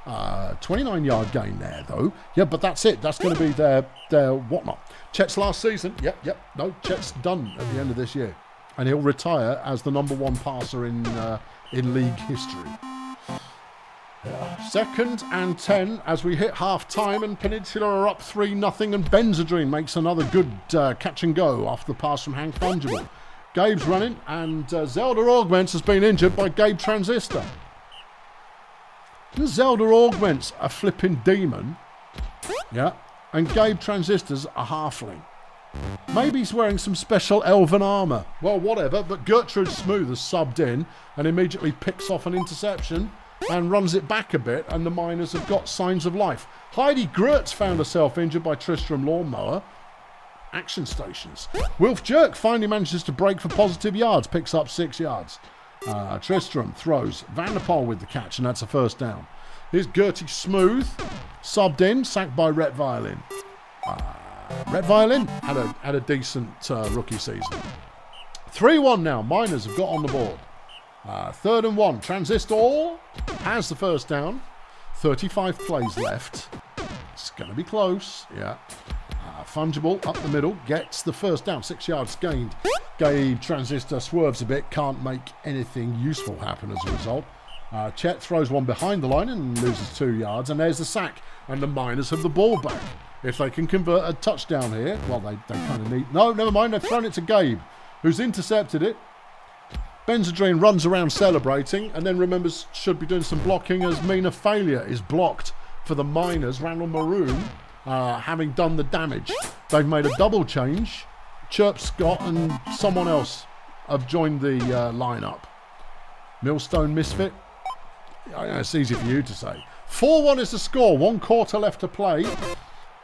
A: 29-yard gain there, though. Yeah, but that's it. That's going to be their whatnot. Chet's last season. Yep. No, Chet's done at the end of this year. And he'll retire as the #1 passer in league history. 2nd and 10 as we hit half-time, and Peninsula are up 3-0, and Benzedrine makes another good catch and go after the pass from Hank Fungible. Gabe's running, and Zelda Augments has been injured by Gabe Transistor. Zelda Augments a flipping demon. Yeah. And Gabe Transistor's a halfling. Maybe he's wearing some special elven armour. Well, whatever, but Gertrude Smooth has subbed in and immediately picks off an interception and runs it back a bit, and the Miners have got signs of life. Heidi Grutz found herself injured by Tristram Lawnmower. Action stations. Wilf Jerk finally manages to break for positive yards, picks up 6 yards. Tristram throws. Vanderpool with the catch, and that's a first down. Here's Gertie Smooth, subbed in, sacked by Rhett Violin. Rhett Violin had a decent rookie season. 3-1 now. Miners have got on the board. 3rd and 1. Transistor has the first down. 35 plays left. It's going to be close. Yeah. Fungible up the middle. Gets the first down. 6 yards gained. Gabe Transistor swerves a bit. Can't make anything useful happen as a result. Chet throws one behind the line and loses 2 yards. And there's the sack. And the Miners have the ball back. If they can convert a touchdown here, well, they kind of need... No, never mind. They've thrown it to Gabe, who's intercepted it. Benzadrine runs around celebrating and then remembers should be doing some blocking as Mina Failure is blocked for the Miners. Randall Maroon having done the damage. They've made a double change. Chirp Scott and someone else have joined the lineup. Millstone Misfit. It's easy for you to say. 4-1 is the score. 1 quarter left to play.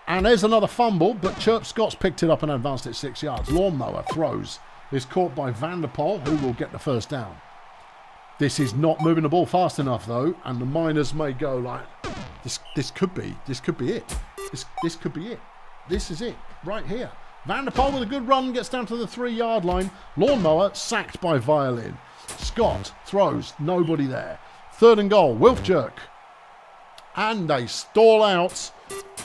A: And there's another fumble, but Chirp Scott's picked it up and advanced it 6 yards. Lawnmower throws. Is caught by Vanderpool, who will get the first down. This is not moving the ball fast enough, though, and the Miners may go like, this could be it. This could be it. This is it, right here. Vanderpool with a good run, gets down to the 3-yard line. Lawnmower sacked by Violin. Scott throws, nobody there. 3rd and goal, Wilf Jerk. And they stall out,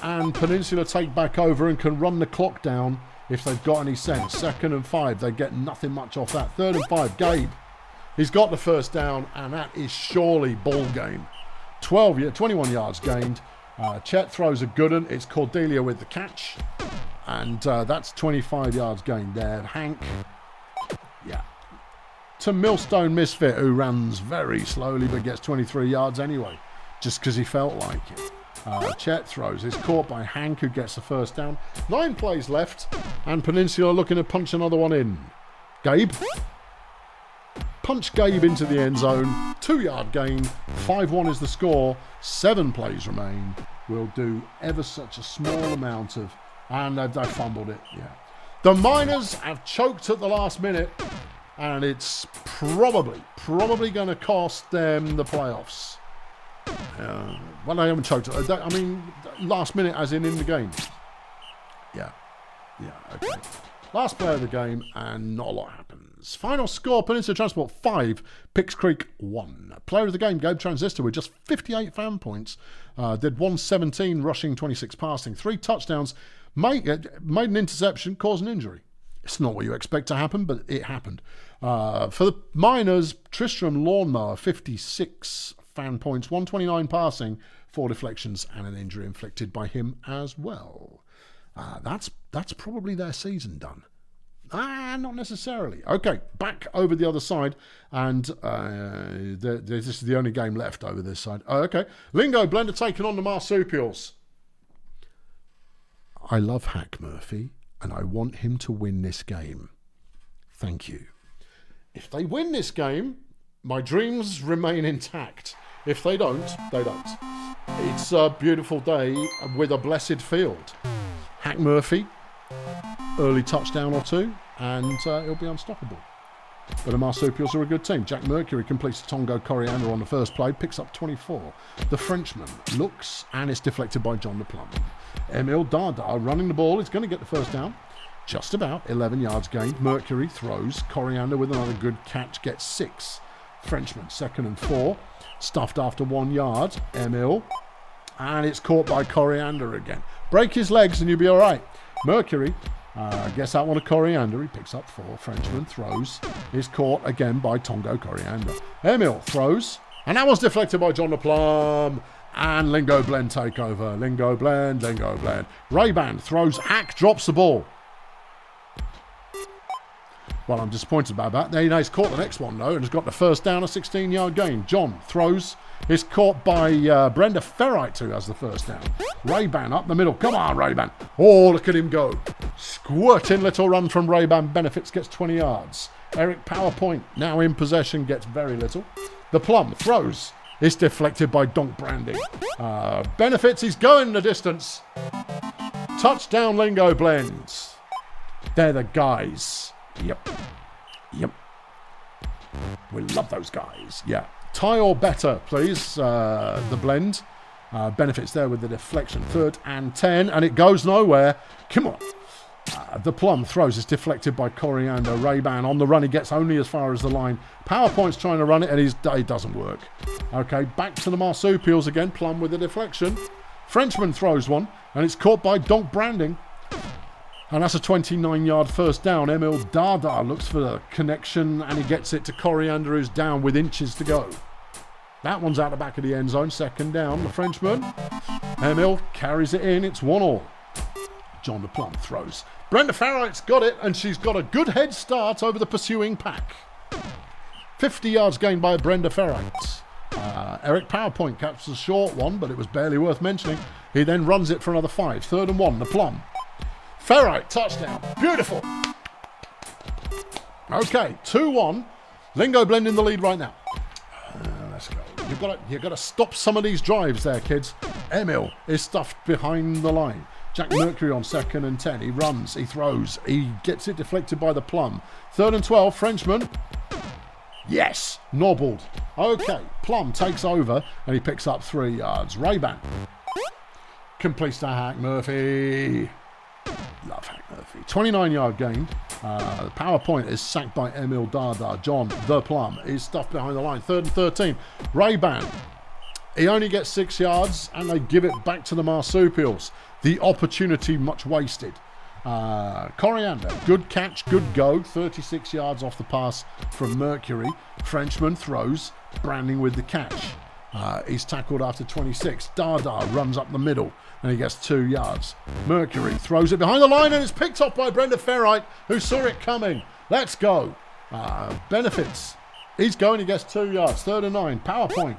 A: and Peninsula take back over and can run the clock down if they've got any sense. 2nd and 5, they get nothing much off that. 3rd and 5, Gabe. He's got the first down, and that is surely ball game. 21 yards gained. Chet throws a good one. It's Cordelia with the catch. And that's 25 yards gained there. Hank, yeah. To Millstone Misfit, who runs very slowly but gets 23 yards anyway, just because he felt like it. Chet throws. It's caught by Hank, who gets the first down. 9 plays left, and Peninsula looking to punch another one in. Gabe. Punch Gabe into the end zone. 2-yard gain. 5-1 is the score. 7 plays remain. We'll do ever such a small amount of... And they fumbled it, yeah. The Miners have choked at the last minute, and it's probably going to cost them the playoffs. Well, they haven't choked. I mean, last minute as in the game. Yeah, okay. Last play of the game, and not a lot happens. Final score, Peninsula Transport 5, Picks Creek 1. Player of the game, Gabe Transistor, with just 58 fan points. Did 117 rushing, 26 passing, 3 touchdowns, made an interception, caused an injury. It's not what you expect to happen, but it happened. For the Miners, Tristram Lawnmower, 56 fan points, 129 passing, 4 deflections, and an injury inflicted by him as well. That's probably their season done. Not necessarily. Okay, back over the other side, and this is the only game left over this side. Okay, Lingo Blender taking on the Marsupials. I love Hack Murphy, and I want him to win this game. Thank you. If they win this game, my dreams remain intact. If they don't, they don't. It's a beautiful day with a blessed field. Hack Murphy, early touchdown or 2, and it'll be unstoppable. But the Marsupials are a good team. Jack Mercury completes the Tongo Coriander on the first play, picks up 24. The Frenchman looks, and it's deflected by John LePlum. Emil Dada running the ball is going to get the first down. Just about 11 yards gained. Mercury throws. Coriander with another good catch gets 6. Frenchman, 2nd and 4. Stuffed after 1 yard. Emil. And it's caught by Coriander again. Break his legs and you'll be all right. Mercury gets that one to Coriander. He picks up 4. Frenchman throws. Is caught again by Tongo Coriander. Emil throws. And that was deflected by John LePlum. And Lingo Blend take over. Lingo Blend. Ray-Ban throws. Hack drops the ball. Well, I'm disappointed about that. Now, he's caught the next one, though, and has got the first down, a 16-yard gain. John throws. Is caught by Brenda Ferrite, who has the first down. Ray-Ban up the middle. Come on, Ray-Ban. Oh, look at him go. Squirting little run from Ray-Ban. Benefits, gets 20 yards. Eric PowerPoint, now in possession, gets very little. The Plum throws. Is deflected by Donk Branding. Benefits, he's going the distance. Touchdown Lingo Blends. They're the guys. Yep. We love those guys. Yeah. Tie or better, please. The blend. Benefits there with the deflection. 3rd and 10. And it goes nowhere. Come on. The Plum throws. It's deflected by Coriander. Ray-Ban on the run. He gets only as far as the line. PowerPoint's trying to run it and it doesn't work. Okay, back to the Marsupials again. Plum with the deflection. Frenchman throws one. And it's caught by Donk Branding. And that's a 29-yard first down. Emil Dada looks for the connection and he gets it to Coriander, who's down with inches to go. That one's out the back of the end zone. 2nd down. The Frenchman. Emil carries it in. It's 1-1. John the Plum throws. Brenda Ferrite's got it and she's got a good head start over the pursuing pack. 50 yards gained by Brenda Ferrite. Eric PowerPoint catches a short one, but it was barely worth mentioning. He then runs it for another 5. 3rd and 1. The Plum. Ferrite, touchdown. Beautiful. Okay, 2-1. Lingo Blend in the lead right now. Let's go. You've got to stop some of these drives there, kids. Emil is stuffed behind the line. Jack Mercury on 2nd and 10. He runs, he throws, he gets it deflected by the Plum. 3rd and 12, Frenchman. Yes, nobbled. Okay, Plum takes over and he picks up 3 yards. Ray-Ban completes to Hack Murphy. Love Hack Murphy. 29-yard gain. The PowerPoint is sacked by Emil Dada. John, the Plum, is stuffed behind the line. 3rd and 13. Ray-Ban. He only gets 6 yards and they give it back to the Marsupials. The opportunity much wasted. Coriander, good catch, good go. 36 yards off the pass from Mercury. Frenchman throws. Branding with the catch. He's tackled after 26. Dada runs up the middle and he gets 2 yards. Mercury throws it behind the line and it's picked up by Brenda Ferrite, who saw it coming. Let's go. Benefits. He's going, he gets 2 yards. 3rd and 9. PowerPoint.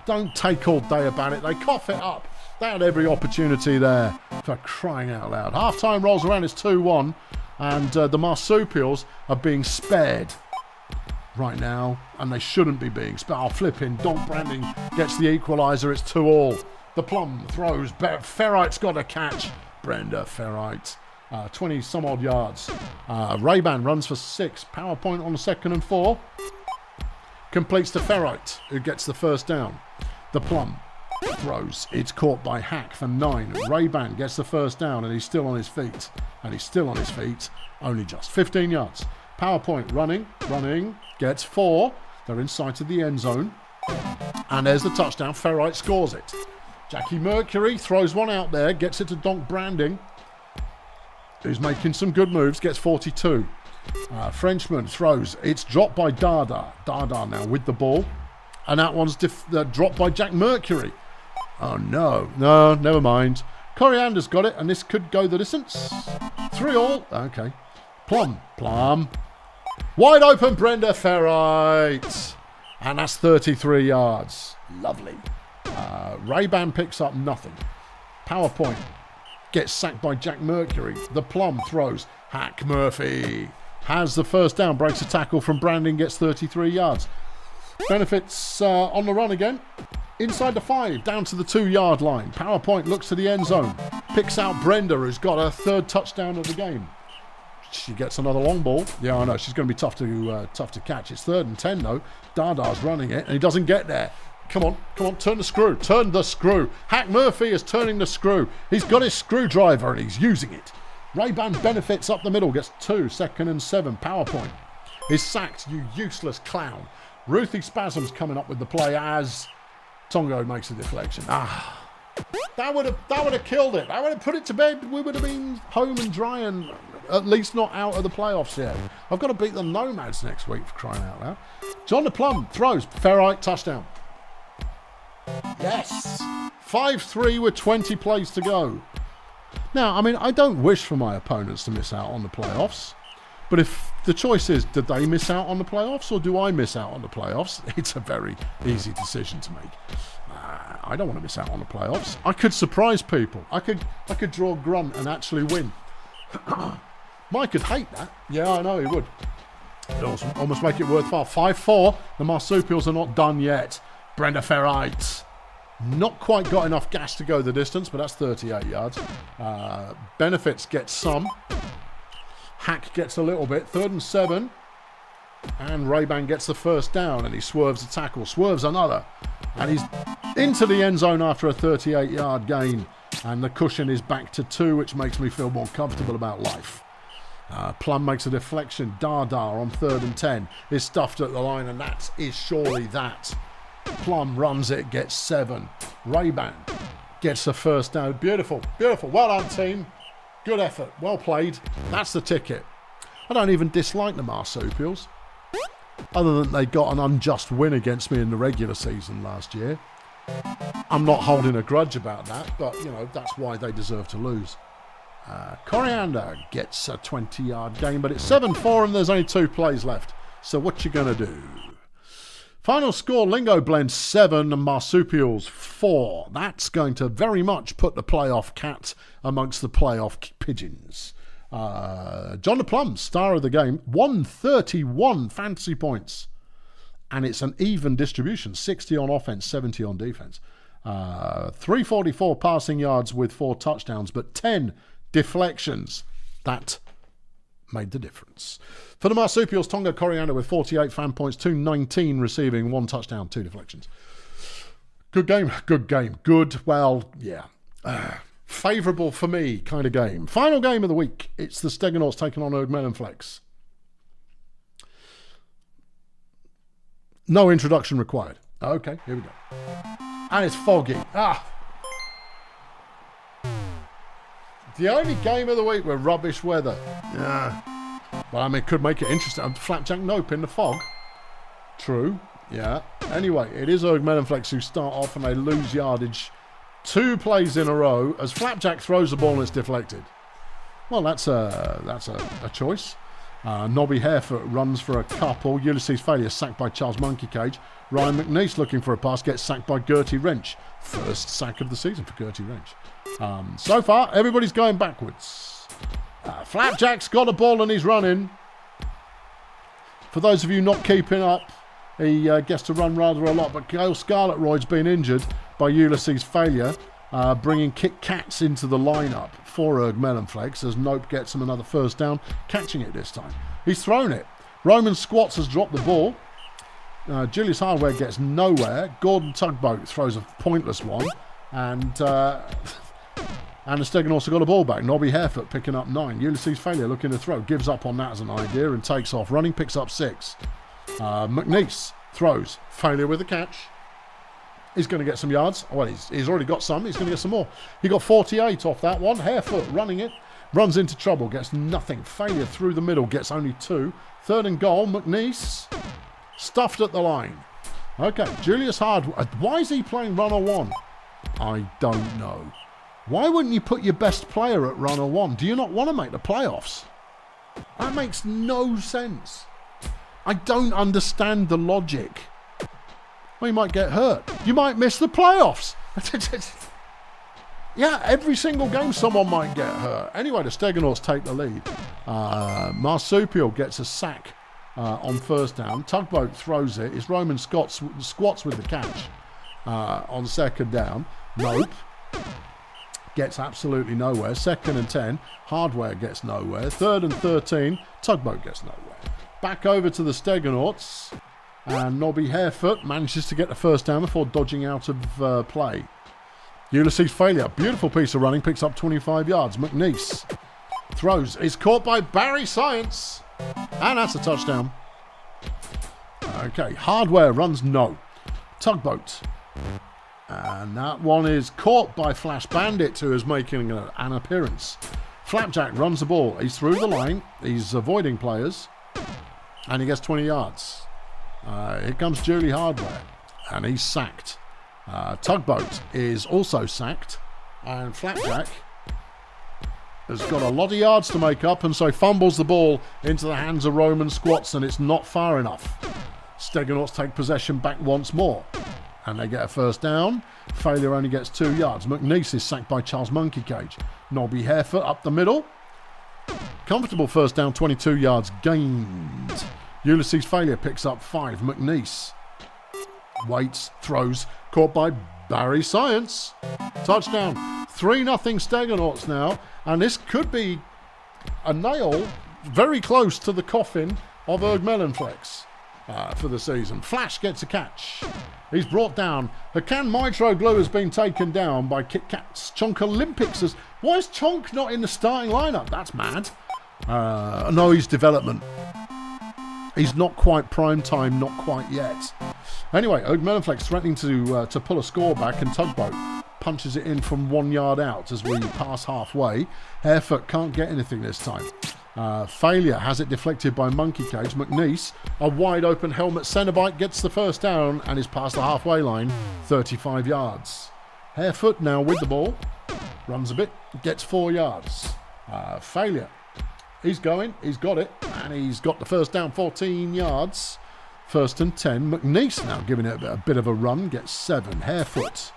A: Don't take all day about it. They cough it up. They had every opportunity there, for crying out loud. Half-time rolls around, it's 2-1, and the Marsupials are being spared right now, and they shouldn't be being spared. Oh, flipping. Donk Branding gets the equaliser, it's 2-2. The Plum throws. Ferrite's got a catch. Brenda Ferrite. 20-some-odd yards. Ray-Ban runs for 6. PowerPoint on the 2nd and 4. Completes to Ferrite, who gets the first down. The Plum throws. It's caught by Hack for 9. Ray-Ban gets the first down and he's still on his feet. Only just 15 yards. PowerPoint running, gets 4. They're in sight of the end zone. And there's the touchdown. Ferrite scores it. Jackie Mercury throws one out there, gets it to Donk Branding, who's making some good moves, gets 42. Frenchman throws. It's dropped by Dada. Dada now with the ball. And that one's dropped by Jack Mercury. Oh, no. No, never mind. Coriander's got it, and this could go the distance. 3-3. Okay. Plum. Wide open, Brenda Ferrite. And that's 33 yards. Lovely. Ray-Ban picks up nothing. PowerPoint gets sacked by Jack Mercury. The Plum throws. Hack Murphy has the first down, breaks a tackle from Branding, gets 33 yards. Benefits on the run again. Inside the 5, down to the 2-yard line. PowerPoint looks to the end zone. Picks out Brenda, who's got her 3rd touchdown of the game. She gets another long ball. Yeah, I know. She's going to be tough to catch. It's 3rd and 10, though. Dada's running it, and he doesn't get there. Come on, turn the screw. Hack Murphy is turning the screw. He's got his screwdriver, and he's using it. Ray-Ban Benefits up the middle, gets 2, 2nd and 7. PowerPoint is sacked, you useless clown. Ruthie Spasm's coming up with the play as Tongo makes a deflection. That would have killed it. That would have put it to bed. We would have been home and dry and at least not out of the playoffs yet. I've got to beat the Nomads next week, for crying out loud. John the Plum throws. Ferrite, touchdown. Yes. 5-3 with 20 plays to go. Now, I mean, I don't wish for my opponents to miss out on the playoffs. But if the choice is, did they miss out on the playoffs or do I miss out on the playoffs? It's a very easy decision to make. I don't want to miss out on the playoffs. I could surprise people. I could draw grunt and actually win. Mike could hate that. Yeah, I know he would. It'd almost make it worthwhile. 5-4. The Marsupials are not done yet. Brenda Ferrite. Not quite got enough gas to go the distance, but that's 38 yards. Benefits gets some. Hack gets a little bit. 3rd and 7. And Ray-Ban gets the first down, and he swerves a tackle. Swerves another. And he's into the end zone after a 38-yard gain. And the cushion is back to 2, which makes me feel more comfortable about life. Plum makes a deflection. Dada on 3rd and 10 is stuffed at the line, and that is surely that. Plum runs it, gets 7. Ray-Ban gets the first down. Beautiful, beautiful. Well done, team. Good effort. Well played. That's the ticket. I don't even dislike the Marsupials, other than they got an unjust win against me in the regular season last year. I'm not holding a grudge about that, but, you know, that's why they deserve to lose. Coriander gets a 20-yard gain, but it's 7-4 and there's only 2 plays left. So what you going to do? Final score, Lingo Blend 7 and Marsupials 4. That's going to very much put the playoff cat amongst the playoff pigeons. John DePlum, star of the game, 131 fantasy points. And it's an even distribution, 60 on offense, 70 on defense. 344 passing yards with 4 touchdowns, but 10 deflections. That made the difference. For the Marsupials, Tonga Coriander with 48 fan points, 219 receiving, 1 touchdown, 2 deflections. Good game, good game. Good, well, yeah. Favourable for me kind of game. Final game of the week. It's the Steganauts taking on Ergmelonflex. No introduction required. Okay, here we go. And it's foggy. The only game of the week with rubbish weather. Yeah. But I mean, it could make it interesting. Flapjack Nope in the fog. True. Yeah. Anyway, it is Ergmelonflex who start off and they lose yardage 2 plays in a row as Flapjack throws the ball and it's deflected. Well, that's a choice. Nobby Harefoot runs for a couple. Ulysses Failure sacked by Charles Monkey Cage. Ryan McNeice looking for a pass gets sacked by Gertie Wrench. First sack of the season for Gertie Wrench. So far, everybody's going backwards. Flapjack's got a ball and he's running. For those of you not keeping up, he gets to run rather a lot, but Gail Scarlet Royd's been injured by Ulysses Failure, bringing Kit Kats into the lineup for Ergmelonflex as Nope gets him another first down, catching it this time. He's thrown it. Roman Squats has dropped the ball. Julius Hardware gets nowhere. Gordon Tugboat throws a pointless one, and the Stegan also got a ball back. Nobby Harefoot picking up 9. Ulysses Failure looking to throw. Gives up on that as an idea and takes off. Running, picks up 6. McNeice throws. Failure with the catch. He's going to get some yards. Well, he's already got some. He's going to get some more. He got 48 off that one. Harefoot running it. Runs into trouble. Gets nothing. Failure through the middle. Gets only 2. 3rd and goal. McNeice stuffed at the line. Okay. Julius Hardware. Why is he playing runner 1? I don't know. Why wouldn't you put your best player at runner 1? Do you not want to make the playoffs? That makes no sense. I don't understand the logic. Well, you might get hurt. You might miss the playoffs. Yeah, every single game someone might get hurt. Anyway, the Steganauts take the lead. Marsupial gets a sack on first down. Tugboat throws it. It's Roman Squats with the catch on second down. Nope. Gets absolutely nowhere. 2nd and 10. Hardware gets nowhere. 3rd and 13. Tugboat gets nowhere. Back over to the Steganauts. And Nobby Harefoot manages to get the first down before dodging out of play. Ulysses Failure. Beautiful piece of running. Picks up 25 yards. McNeice throws. Is caught by Barry Science. And that's a touchdown. Okay. Hardware runs no. Tugboat. And that one is caught by Flash Bandit, who is making an appearance. Flapjack runs the ball. He's through the line. He's avoiding players. And he gets 20 yards. Here comes Julie Hardware. And he's sacked. Tugboat is also sacked. And Flapjack has got a lot of yards to make up, and so fumbles the ball into the hands of Roman Squats, and it's not far enough. Steganauts take possession back once more, and they get a first down. Failure only gets 2 yards. McNeese is sacked by Charles Monkey Cage. Nobby Harefoot up the middle. Comfortable first down, 22 yards gained. Ulysses Failure picks up 5. McNeese waits, throws, caught by Barry Science. Touchdown. 3-0 Steganauts now, and this could be a nail very close to the coffin of Erg Melonflex for the season. Flash gets a catch. He's brought down. Hakan Mitro Glue has been taken down by Kit Kats. Chonk Olympics has... Why is Chonk not in the starting lineup? That's mad. No, he's development. He's not quite prime time, not quite yet. Anyway, Erg Melonflex threatening to pull a score back, and Tugboat punches it in from 1 yard out as we pass halfway. Harefoot can't get anything this time. Failure has it deflected by Monkey Cage. McNeese, a wide open helmet Cenobite, gets the first down and is past the halfway line, 35 yards. Harefoot now with the ball, runs a bit, gets 4 yards. Failure, he's going, he's got it, and he's got the first down, 14 yards. First and 10. McNeese now giving it a bit of a run, gets 7. Harefoot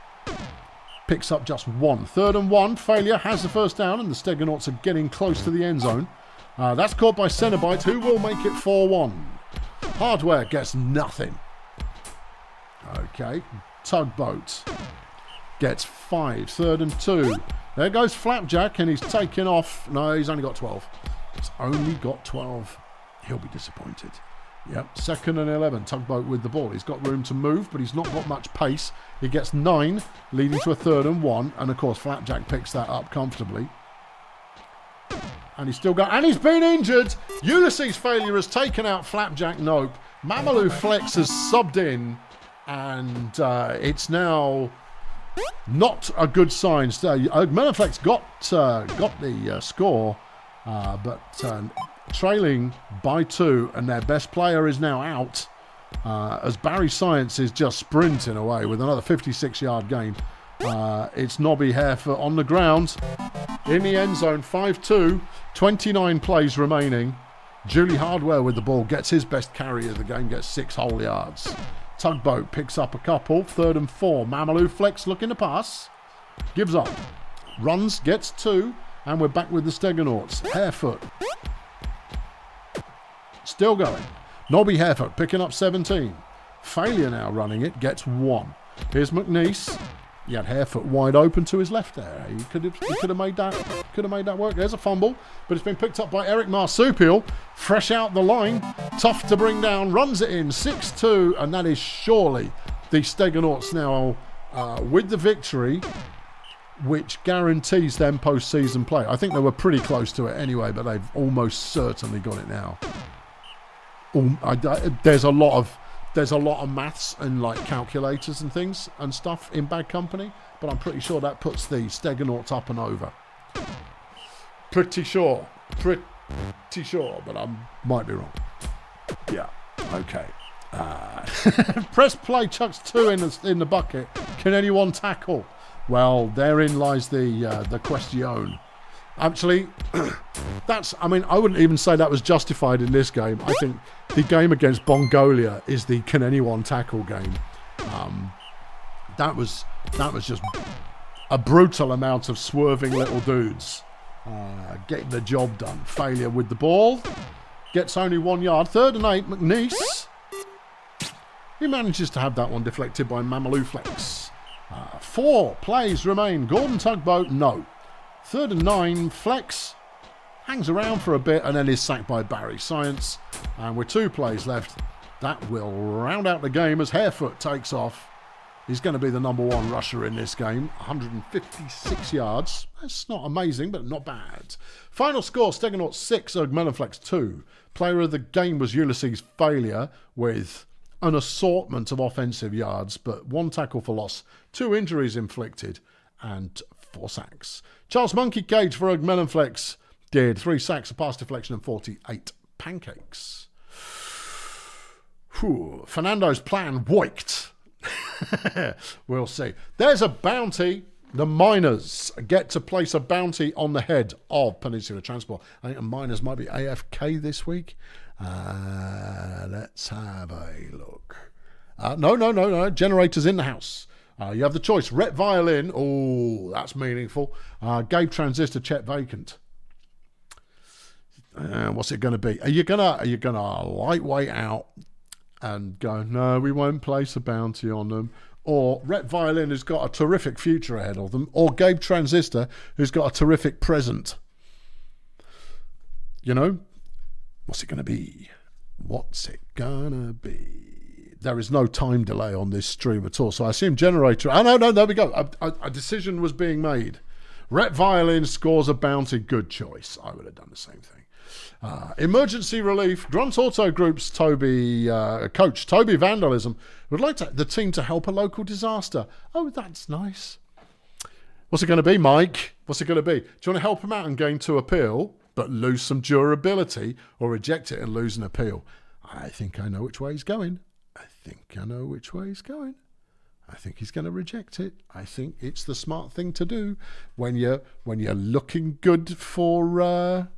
A: picks up just 1. 3rd and 1. Failure has the first down, and the Steganauts are getting close to the end zone. That's caught by Cenobite, who will make it 4-1. Hardware gets nothing. Okay. Tugboat gets 5. 3rd and 2. There goes Flapjack, and he's taken off. No, he's only got 12. He's only got 12. He'll be disappointed. Yep, 2nd and 11. Tugboat with the ball. He's got room to move, but he's not got much pace. He gets 9, leading to a 3rd and 1. And, of course, Flapjack picks that up comfortably. And he's still got... And he's been injured! Ulysses Failure has taken out Flapjack Nope. Mamalou Flex has subbed in. And it's now not a good sign. Melonflex got the score, but trailing by 2, and their best player is now out, as Barry Science is just sprinting away with another 56-yard gain. It's Nobby Harefoot on the ground in the end zone, 5-2, 29 plays remaining. Julie Hardware with the ball gets his best carry of the game, gets 6 whole yards. Tugboat picks up a couple, 3rd and 4. Mamalou Flex looking to pass, gives up, runs, gets 2, and we're back with the Steganauts. Harefoot still going. Nobby Harefoot picking up 17. Failure now running it, gets 1. Here's McNeese. He had Harefoot wide open to his left there. He could have made that work. There's a fumble, but it's been picked up by Eric Marsupial. Fresh out the line, tough to bring down, runs it in, 6-2, and that is surely the Steganauts now with the victory, which guarantees them postseason play. I think they were pretty close to it anyway, but they've almost certainly got it now. There's a lot of maths and like calculators and things and stuff in Bad Company, but I'm pretty sure that puts the Steganauts up and over. Pretty sure, but I might be wrong. Yeah, okay. Press play, chucks 2 in the bucket. Can anyone tackle? Well, therein lies the question. Actually, I wouldn't even say that was justified in this game. I think the game against Bongolia is the can anyone tackle game. That was just a brutal amount of swerving little dudes getting the job done. Failure with the ball. Gets only 1 yard. 3rd and 8, McNeese. He manages to have that one deflected by Mamalou Flex. 4 plays remain. Gordon Tugboat, no. 3rd and 9, Flex hangs around for a bit and then is sacked by Barry Science. And with 2 plays left, that will round out the game as Harefoot takes off. He's going to be the number 1 rusher in this game. 156 yards. That's not amazing, but not bad. Final score, Steganauts 6, Erg Melonflex 2. Player of the game was Ulysses Failure with an assortment of offensive yards, but 1 tackle for loss, 2 injuries inflicted, and 4 sacks. Charles Monkey Cage for Erg Melonflex did 3 sacks, a pass deflection, and 48 pancakes. Fernando's plan worked. We'll see. There's a bounty. The miners get to place a bounty on the head of Peninsula Transport. I think the miners might be AFK this week. Let's have a look. No. Generators in the house. You have the choice. Rhett Violin. Oh, that's meaningful. Gabe Transistor, check vacant. What's it going to be? Are you gonna lightweight out and go, no, we won't place a bounty on them? Or Rhett Violin, who's got a terrific future ahead of them? Or Gabe Transistor, who's got a terrific present? You know, what's it going to be? What's it going to be? There is no time delay on this stream at all, so I assume generator... Oh, no, there we go. A decision was being made. Rhett Violin scores a bounty. Good choice. I would have done the same thing. Emergency relief. Grunt Auto Group's coach Toby Vandalism would like the team to help a local disaster. Oh, that's nice. What's it going to be, Mike? What's it going to be? Do you want to help him out and gain 2 appeal, but lose some durability, or reject it and lose an appeal? I think I know which way he's going. I think he's going to reject it. I think it's the smart thing to do when you're looking good for.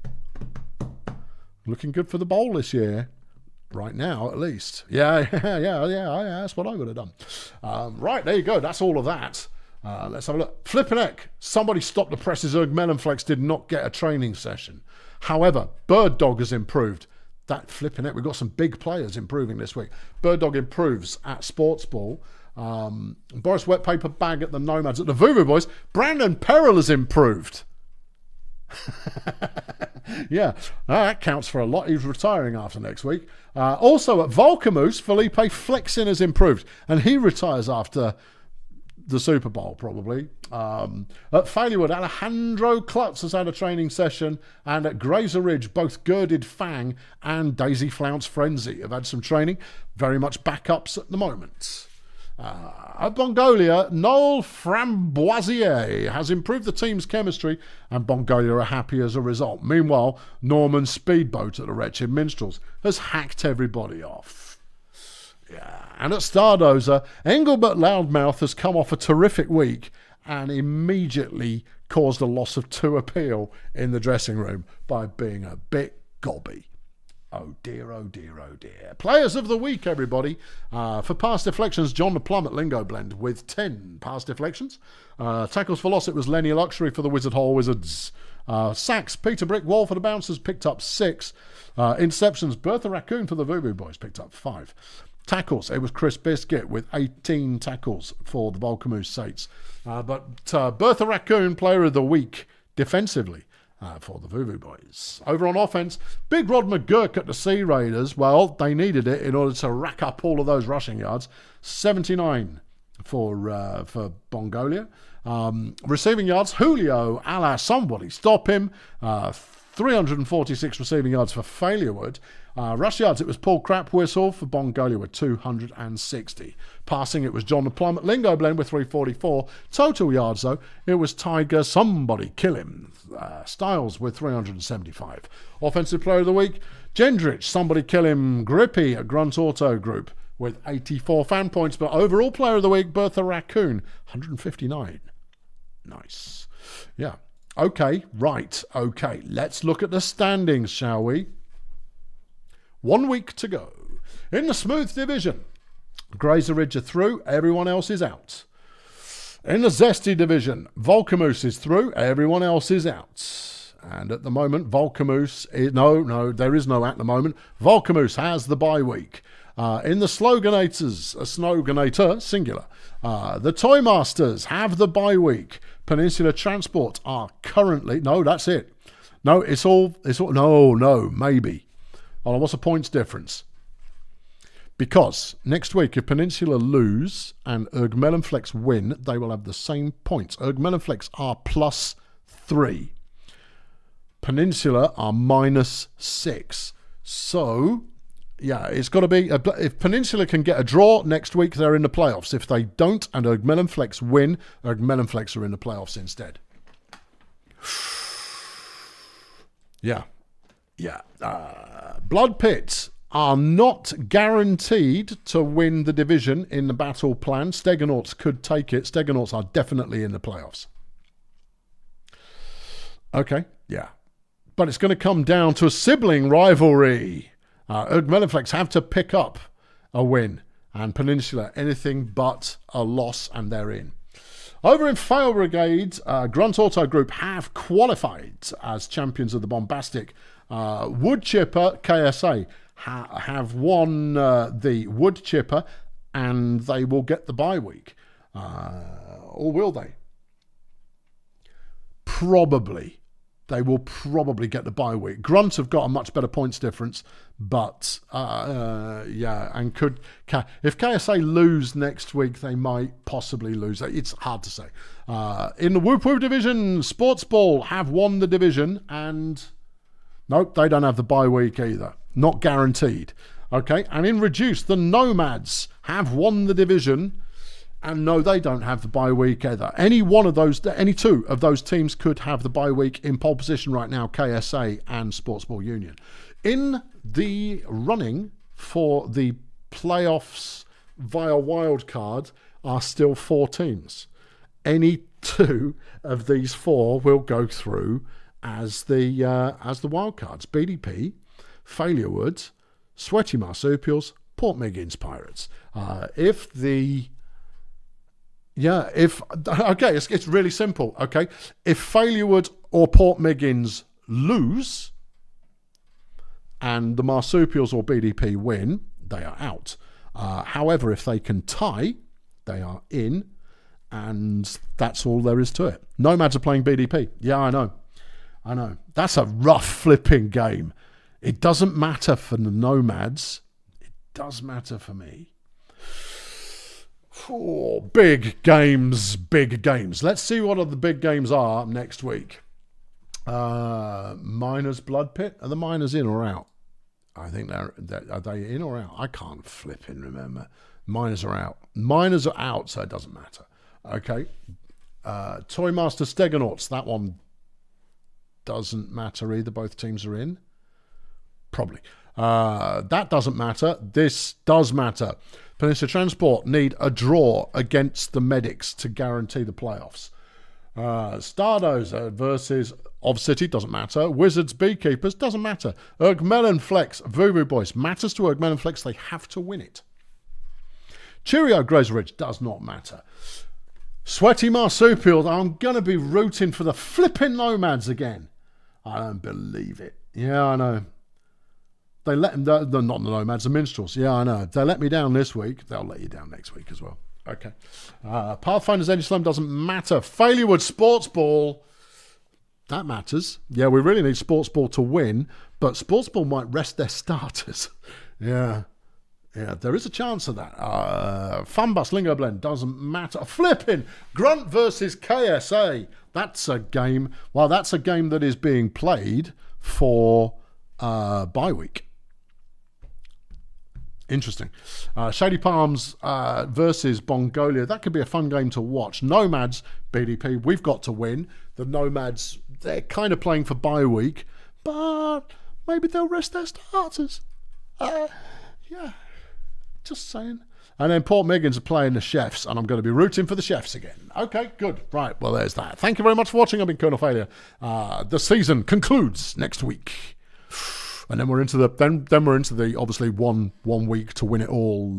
A: Looking good for the bowl this year. Right now, at least. Yeah, that's what I would have done. Right, there you go. That's all of that. Let's have a look. Flippin' heck. Somebody stopped the presses. Erg Melonflex did not get a training session. However, Bird Dog has improved. That flippin' heck. We've got some big players improving this week. Bird Dog improves at Sports Ball. Boris Wet Paper Bag at the Nomads. At the Voodoo Boys, Brandon Peril has improved. Yeah, that counts for a lot. He's retiring after next week. Also at Volcamoose, Felipe Flexin has improved, and he retires after the Super Bowl, probably. At Failurewood, Alejandro Klutz has had a training session, and at Grazer Ridge, both Girded Fang and Daisy Flounce Frenzy have had some training. Very much backups at the moment. At Bongolia, Noel Framboisier has improved the team's chemistry, and Bongolia are happy as a result. Meanwhile, Norman Speedboat at the Wretched Minstrels has hacked everybody off. Yeah. And at Stardozer, Engelbert Loudmouth has come off a terrific week and immediately caused a loss of 2 appeal in the dressing room by being a bit gobby. Oh dear. Players of the week, everybody. For pass deflections, John the Plum at Lingo Blend with 10 pass deflections. Tackles for loss, it was Lenny Luxury for the Wizard Hole Wizards. Sacks, Peter Brick Wall for the Bouncers picked up 6. Interceptions, Bertha Raccoon for the Voodoo Boys picked up 5. Tackles, it was Chris Biscuit with 18 tackles for the Volcamoose Saints. But Bertha Raccoon, player of the week defensively. For the Voodoo Boys. Over on offense, Big Rod McGurk at the Sea Raiders. Well, they needed it in order to rack up all of those rushing yards. 79 for Bongolia. Receiving yards, Julio, a la somebody stop him. 346 receiving yards for Failurewood. Rush yards, it was Paul Crapwhistle for Bongolia with 260. Passing, it was John the Plum at Lingo Blend with 344. Total yards, though, it was Tiger Somebody Kill Him. Styles with 375. Offensive Player of the Week, Gendrich, Somebody Kill Him. Grippy at Grunt Auto Group with 84 fan points. But overall Player of the Week, Bertha Raccoon, 159. Nice. Yeah. Okay, right. Okay, let's look at the standings, shall we? 1 week to go. In the Smooth Division, Grazer Ridge are through, everyone else is out. In the Zesty Division, Volcamoose is through, everyone else is out. And at the moment, Volcamoose is... No, there is no at the moment. Volcamoose has the bye week. In the Sloganators, a Snowganator, singular. The Toy Masters have the bye week. Peninsula Transport are currently... No, that's it. No, it's all... No, maybe. Oh, what's the points difference? Because next week, if Peninsula lose and Erg Melonflex win, they will have the same points. Erg Melonflex are +3. Peninsula are -6. So, yeah, it's got to be... If Peninsula can get a draw next week, they're in the playoffs. If they don't and Erg Melonflex win, Erg Melonflex are in the playoffs instead. Yeah. Blood Pits are not guaranteed to win the division in the battle plan. Steganauts could take it. Steganauts are definitely in the playoffs. Okay, yeah. But it's going to come down to a sibling rivalry. Ugmelenflex have to pick up a win. And Peninsula, anything but a loss, and they're in. Over in Fail Brigade, Grunt Auto Group have qualified as champions of the Bombastic. Wood Chipper KSA have won the Wood Chipper, and they will get the bye week. Or will they? Probably. They will probably get the bye week. Grunt have got a much better points difference, but yeah, and if KSA lose next week, they might possibly lose. It's hard to say. In the Whoop Whoop division, Sportsball have won the division, and nope, they don't have the bye week either. Not guaranteed. Okay, and in Reduced, the Nomads have won the division. And no, they don't have the bye week either. Any two of those teams could have the bye week. In pole position right now, KSA and Sportsball Union. In the running for the playoffs via wildcard are still 4 teams. Any 2 of these 4 will go through as the wildcards. BDP, Failure Woods, Sweaty Marsupials, Port Miggins Pirates. It's really simple. Okay, if Failurewood or Port Miggins lose, and the Marsupials or BDP win, they are out. However, if they can tie, they are in, and that's all there is to it. Nomads are playing BDP. Yeah, I know. That's a rough flipping game. It doesn't matter for the Nomads. It does matter for me. Oh, big games. Let's see what the big games are next week. Miners Blood Pit. Are the Miners in or out? I think are they in or out? I can't flipping remember. Miners are out. Miners are out, so it doesn't matter. Okay. Toymaster Steganauts. That one doesn't matter either. Both teams are in. Probably. That doesn't matter. This does matter. Peninsula Transport need a draw against the Medics to guarantee the playoffs. Stardozer versus Of City doesn't matter. Wizards Beekeepers doesn't matter. Ugmelenflex Voodoo Boys matters to Ugmelenflex. They have to win it. Cheerio Grazer Ridge does not matter. Sweaty Marsupials. I'm going to be rooting for the flipping Nomads again. I don't believe it. Yeah, I know. They let them, not the Nomads, the Minstrels. Yeah, I know. They let me down this week. They'll let you down next week as well. Okay. Pathfinder's Edge Slam doesn't matter. Failurewood Sportsball. That matters. Yeah, we really need Sportsball to win, but Sportsball might rest their starters. Yeah, there is a chance of that. Funbus Lingo Blend doesn't matter. Flipping Grunt versus KSA. That's a game. Well, that's a game that is being played for bye week. Interesting. Shady Palms versus Bongolia. That could be a fun game to watch. Nomads, BDP, we've got to win. The Nomads, they're kind of playing for bye week, but maybe they'll rest their starters. Yeah, just saying. And then Port Miggins are playing the Chefs, and I'm going to be rooting for the Chefs again. Okay, good. Right, well, there's that. Thank you very much for watching. I've been Colonel Failure. The season concludes next week. And then we're into the obviously one week to win it all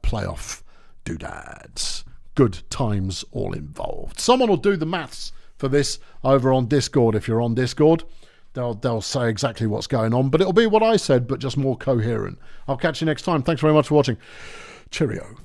A: playoff doodads. Good times all involved. Someone will do the maths for this over on Discord. If you're on Discord, they'll say exactly what's going on, but it'll be what I said, but just more coherent. I'll catch you next time. Thanks very much for watching. Cheerio.